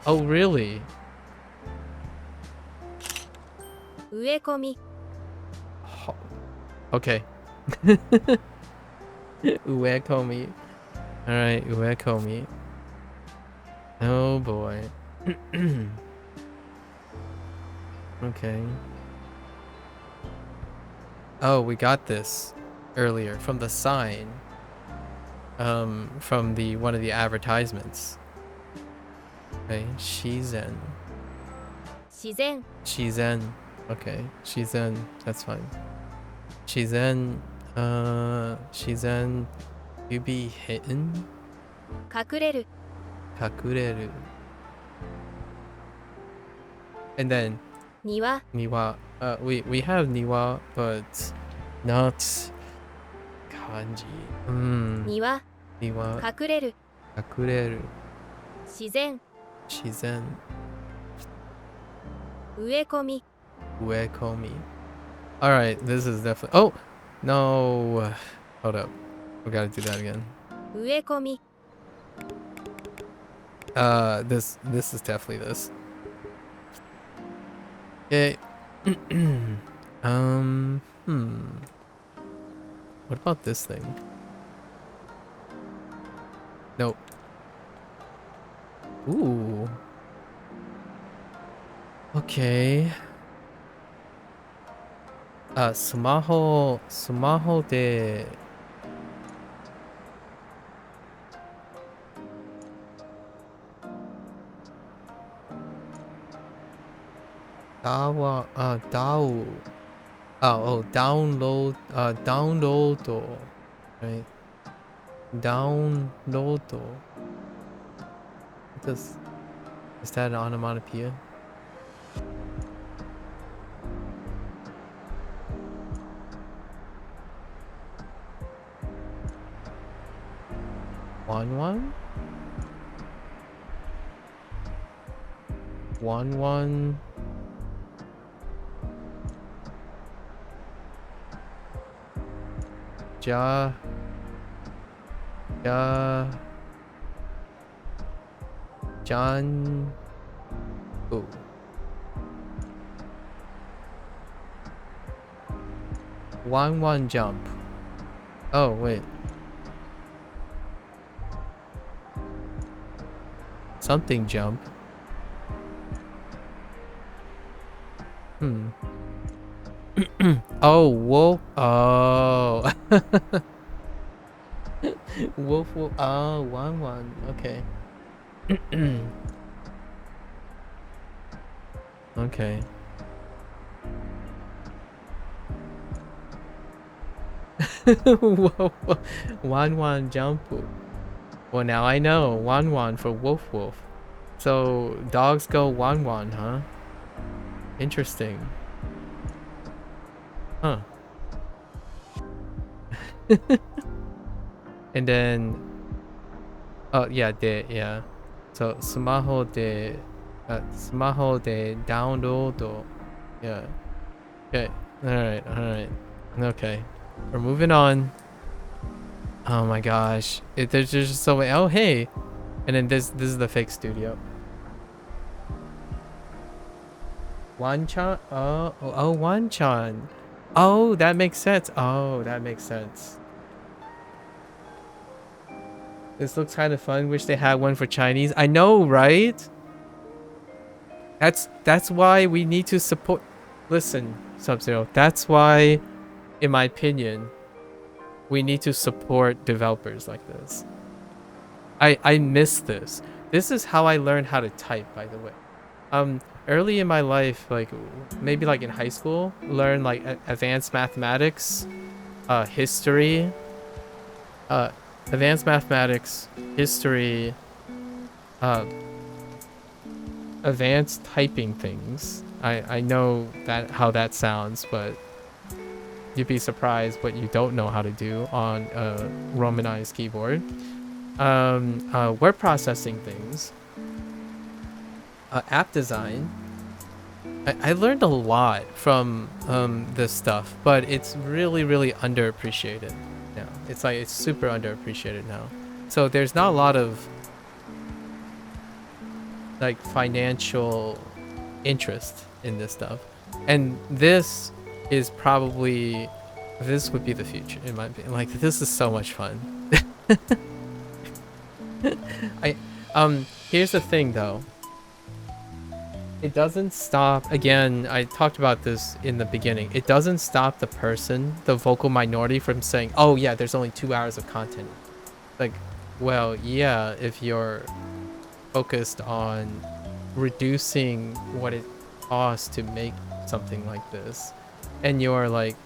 Oh, really? 植え込み Okay. Uekomi. Alright, Uekomi. Oh boy. Okay. Oh, we got this earlier from the sign. From the one of the advertisements. Okay, Shizen. 自然 Shizen. Okay, Shizen. That's fine. Shizen. Shizen. You be hidden. 隠れる kakureru. And then 庭 niwa. We have niwa, but not kanji. 庭 Niwa 隠れる kakureru. 自然 Shizen 植え込み uekomi. All right, this is definitely. Oh no! Hold up, we gotta do that again. 植え込み This is definitely this. Okay. What about this thing? Nope. Ooh. Okay. Smaho de Dawa Dao. Download download, right? Download. Is that an onomatopoeia? One? Ja John. Ooh. One jump. Oh wait. Something jump. Oh, wolf. Oh. Wolf. Oh, one. Okay. Okay. Whoa. One jump. Well, now I know. One for wolf. So dogs go one, huh? Interesting. Huh. And then oh yeah, yeah. So smaho de download. Yeah. Okay. Alright. Okay. We're moving on. Oh my gosh. There's just so many. Oh hey. And then this is the fake studio. Wanchan? Oh, Wanchan. Oh, that makes sense. This looks kind of fun. Wish they had one for Chinese. I know, right? That's why we need to support. Listen, Sub-Zero. That's why, in my opinion, we need to support developers like this. I miss this. This is how I learned how to type, by the way. Early in my life, like maybe like in high school, learn like advanced mathematics, history, advanced typing things. I know that how that sounds, but you'd be surprised what you don't know how to do on a Romanized keyboard. Word processing things. App design. I learned a lot from this stuff, but it's really underappreciated now. It's super underappreciated now. So there's not a lot of like financial interest in this stuff, and this would be the future in my opinion. Like this is so much fun. Here's the thing though. It doesn't stop. Again, I talked about this in the beginning. It doesn't stop the vocal minority, from saying, "Oh yeah, there's only 2 hours of content." Like, well, yeah, if you're focused on reducing what it costs to make something like this, and you're like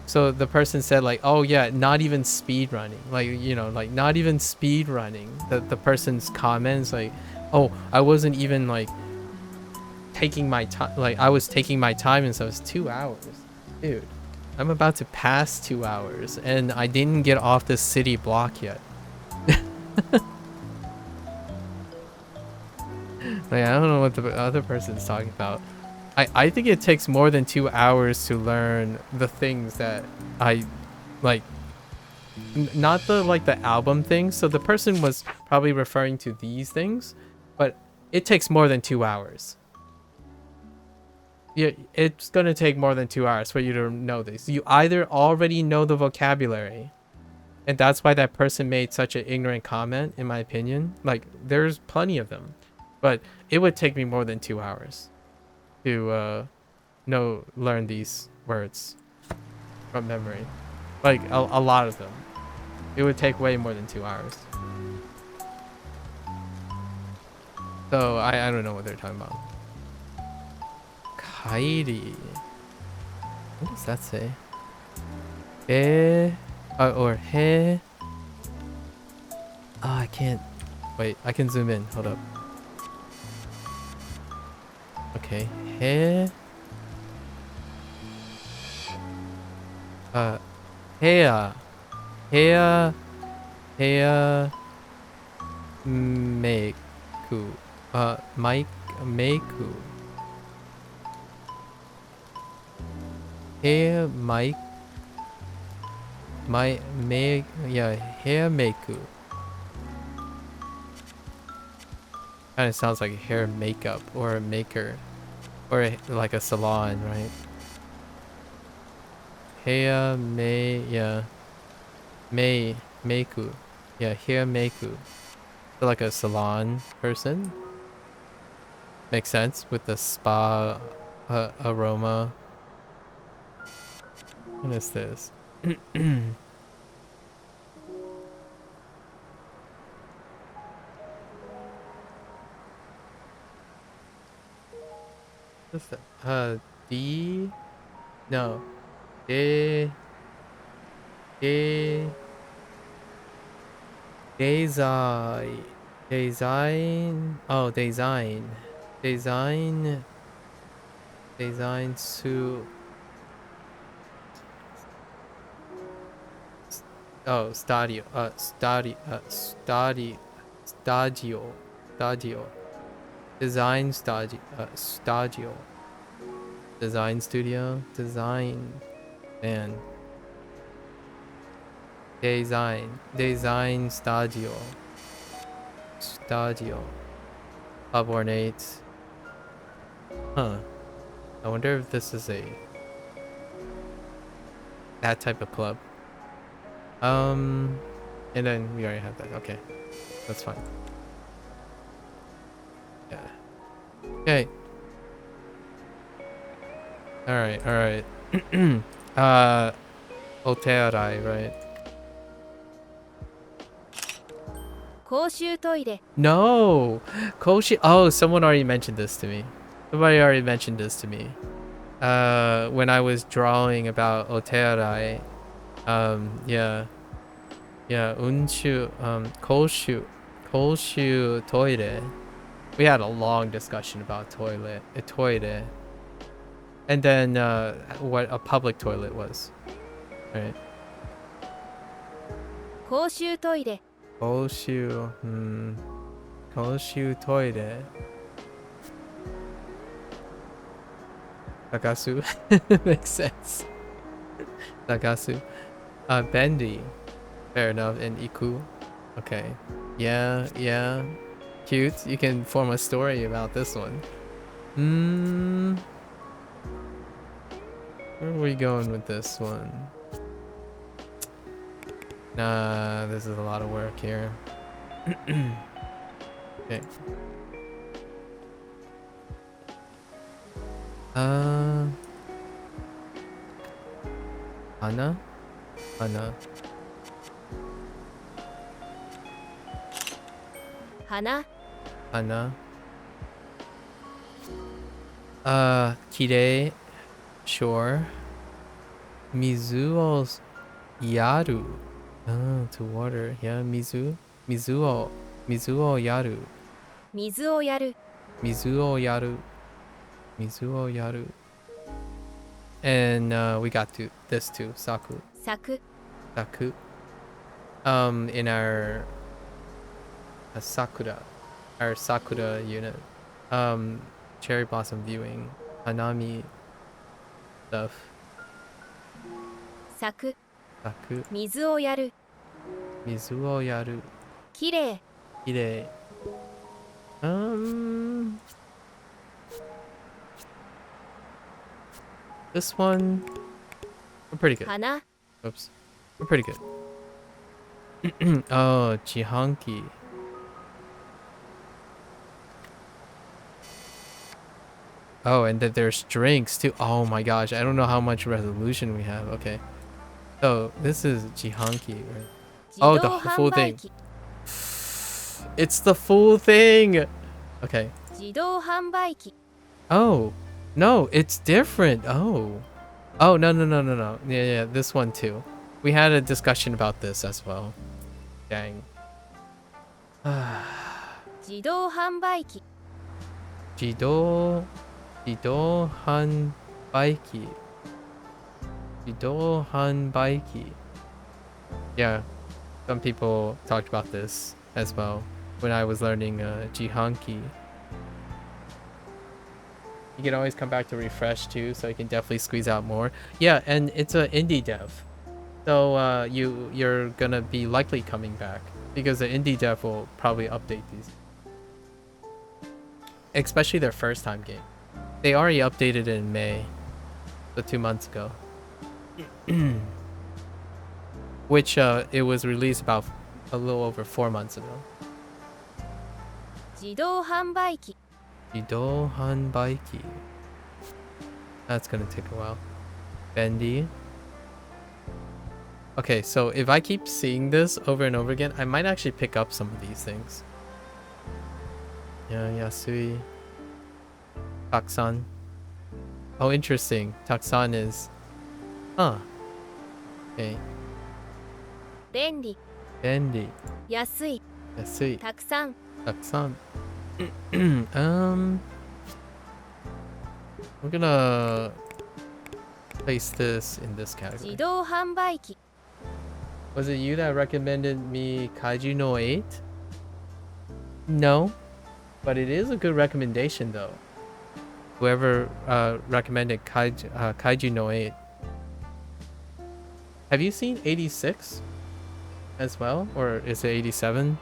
So the person said like, oh yeah, not even speed running. Like, you know, like not even speed running. The person's comments like, oh, I wasn't even like taking my time. Like I was taking my time, and so it's 2 hours. Dude, I'm about to pass 2 hours and I didn't get off the city block yet. Like, I don't know what the other person's talking about. I think it takes more than 2 hours to learn the things that I like. Not the like the album things. So the person was probably referring to these things, but it takes more than 2 hours. Yeah, it's gonna take more than 2 hours for you to know this. You either already know the vocabulary, and that's why that person made such an ignorant comment, in my opinion. Like, there's plenty of them, but it would take me more than 2 hours to learn these words from memory. Like a lot of them. It would take way more than 2 hours. So I don't know what they're talking about. Kairi. What does that say? Or he. Oh, I can't. Wait, I can zoom in. Hold up. Okay. He. Hea. Hea. Hea. Meku. Meku. Hea Mike. Yeah, hair Meku. Kind of sounds like a hair makeup or a maker. Or like a salon, right? Hea yeah. Meku. Yeah, hair Meku. So like a salon person. Makes sense with the spa aroma. What is this? What's that? D? No. De. De. Design. Design. Oh, design. Design. Design su. Oh, stadio. Stadio. Stadio. Design stadio. Stadio. Design studio. Design. Man. Design. Design stadio. Stadio. Club ornate. Huh. I wonder if this is that type of club. And then we already have that. Okay. That's fine. Yeah. Okay. Alright, alright. Otearai, right? 公衆トイレ No! Koshi. Oh, someone already mentioned this to me. Somebody already mentioned this to me. When I was drawing about Otearai. Yeah. Yeah, unshu, koshu toire. We had a long discussion about toire. And then, what a public toilet was. Right? 公衆トイレ Koshu, koshu toire. Nagasu. Makes sense. Nagasu. Bendy. Fair enough. And Iku. Okay. Yeah, yeah. Cute. You can form a story about this one. Where are we going with this one? Nah, this is a lot of work here. Okay. Anna? Anna. 花 Anna. Kirei. Sure. Mizu o yaru. Oh, to water. Yeah, mizu. Mizu o yaru. 水をやる Mizu o yaru. Mizu o yaru. And we got to this too. Saku. 咲く Saku. In our sakura. Our sakura unit. Cherry blossom viewing. Hanami stuff. 咲く Saku. 水をやる Mizu o yaru. きれい Kirei. This one, we're pretty good. 花 Oops, we're pretty good. Oh, Chihanki. Oh, and that there's drinks too. Oh my gosh, I don't know how much resolution we have. Okay, so this is Chihanki, right? 自 Oh, 動 the full 販 thing. 売機 It's the full thing. Okay. 自動販売機 Oh, no, it's different. Oh. Oh, no, no, no, no, no. Yeah, yeah, this one too. We had a discussion about this as well. Dang. 自動販売機 Jido Hanbaiki. Jido Hanbaiki. Yeah, some people talked about this as well when I was learning Jihanki. You can always come back to refresh too, so you can definitely squeeze out more. Yeah, and it's an indie dev, so you're gonna be likely coming back because the indie dev will probably update these, especially their first time game. They already updated it in May, so 2 months ago, which it was released about a little over 4 months ago. 自動販売機 Jido Hanbaiki. That's gonna take a while. Bendy. Okay, so if I keep seeing this over and over again, I might actually pick up some of these things. Yeah, Yasui. Taksan. Oh, interesting. Taksan is... Huh. Okay. 便利 Bendy. 安い Yasui. たくさん Taksan. We're gonna place this in this 自 category. 動販売機 Was it you that recommended me Kaiju no 8? No, but it is a good recommendation though. Whoever recommended Kaiju no 8. Have you seen 86 as well? Or is it 87?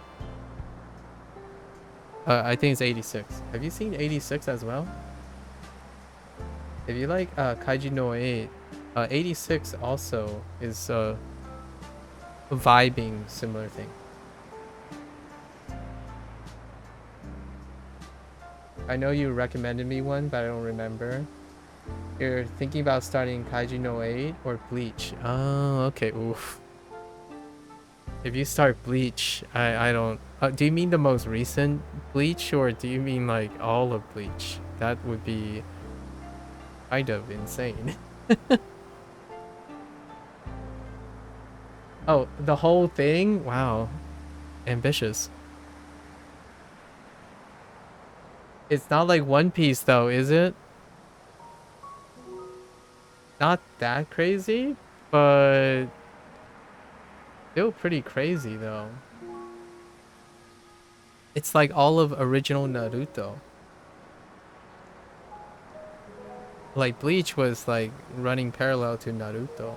I think it's 86. Have you seen 86 as well? If you like Kaiju no 8, 86 also is a vibing similar thing. I know you recommended me one, but I don't remember. You're thinking about starting Kaiju no 8 or Bleach? Oh, okay. Oof. If you start Bleach, I don't... do you mean the most recent Bleach, or do you mean like all of Bleach? That would be kind of insane. Oh, the whole thing? Wow. Ambitious. It's not like One Piece though, is it? Not that crazy, but still pretty crazy though. It's like all of original Naruto. Like Bleach was like running parallel to Naruto.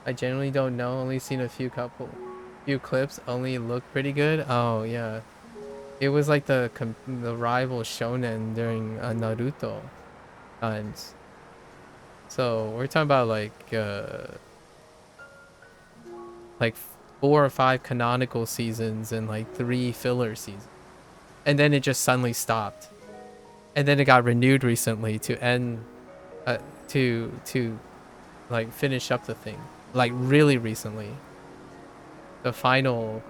I generally don't know, only seen a few clips, only look pretty good. Oh yeah. It was like the rival shonen during Naruto times. So we're talking about like 4 or 5 canonical seasons and like 3 filler seasons, and then it just suddenly stopped, and then it got renewed recently to end, to like finish up the thing, like really recently. The final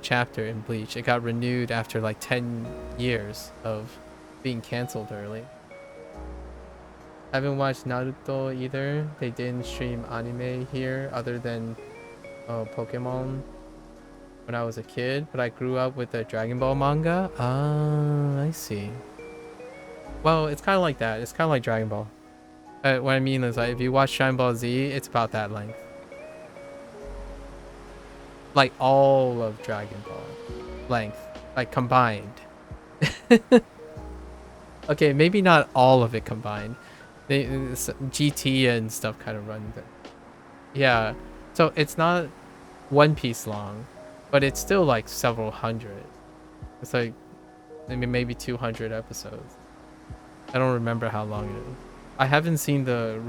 chapter in Bleach, it got renewed after like 10 years of being canceled early. Haven't watched Naruto either. They didn't stream anime here other than Pokemon when I was a kid, but I grew up with the Dragon Ball manga. Ah, I see. Well, it's kind of like that. It's kind of like Dragon Ball. What I mean is, like, if you watch Dragon Ball Z, it's about that length. Like all of Dragon Ball length, like combined. Okay, maybe not all of it combined. GT and stuff kind of run there. Yeah, so it's not One Piece long, but it's still like several hundred. It's like maybe 200 episodes. I don't remember how long it is. I haven't seen the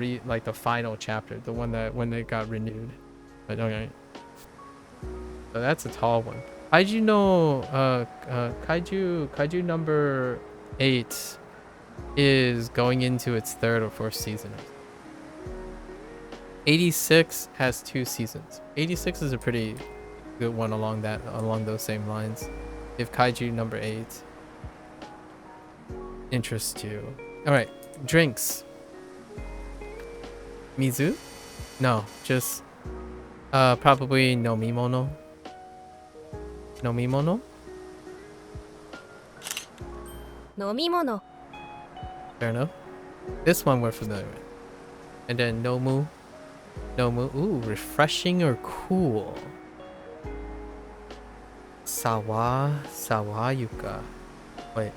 the final chapter, the one that when it got renewed. But okay. So that's a tall one. Kaiju no Kaiju number 8 is going into its 3rd or 4th season. 86 has 2 seasons. 86 is a pretty good one along those same lines. If Kaiju number 8 interests you. Alright, drinks. Mizu? No, just probably nomimono. Nomimono? 飲み物 Fair enough. This one we're familiar with. And then nomu. Nomu. Ooh, refreshing or cool. Sawayuka. Wait.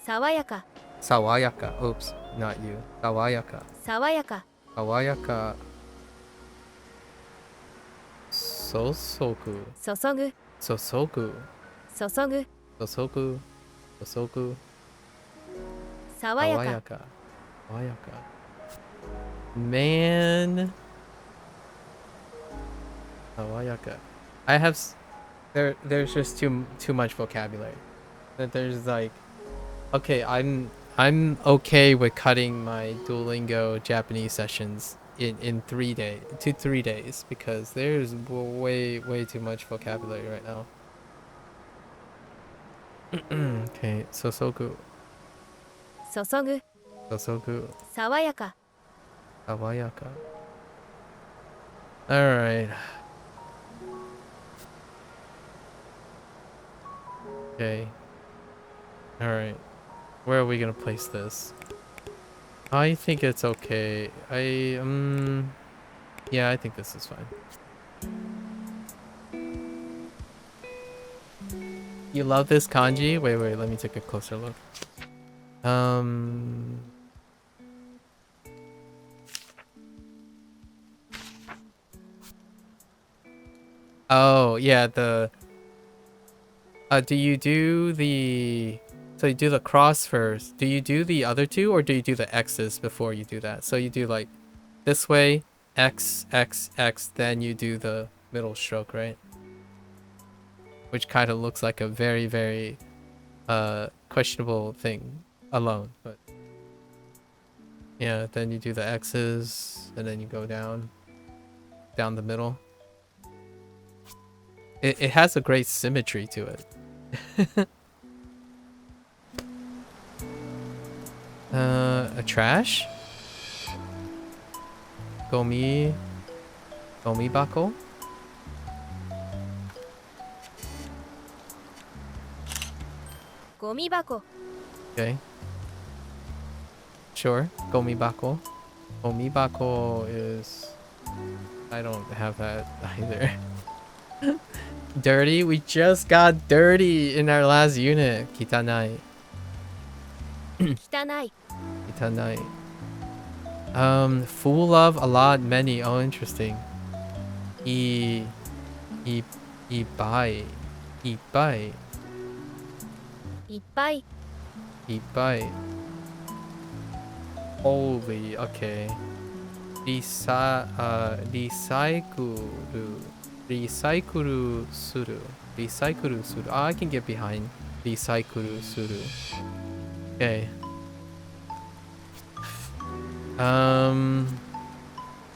爽やか Sawayaka. Oops, not you. Sawayaka. 爽やか Sawayaka. Sosoku. 注ぐ Sosoku. 注ぐ Sosoku. Sosoku. 爽やか Sawayaka. Sawayaka. Man. Sawayaka. I have there's just too much vocabulary. That there's like, okay, I'm okay with cutting my Duolingo Japanese sessions in 3 days to 3 days because there's way too much vocabulary right now. Okay, Sosoku. 注ぐ Sosoku. 爽やか Sawayaka. Alright. Okay. Alright. Where are we gonna place this? I think it's okay. Yeah, I think this is fine. You love this kanji? Wait, let me take a closer look. Oh, yeah, do you do the... So you do the cross first. Do you do the other two or do you do the X's before you do that? So you do like this way, X, X, X, then you do the middle stroke, right? Which kind of looks like a very questionable thing alone, but yeah, then you do the X's and then you go down the middle. It has a great symmetry to it. A trash? Gomi bako? Gomi bako Okay. Sure. Gomi bako. Gomi bako is... I don't have that either. Dirty? We just got dirty in our last unit. Kitanai. 汚い Kitanai. Full of, a lot, many. Oh, interesting. Ibai. Ibai. いっぱい Ibai. Holy, okay. Recycle suru. Recycle suru. Oh, I can get behind recycle suru. Okay.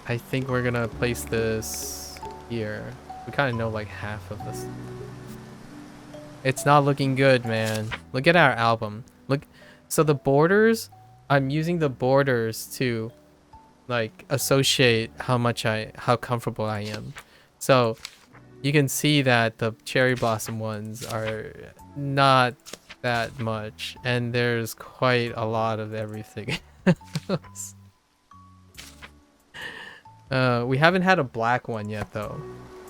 I think we're gonna place this here. We kind of know like half of this. It's not looking good, man. Look at our album. Look, so the borders I'm using the borders to like associate how comfortable I am. So you can see that the cherry blossom ones are not that much, and there's quite a lot of everything. We haven't had a black one yet though.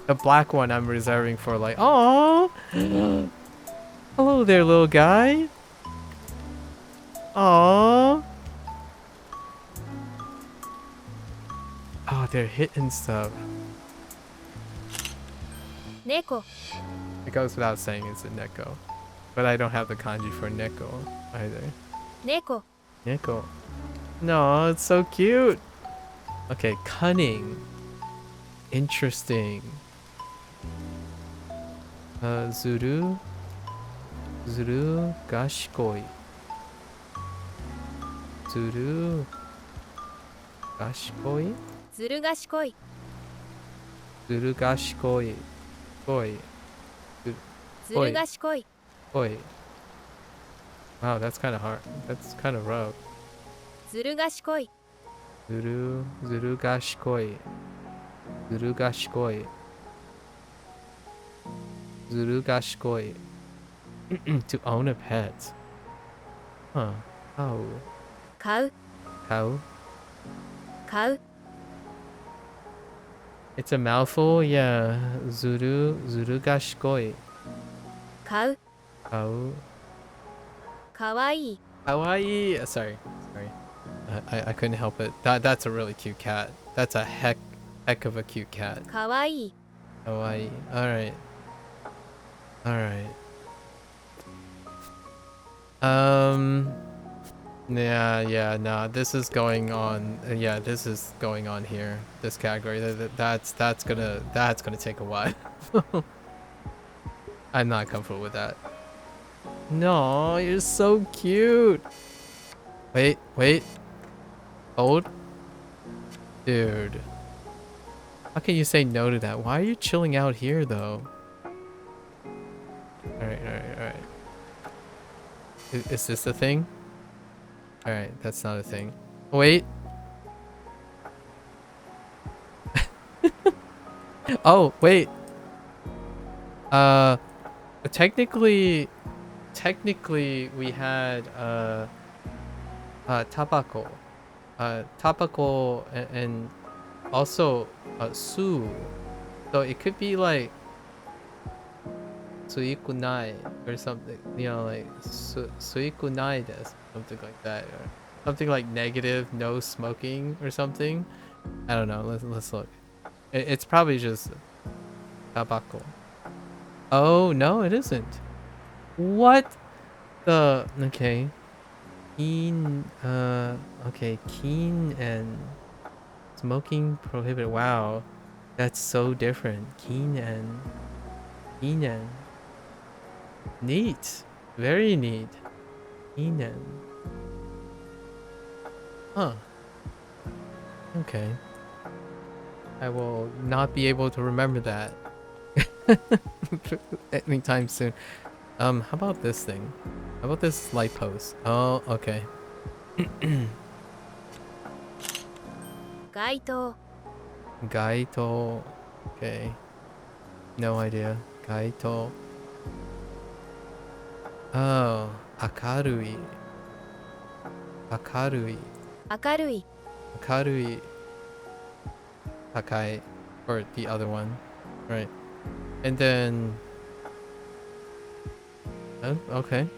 The black one I'm reserving for like, oh, hello there, little guy. Oh, oh, they're hitting stuff. 猫 It goes without saying it's a neko, but I don't have the kanji for neko either. 猫 Neko. No, it's so cute. Okay, cunning. Interesting. Zuru. Zuru gashikoi. Zuru gashikoi. ずる賢い Zuru gashikoi. Koi. ずる賢い Koi. Wow, that's kind of hard. That's kind of rough. ずる賢い Zuru gashikoi. Zuru gashikoi. Zuru gashikoi. To own a pet. Huh. How? 買う Cow? 買う It's a mouthful? Yeah. Zuru gashikoi. 買う Cow. かわいい Kawaii. Sorry. I couldn't help it. That's a really cute cat. That's a heck of a cute cat. かわいい Kawaii. Alright. Alright. Yeah, no, this is going on. Yeah, this is going on here. This category. That's gonna take a while. I'm not comfortable with that. No, you're so cute. Wait. Hold. Dude. How can you say no to that? Why are you chilling out here though? Alright. Is this a thing? Alright, that's not a thing. Wait. Oh, wait. Technically we had tabako. Tabako and also su. So it could be like suikunai or something, you know, like suikunai desu, something like that, or something like negative, no smoking or something. I don't know. Let's look. It's probably just tabako. Oh no, it isn't. What the? Okay. Keen. Okay. Keen and smoking prohibited. Wow, that's so different. Keen and neat. Very neat. Keenan. Huh. Okay. I will not be able to remember that anytime soon. How about this thing? How about this light post? Oh, okay. 街灯 Gaito. Okay. No idea. Gaito. Oh, akarui. Akarui. 明るい Akarui. Takai. Or the other one. Right. And then... Oh, okay.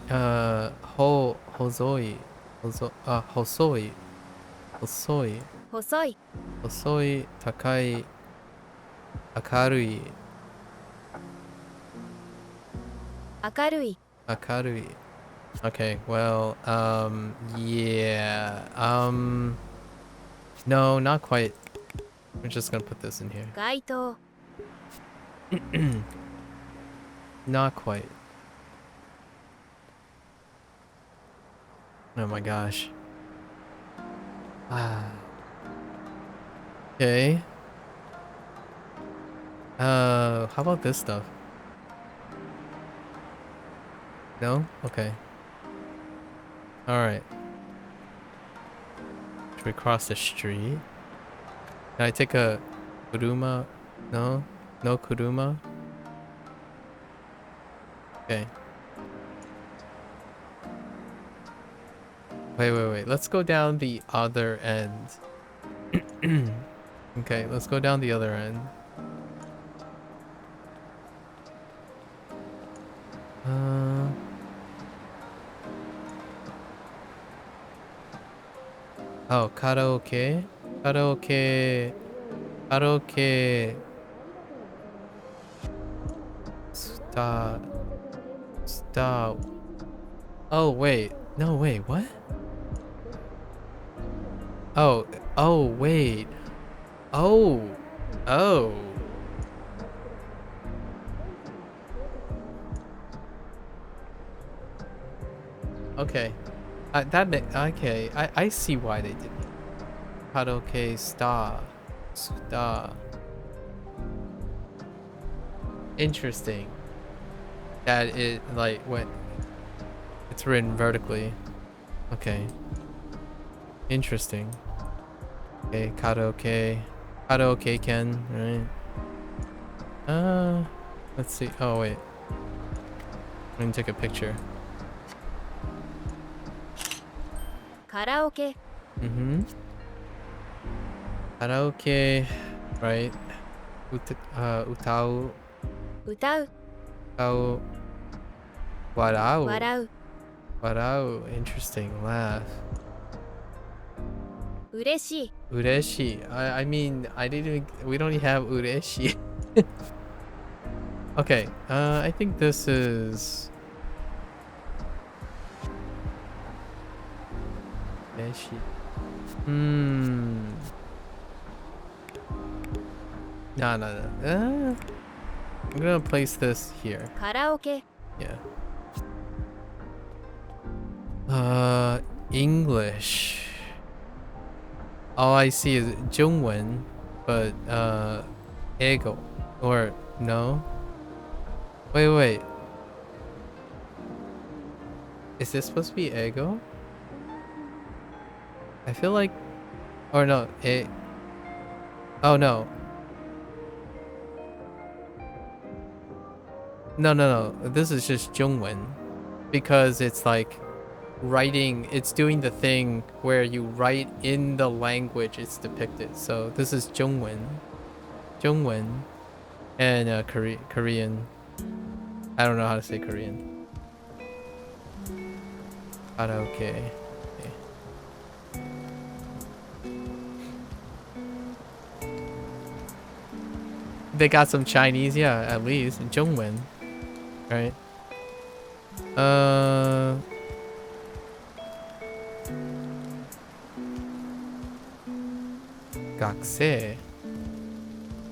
Hosoi. Hosoi. Hosoi. 細い Hosoi. Takai. Akarui. 明るい Akarui. Okay, well, yeah. No, not quite. We're just gonna put this in here. 街灯 Not quite. Oh my gosh. Ah. Okay. How about this stuff? No? Okay. All right. Should we cross the street? Can I take a kuruma? No? No kuruma? Okay. Wait. Let's go down the other end. Okay, let's go down the other end. Uh... Oh, karaoke? Karaoke... Karaoke... Stop... Stop... Oh, wait. No, wait, what? Oh, wait. Oh. Oh. Okay. Okay. I see why they did it. Karaoke star. Star. Interesting. That it like when it's written vertically. Okay. Interesting. Okay, karaoke. Karaoke Ken, right? Let's see. Oh wait. I'm gonna take a picture. Karaoke. Mm-hmm. Karaoke, right? Utau, 歌う utau, warau, 笑う warau. Interesting. Laugh. 嬉しい Ureshi. I mean, I didn't. We don't have ureshi. Okay. I think this is. Ureshi. No. I'm gonna place this here. カラオケ Yeah. English. All I see is Zhongwen, but Ego or no? Wait. Is this supposed to be Ego? I feel like, or no, oh no. No. This is just Zhongwen because it's like writing, it's doing the thing where you write in the language it's depicted. So this is Zhongwen and Korean. I don't know how to say Korean. Karaoke. Okay. They got some Chinese, yeah, at least Zhongwen, right? Gakse.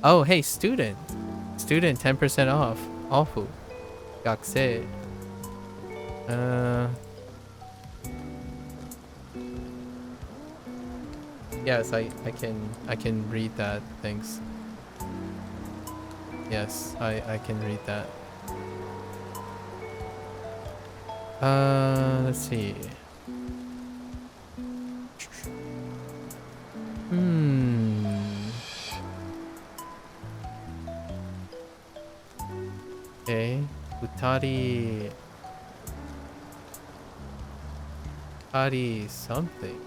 Oh, hey, student. Student 10% off. Awful. Gakse. Yes, I can read that. Thanks. Yes, I can read that. Let's see. Okay. Utari something.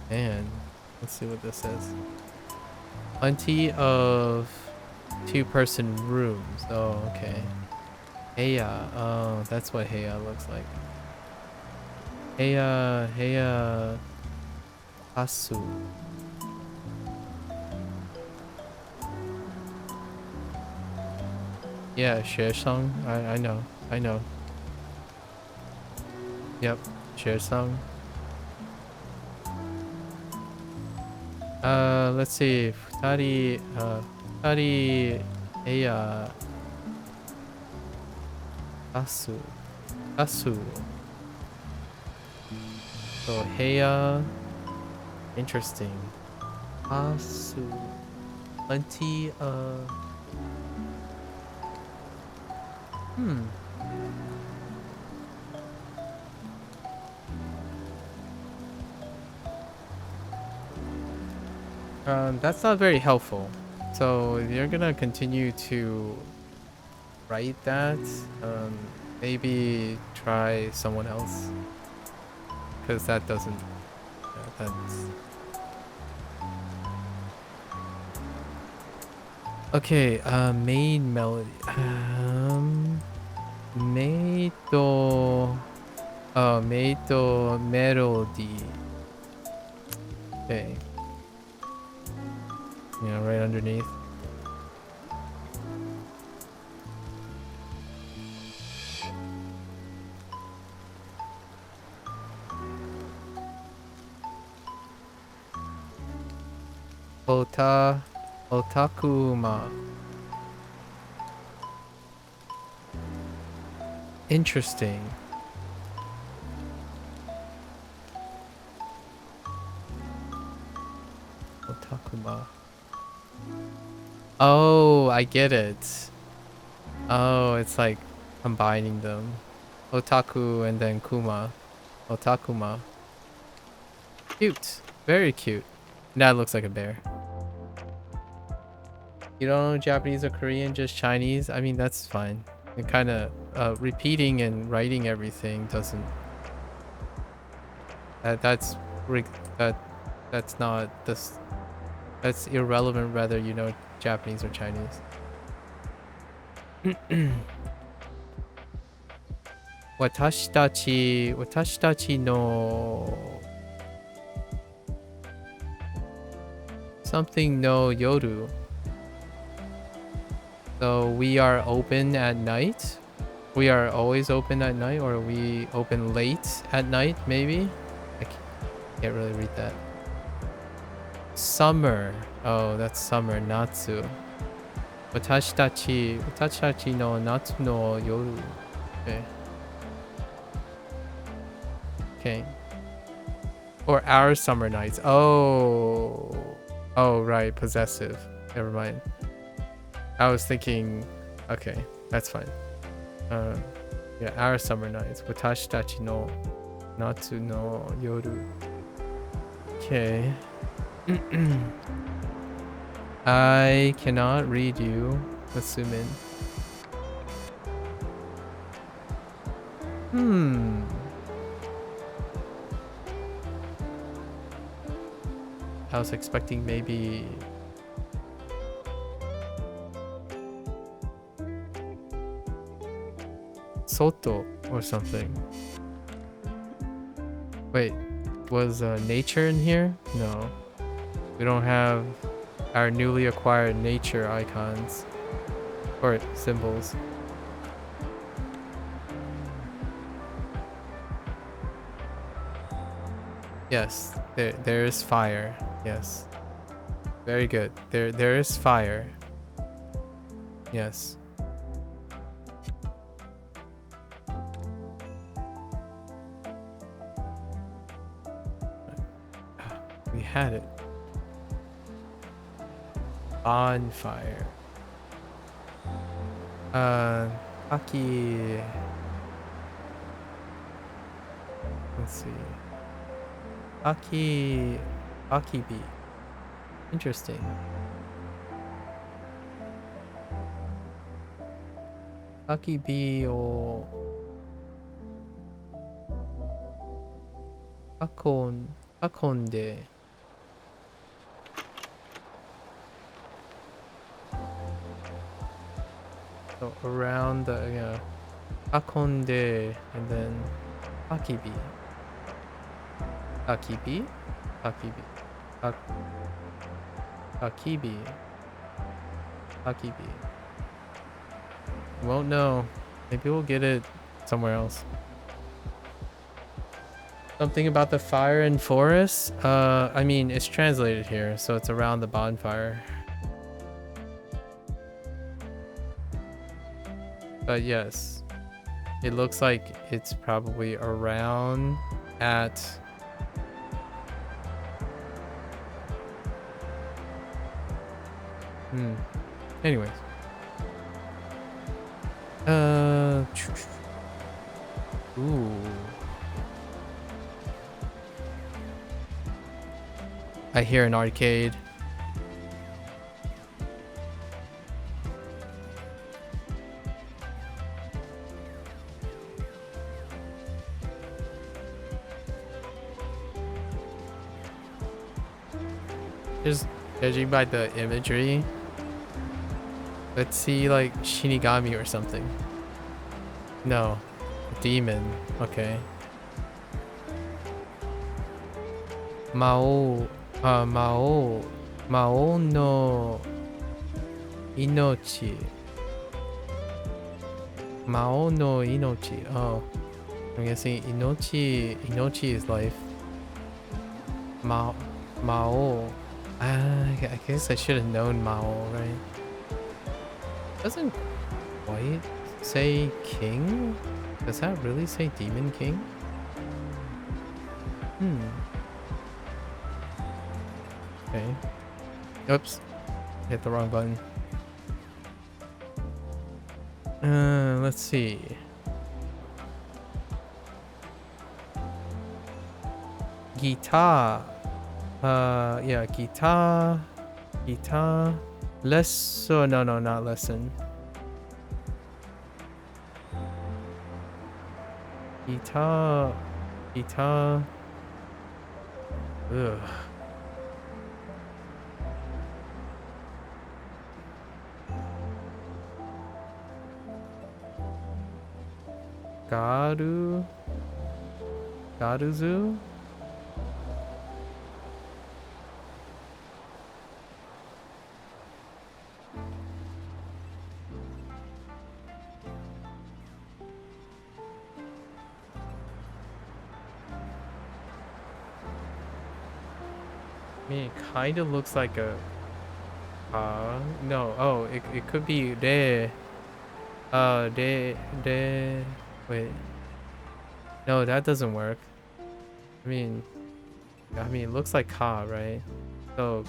Man, let's see what this says. Plenty of two-person rooms. Oh, okay. Heya. Oh, that's what Heya looks like. Heya. Asu. Yeah, Shashingo. I know. Yep, Shashingo. Let's see. Futari, Heya. Asu. So Heya. Interesting. Asu. Plenty of. That's not very helpful. So if you're gonna continue to write that, maybe try someone else, because that doesn't. That's okay. Main melody. Meito. Oh, Meito melody. Okay. Yeah, right underneath. Otakuma. Interesting. Otakuma. Oh, I get it. Oh, it's like combining them. Otaku and then Kuma. Otakuma. Cute. Very cute. That looks like a bear. You don't know Japanese or Korean, just Chinese? I mean, that's fine. It kind of repeating and writing everything doesn't. That's that's not this. That's irrelevant whether you know Japanese or Chinese. 私たちの something no yoru. So we are open at night. We are always open at night, or we open late at night, maybe? I can't really read that. Summer. Oh, that's summer. Natsu. 私たちの夏の夜. Okay. Okay. Or our summer nights. Oh. Oh, right. Possessive. Never mind. I was thinking, okay, that's fine. Yeah, our summer nights. 私たちの夏の夜. Okay. I cannot read you. Let's zoom in. I was expecting maybe Soto or something. Wait, was nature in here? No. We don't have our newly acquired nature icons or symbols. Yes, there is fire. Yes. Very good. There is fire. Yes. We had it. Bonfire. Aki. Let's see. Akibi. Interesting. Akibi or Akonde. So around the Akonde and then Akibi. Akibi? Akibi. Akibi. Akibi. Won't know. Maybe we'll get it somewhere else. Something about the fire and forest? I mean, it's translated here, so it's around the bonfire. But yes, it looks like it's probably around at anyways. Ooh. I hear an arcade. Just judging by the imagery, let's see like Shinigami or something. No, demon. Okay. Mao, Mao no Inochi. Mao no Inochi. Oh, I'm guessing Inochi is life. Mao. I guess I should have known Mao, right? Doesn't quite say king? Does that really say demon king? Okay. Oops. Hit the wrong button. Let's see. Guitar. Yeah, guitar. Lesson. No, not lesson. Guitar. Ugh. Garuzu? I mean, it kind of looks like a... no. Oh, it could be de... Wait. No, that doesn't work. I mean, it looks like ka, right? So,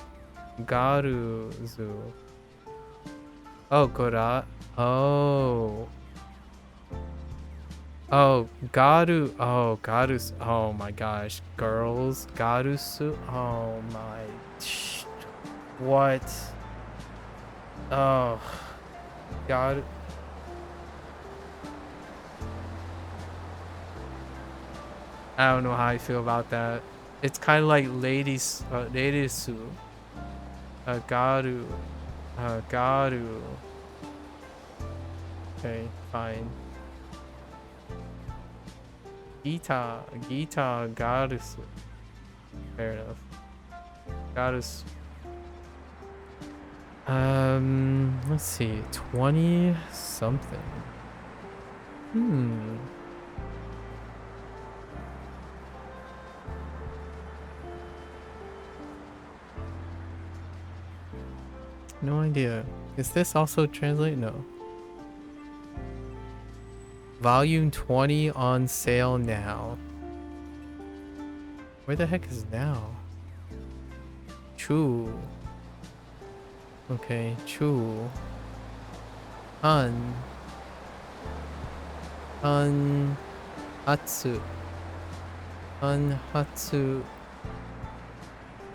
garuzu. Oh, gora. Oh. Oh, garu. Oh, garus. Oh my gosh. Girls. Garusu. Oh my. What? Oh. God. I don't know how I feel about that. It's kind of like ladies, ladisu, garu, garu. Okay, fine. Gita, garusu. Fair enough. Garusu. Let's see, 20 something. No idea. Is this also translate? No. Volume 20 on sale now. Where the heck is now? Chu. Okay, Chu. Hatsu.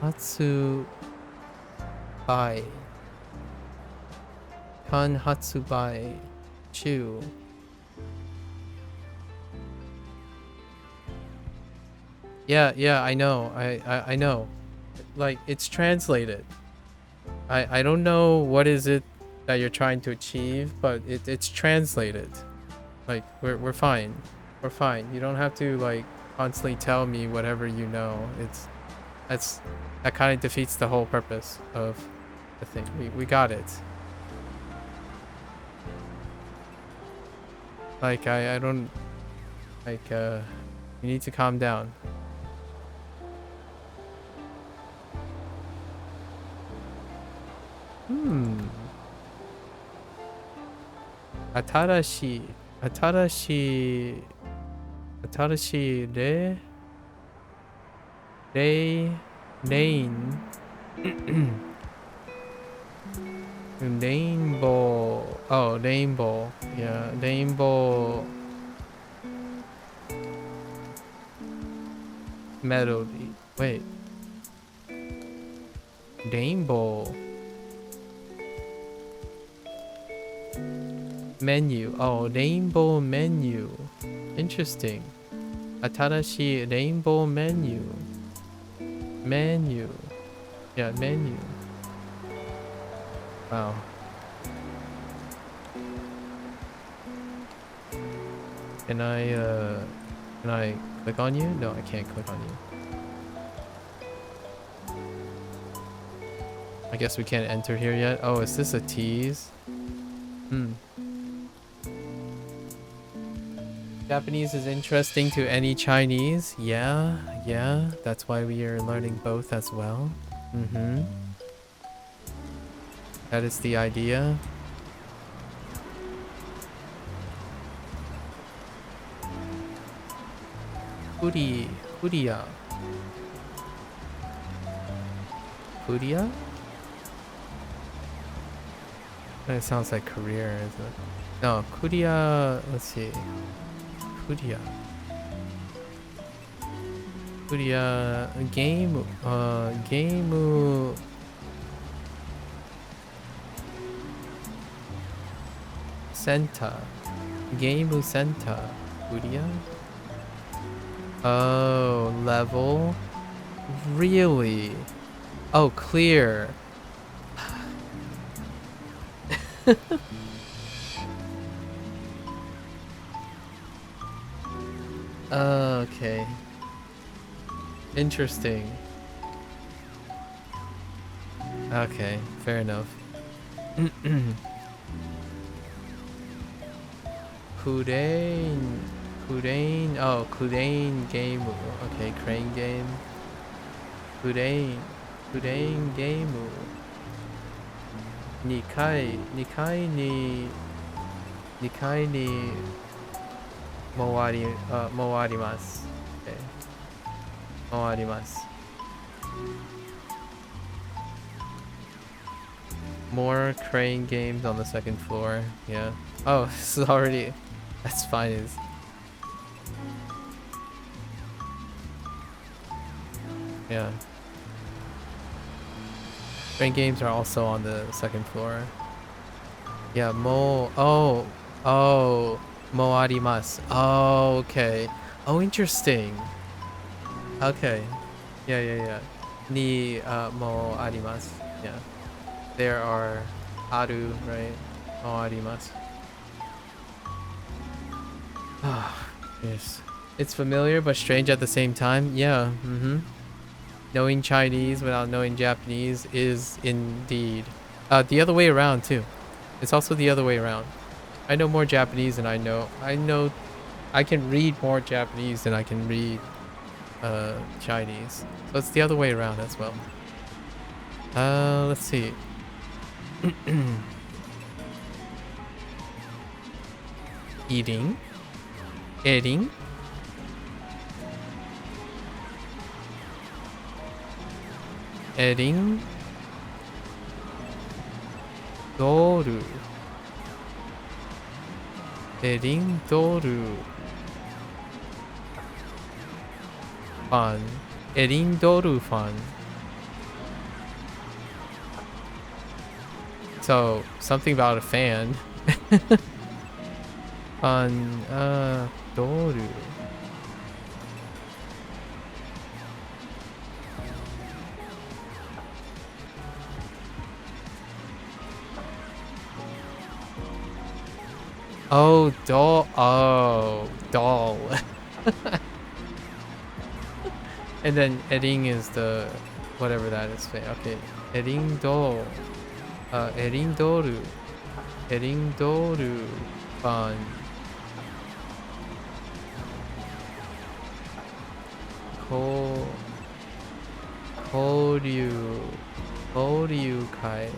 Hatsu. Bai. Hatsubai. Chu. Yeah, I know. I know. Like, it's translated. I don't know what is it that you're trying to achieve, but it's translated. Like, we're fine. We're fine. You don't have to like constantly tell me whatever you know. That kind of defeats the whole purpose of the thing. We got it. Like, I don't like you need to calm down. Atarashi Rainbow. Oh, rainbow. Yeah, rainbow melody. Wait. Rainbow menu. Oh, rainbow menu. Interesting. Atarashi rainbow menu. Yeah, menu. Wow. Can I click on you? No, I can't click on you. I guess we can't enter here yet. Oh, is this a tease? Hmm. Japanese is interesting to any Chinese. Yeah, yeah. That's why we are learning both as well. Mm-hmm. That is the idea. Kuria. Kuria? That sounds like career, isn't it? No, Kuria. Let's see. Kuria. Kuria. Game. Game. Center. Game Center. Kuria? Oh, level? Really? Oh, clear. Okay. Interesting. Okay, fair enough. Kudain. Oh, Kudain game. Okay, crane game. Kudain game. Nikai ni mowarimasu. Okay. Mowarimasu. More crane games on the second floor. Yeah. Oh, this is already. That's fine. Yeah. Crane games are also on the second floor. Yeah. Oh. Mo arimasu. Oh, okay. Oh, interesting. Okay. Yeah. Ni mo arimasu. Yeah. There are aru, right? Mo arimasu. Ah, yes. It's familiar but strange at the same time. Yeah. Knowing Chinese without knowing Japanese is indeed the other way around too. It's also the other way around. I know more Japanese than I know. I can read more Japanese than I can read Chinese. So it's the other way around as well. Let's see. Eating. Eating. Eating. Doru. Eating doru. Fun. Eating doru fun. So something about a fan. Fun. Doru. Oh, doll. Oh, doll. And then eating is the whatever that is. Okay. Eating doll. Eating doru. Eating doru. Fun. Koryu kai.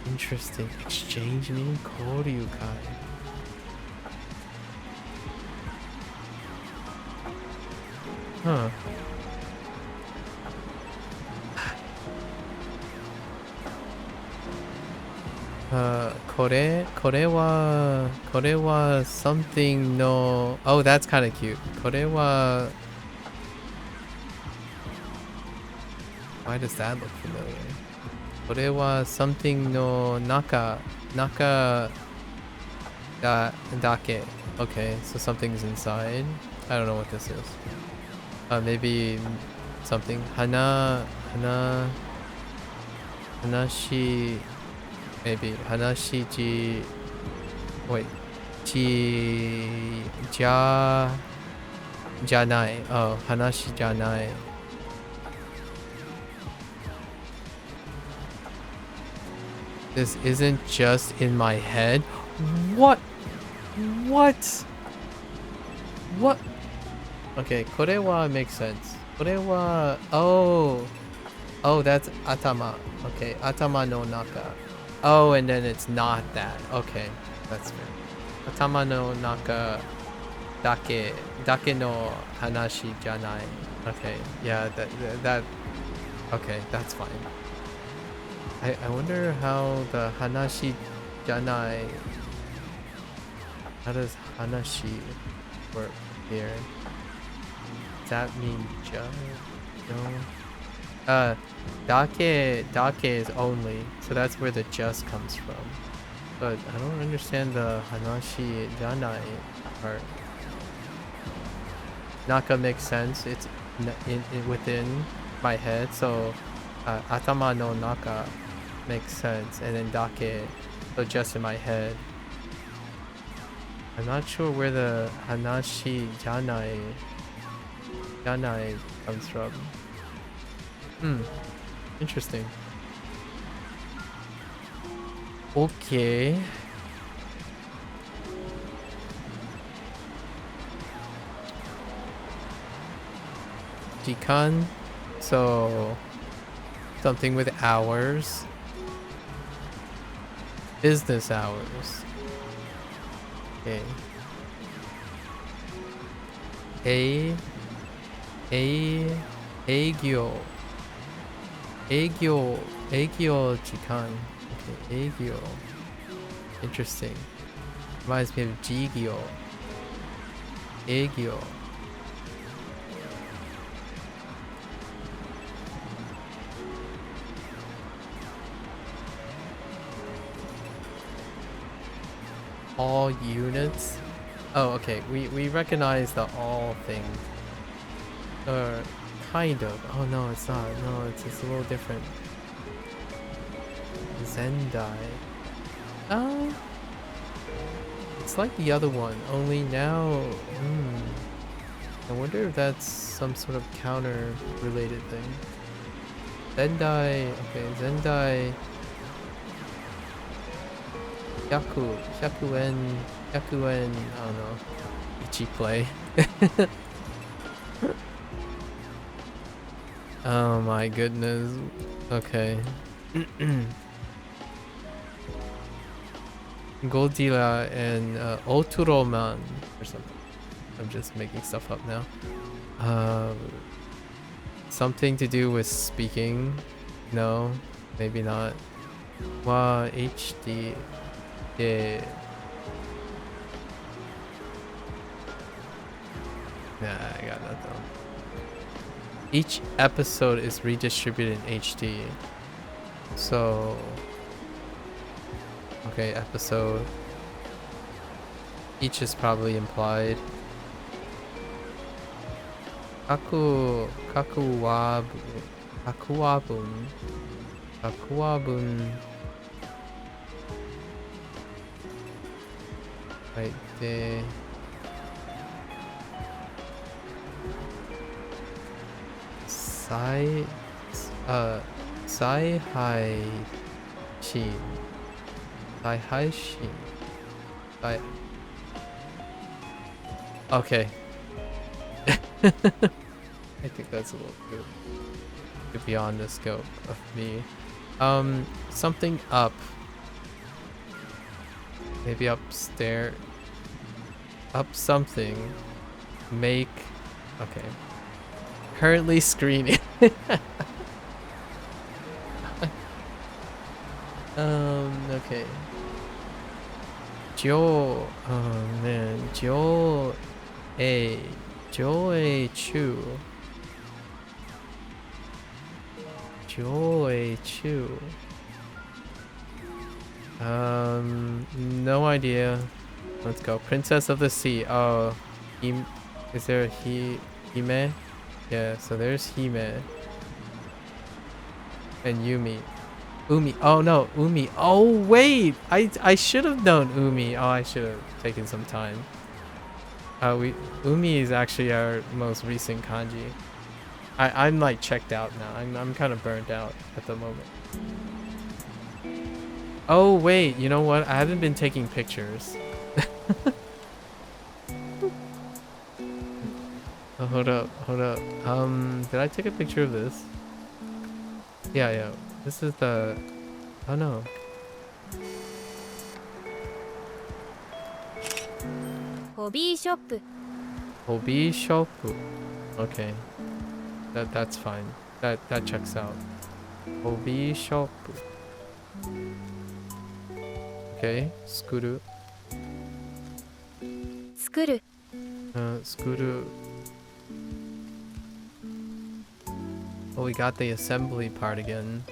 Interesting. Exchange meaning Koryu kai. Huh. Kore wa something no. Oh, that's kind of cute. Kore wa. Why does that look familiar? Kore wa something no naka dake. Okay, so something's inside. I don't know what this is. Maybe something. Hanashi, maybe. Hanashi ji, wait. Ji, janai. Oh, hanashi janai. This isn't just in my head. What? What? What? Okay, kore wa makes sense. Kore wa, oh, that's atama. Okay, atama no naka. Oh, and then it's not that. Okay, that's fair. Atama no naka dake no hanashi janai. Okay, yeah, that okay, that's fine. I wonder how the hanashi janai, how does hanashi work here? Does that mean just? No. Dake is only, so that's where the just comes from. But I don't understand the hanashi janai part. Naka makes sense. It's within my head, so atama no naka makes sense, and then dake, so just in my head. I'm not sure where the hanashi janai comes from. Interesting. Okay. Jikan, so something with hours. Business hours. Okay. Eigyo jikan. Okay, eigyo. Interesting. Reminds me of jigyo. Eigyo. All units? Oh, okay. We recognize the all thing. Kind of. Oh no, it's not. No, it's a little different. Zendai. Oh. It's like the other one, only now. I wonder if that's some sort of counter related thing. Zendai. Okay, Zendai. Hyakuen, I don't know, Ichi play. Oh my goodness. Okay. Goldila and Oturoman or something. I'm just making stuff up now. Something to do with speaking. No, maybe not. Wa HD. Yeah. Nah, I got nothing. Each episode is redistributed in HD. So, okay, episode. Each is probably implied. Kakuwabun. Right there. Okay. I think that's a little bit beyond the scope of me. Something up. Maybe upstairs. Up something. Make. Okay. Currently screening. Okay. Oh man. Joe Chu. No idea. Let's go. Princess of the Sea. Oh, is there a Hime? Yeah, so there's Hime and Yumi. Umi. Oh no, Umi. Oh wait, I should have known Umi. Oh, I should have taken some time. We Umi is actually our most recent kanji. I'm like checked out now. I'm kind of burned out at the moment. Oh wait, you know what? I haven't been taking pictures. Oh, hold up, hold up. Did I take a picture of this? Yeah, yeah. This is the. Oh no. Hobby shop. Hobby shop. Okay, that's fine. That checks out. Hobby shop. Okay, skuru. 作る Skuru. Oh, we got the assembly part again.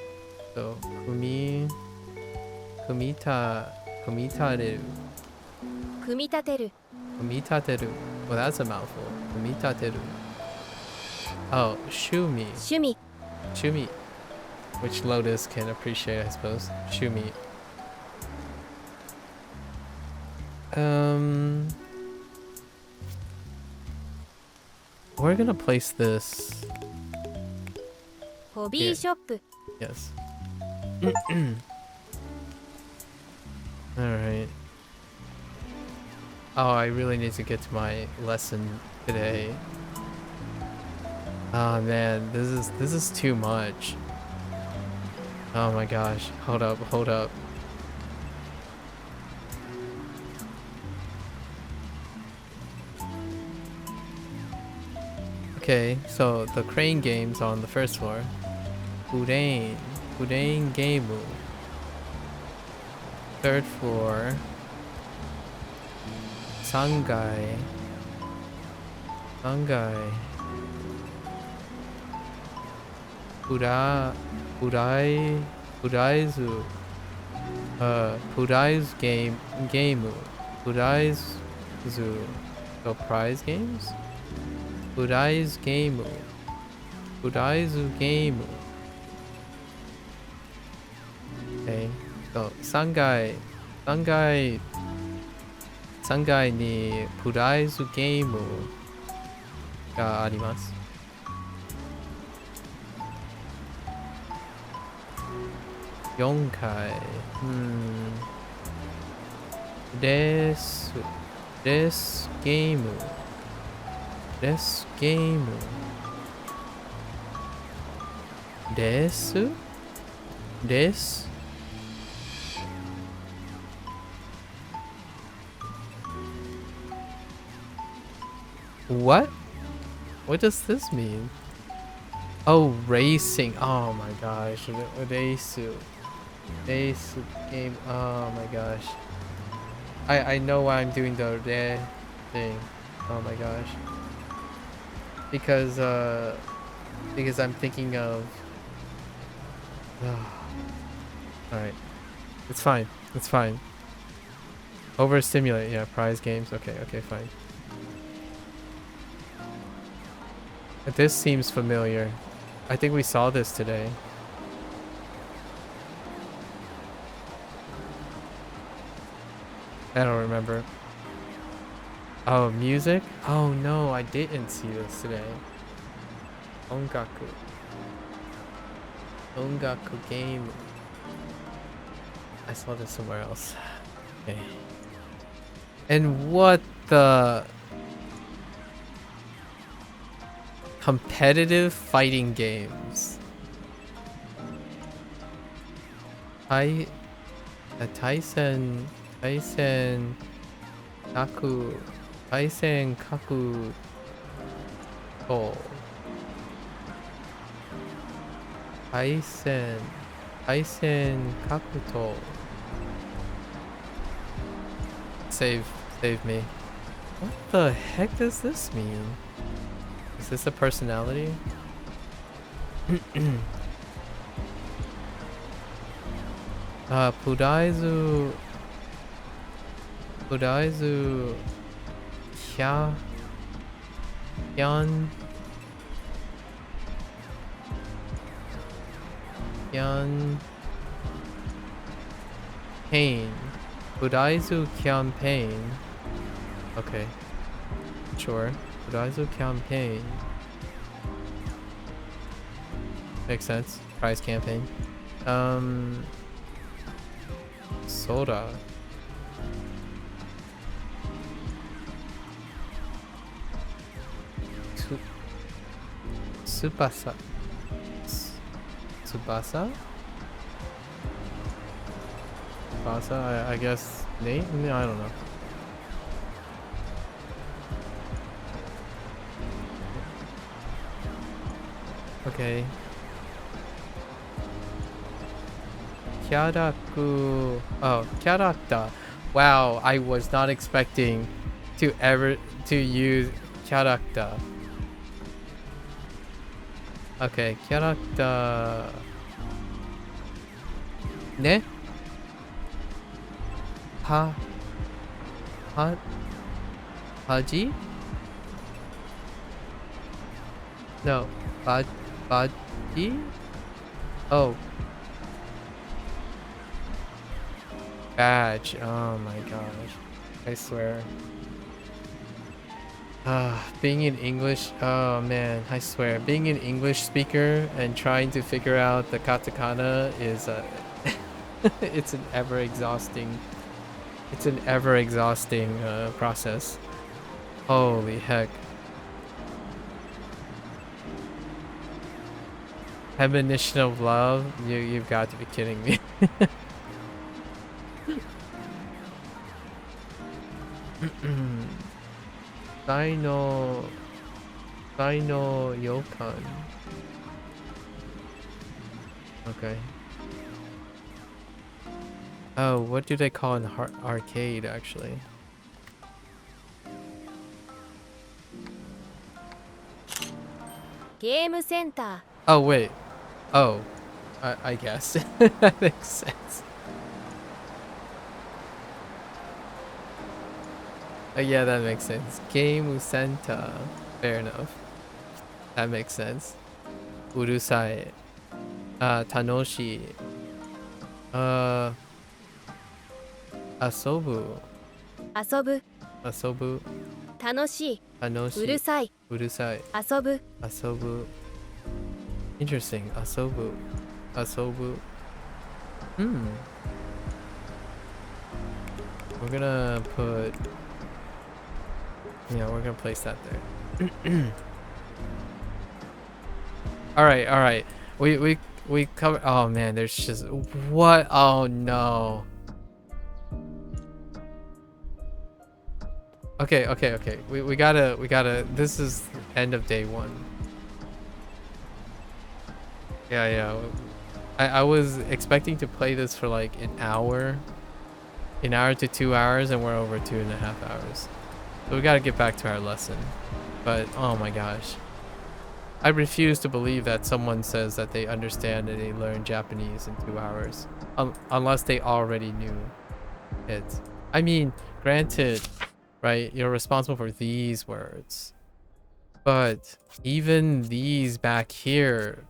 So kumitateru. 組み立てる Kumitateru. Well, that's a mouthful. Kumitateru. Oh, shumi. 趣味 Shumi. Which Lotus can appreciate, I suppose. Shumi. We're gonna place this. ホビーショップ Yes. Alright. Oh, I really need to get to my lesson today. Oh man, this is too much. Oh my gosh. Hold up, hold up. Okay, so the crane game's on the first floor. Udain Gameu. Third floor. Sangai. Puraizu. Purai's Gameu. Puraizu. So prize games? Purai's Gameu. Puraizu Gameu. Okay. So Sangai ni Puraizu Gameu ga arimasu. Yonkai. Desu Gameu. Desu? What? What does this mean? Oh, racing. Oh my gosh. Desu game. Oh my gosh. I know why I'm doing the re thing. Oh my gosh. Because I'm thinking of Alright. It's fine. It's fine. Overstimulate, yeah, prize games. Okay, fine. This seems familiar. I think we saw this today. I don't remember. Oh, music? Oh no, I didn't see this today. Ongaku game. I saw this somewhere else. Okay. And what the... Competitive fighting games. Taisen Kaku to. Taisen Kakuto. Save me. What the heck does this mean? Is this a personality? Pudaizu Hyan Campaign. Budaizu campaign. Okay. Sure. Budaizu campaign. Makes sense. Prize campaign. Soda. Tsubasa. Tsubasa? Tsubasa, I guess name? I don't know. Okay. Kyaraku. Oh, character. Wow, I was not expecting to ever to use character. Okay, character. Ne? Ha. Ha. Haji? No. Baji? Oh. Badge. Oh my gosh. I swear. Being an English, oh man, I swear, being an English speaker and trying to figure out the katakana is it's an ever-exhausting process. Holy heck. Premonition of love? You've got to be kidding me. Dino Yokan. Okay. Oh, what do they call an arcade actually? Game Center. Oh wait. Oh, I guess that makes sense. Yeah, that makes sense. Game center. Fair enough. That makes sense. Urusai. Tanoshi. Asobu. 遊ぶ Asobu. 楽しい Tanoshi. うるさい Urusai. 遊ぶ Asobu. Interesting. Asobu. Asobu. Hmm. We're gonna put... Yeah, we're gonna place that there. Alright. We cover... Oh man, there's just... What? Oh no. Okay. We gotta... This is end of day one. Yeah. I was expecting to play this for like an hour to 2 hours, and we're over 2.5 hours. So we gotta get back to our lesson. But oh my gosh. I refuse to believe that someone says that they understand and they learn Japanese in 2 hours. Unless they already knew it. I mean, granted, right, you're responsible for these words. But even these back here...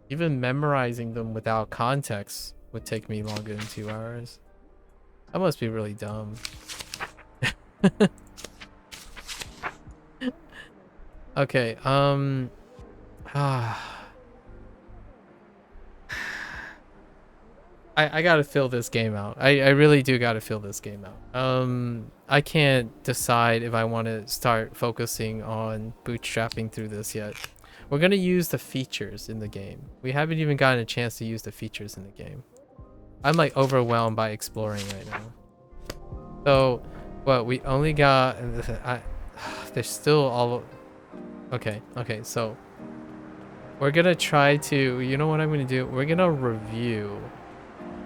Even memorizing them without context would take me longer than 2 hours. That must be really dumb. Okay, I gotta fill this game out. I really do gotta fill this game out. I can't decide if I want to start focusing on bootstrapping through this yet. We're gonna use the features in the game. We haven't even gotten a chance to use the features in the game. I'm like overwhelmed by exploring right now. So, what we only got... there's still all... Okay, so... We're gonna try to... You know what I'm gonna do? We're gonna review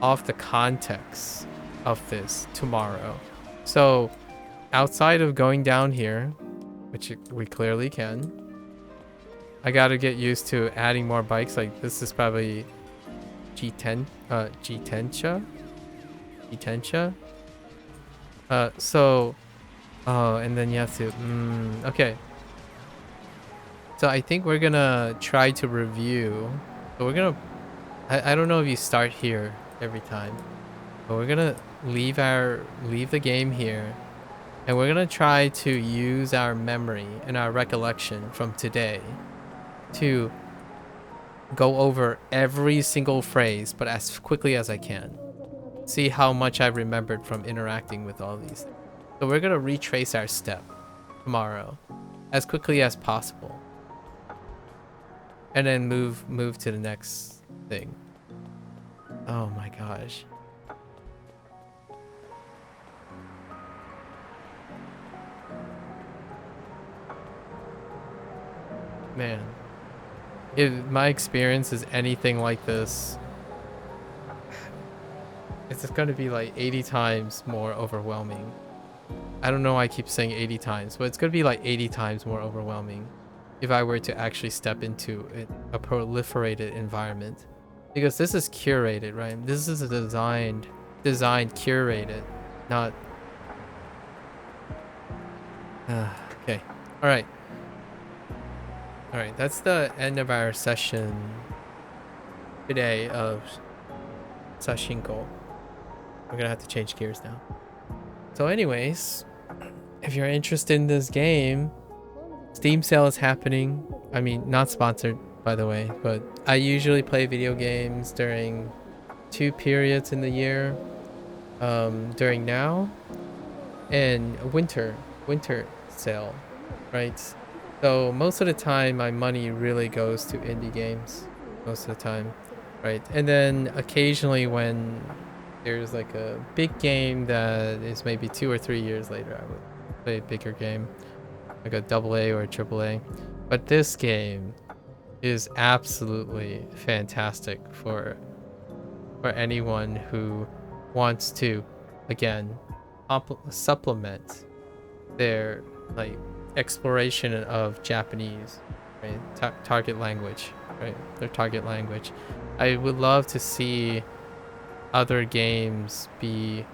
off the context of this tomorrow. So, outside of going down here, which we clearly can, I gotta get used to adding more bikes. Like, this is probably G10, G10cha? So, oh, and then you have to, okay. So I think we're gonna try to review. So we're gonna. I don't know if you start here every time, but we're gonna leave the game here, and we're gonna try to use our memory and our recollection from today to go over every single phrase, but as quickly as I can. See how much I've remembered from interacting with all these things. So we're gonna retrace our step tomorrow as quickly as possible, and then move to the next thing. Oh my gosh. Man, if my experience is anything like this, it's just gonna be like 80 times more overwhelming. I don't know why I keep saying 80 times, but it's gonna be like 80 times more overwhelming if I were to actually step into a proliferated environment. Because this is curated, right? This is a designed curated, not... okay. Alright. Alright, that's the end of our session today of Shashingo. We're gonna have to change gears now. So anyways, if you're interested in this game, Steam sale is happening. I mean, not sponsored, by the way, but I usually play video games during 2 periods in the year. During now and winter sale, right? So most of the time my money really goes to indie games most of the time, right? And then occasionally when there's like a big game that is maybe 2 or 3 years later, I would play a bigger game, like a AA or a AAA. But this game is absolutely fantastic for anyone who wants to, again, supplement their like exploration of Japanese, right? Target language, right? Their target language. I would love to see other games be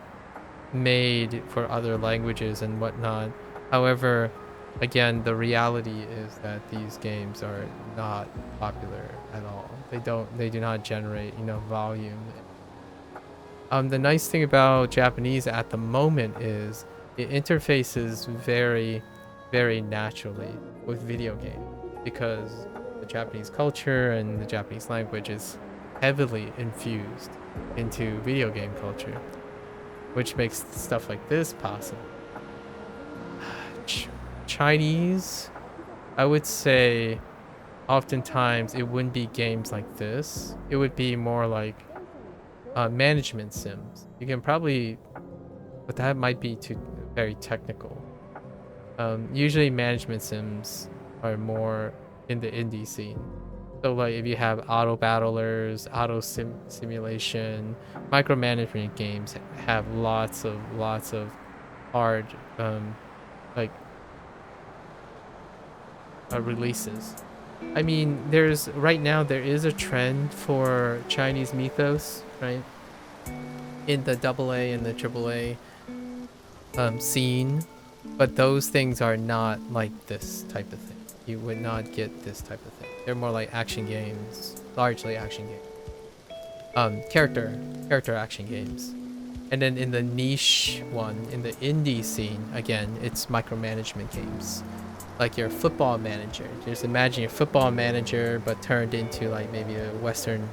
made for other languages and whatnot. However, again, the reality is that these games are not popular at all. They do not generate enough volume. The nice thing about Japanese at the moment is it interfaces very, very naturally with video games because the Japanese culture and the Japanese language is heavily infused into video game culture, which makes stuff like this possible. Chinese, I would say oftentimes it wouldn't be games like this. It would be more like management sims. You can probably, but that might be too very technical. Usually management sims are more in the indie scene. So like if you have auto battlers, simulation, micromanagement games have lots of hard like releases. I mean, right now there is a trend for Chinese mythos, right? In the AA and the AAA scene, but those things are not like this type of thing. You would not get this type of thing. They're more like action games, largely action games. Character action games. And then in the niche one, in the indie scene, again, it's micromanagement games. Like your football manager. Just imagine your football manager, but turned into like maybe a Western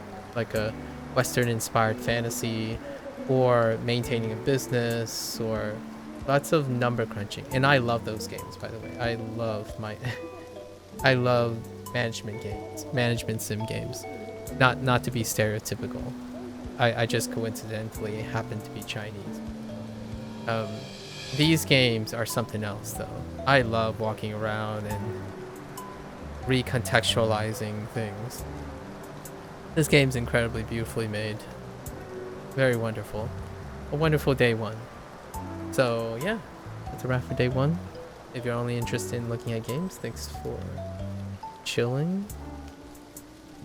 inspired fantasy, or maintaining a business, or lots of number crunching. And I love those games, by the way. I love management sim games. Not to be stereotypical. I just coincidentally happen to be Chinese. These games are something else though. I love walking around and recontextualizing things. This game's incredibly beautifully made. Very wonderful. A wonderful day one. So yeah, that's a wrap for day one. If you're only interested in looking at games, thanks for chilling.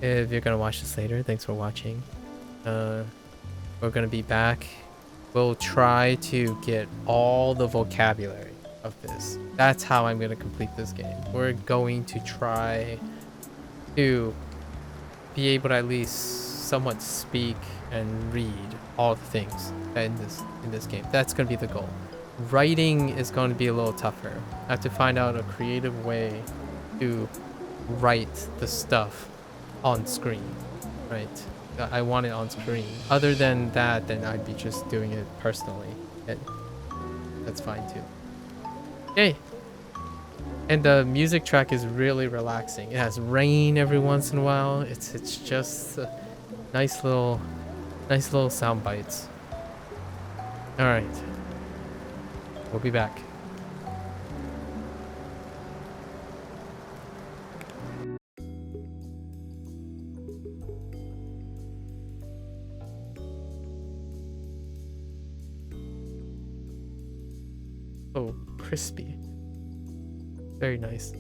If you're gonna watch this later, thanks for watching. We're gonna be back. We'll try to get all the vocabulary of this. That's how I'm going to complete this game. We're going to try to be able to at least somewhat speak and read all the things in this game. That's going to be the goal. Writing is going to be a little tougher. I have to find out a creative way to write the stuff on screen, right? I want it on screen. Other than that, then I'd be just doing it personally, and that's fine too. Okay. And the music track is really relaxing. It has rain every once in a while. It's just nice little sound bites. All right, we'll be back. Oh, crispy. Very nice.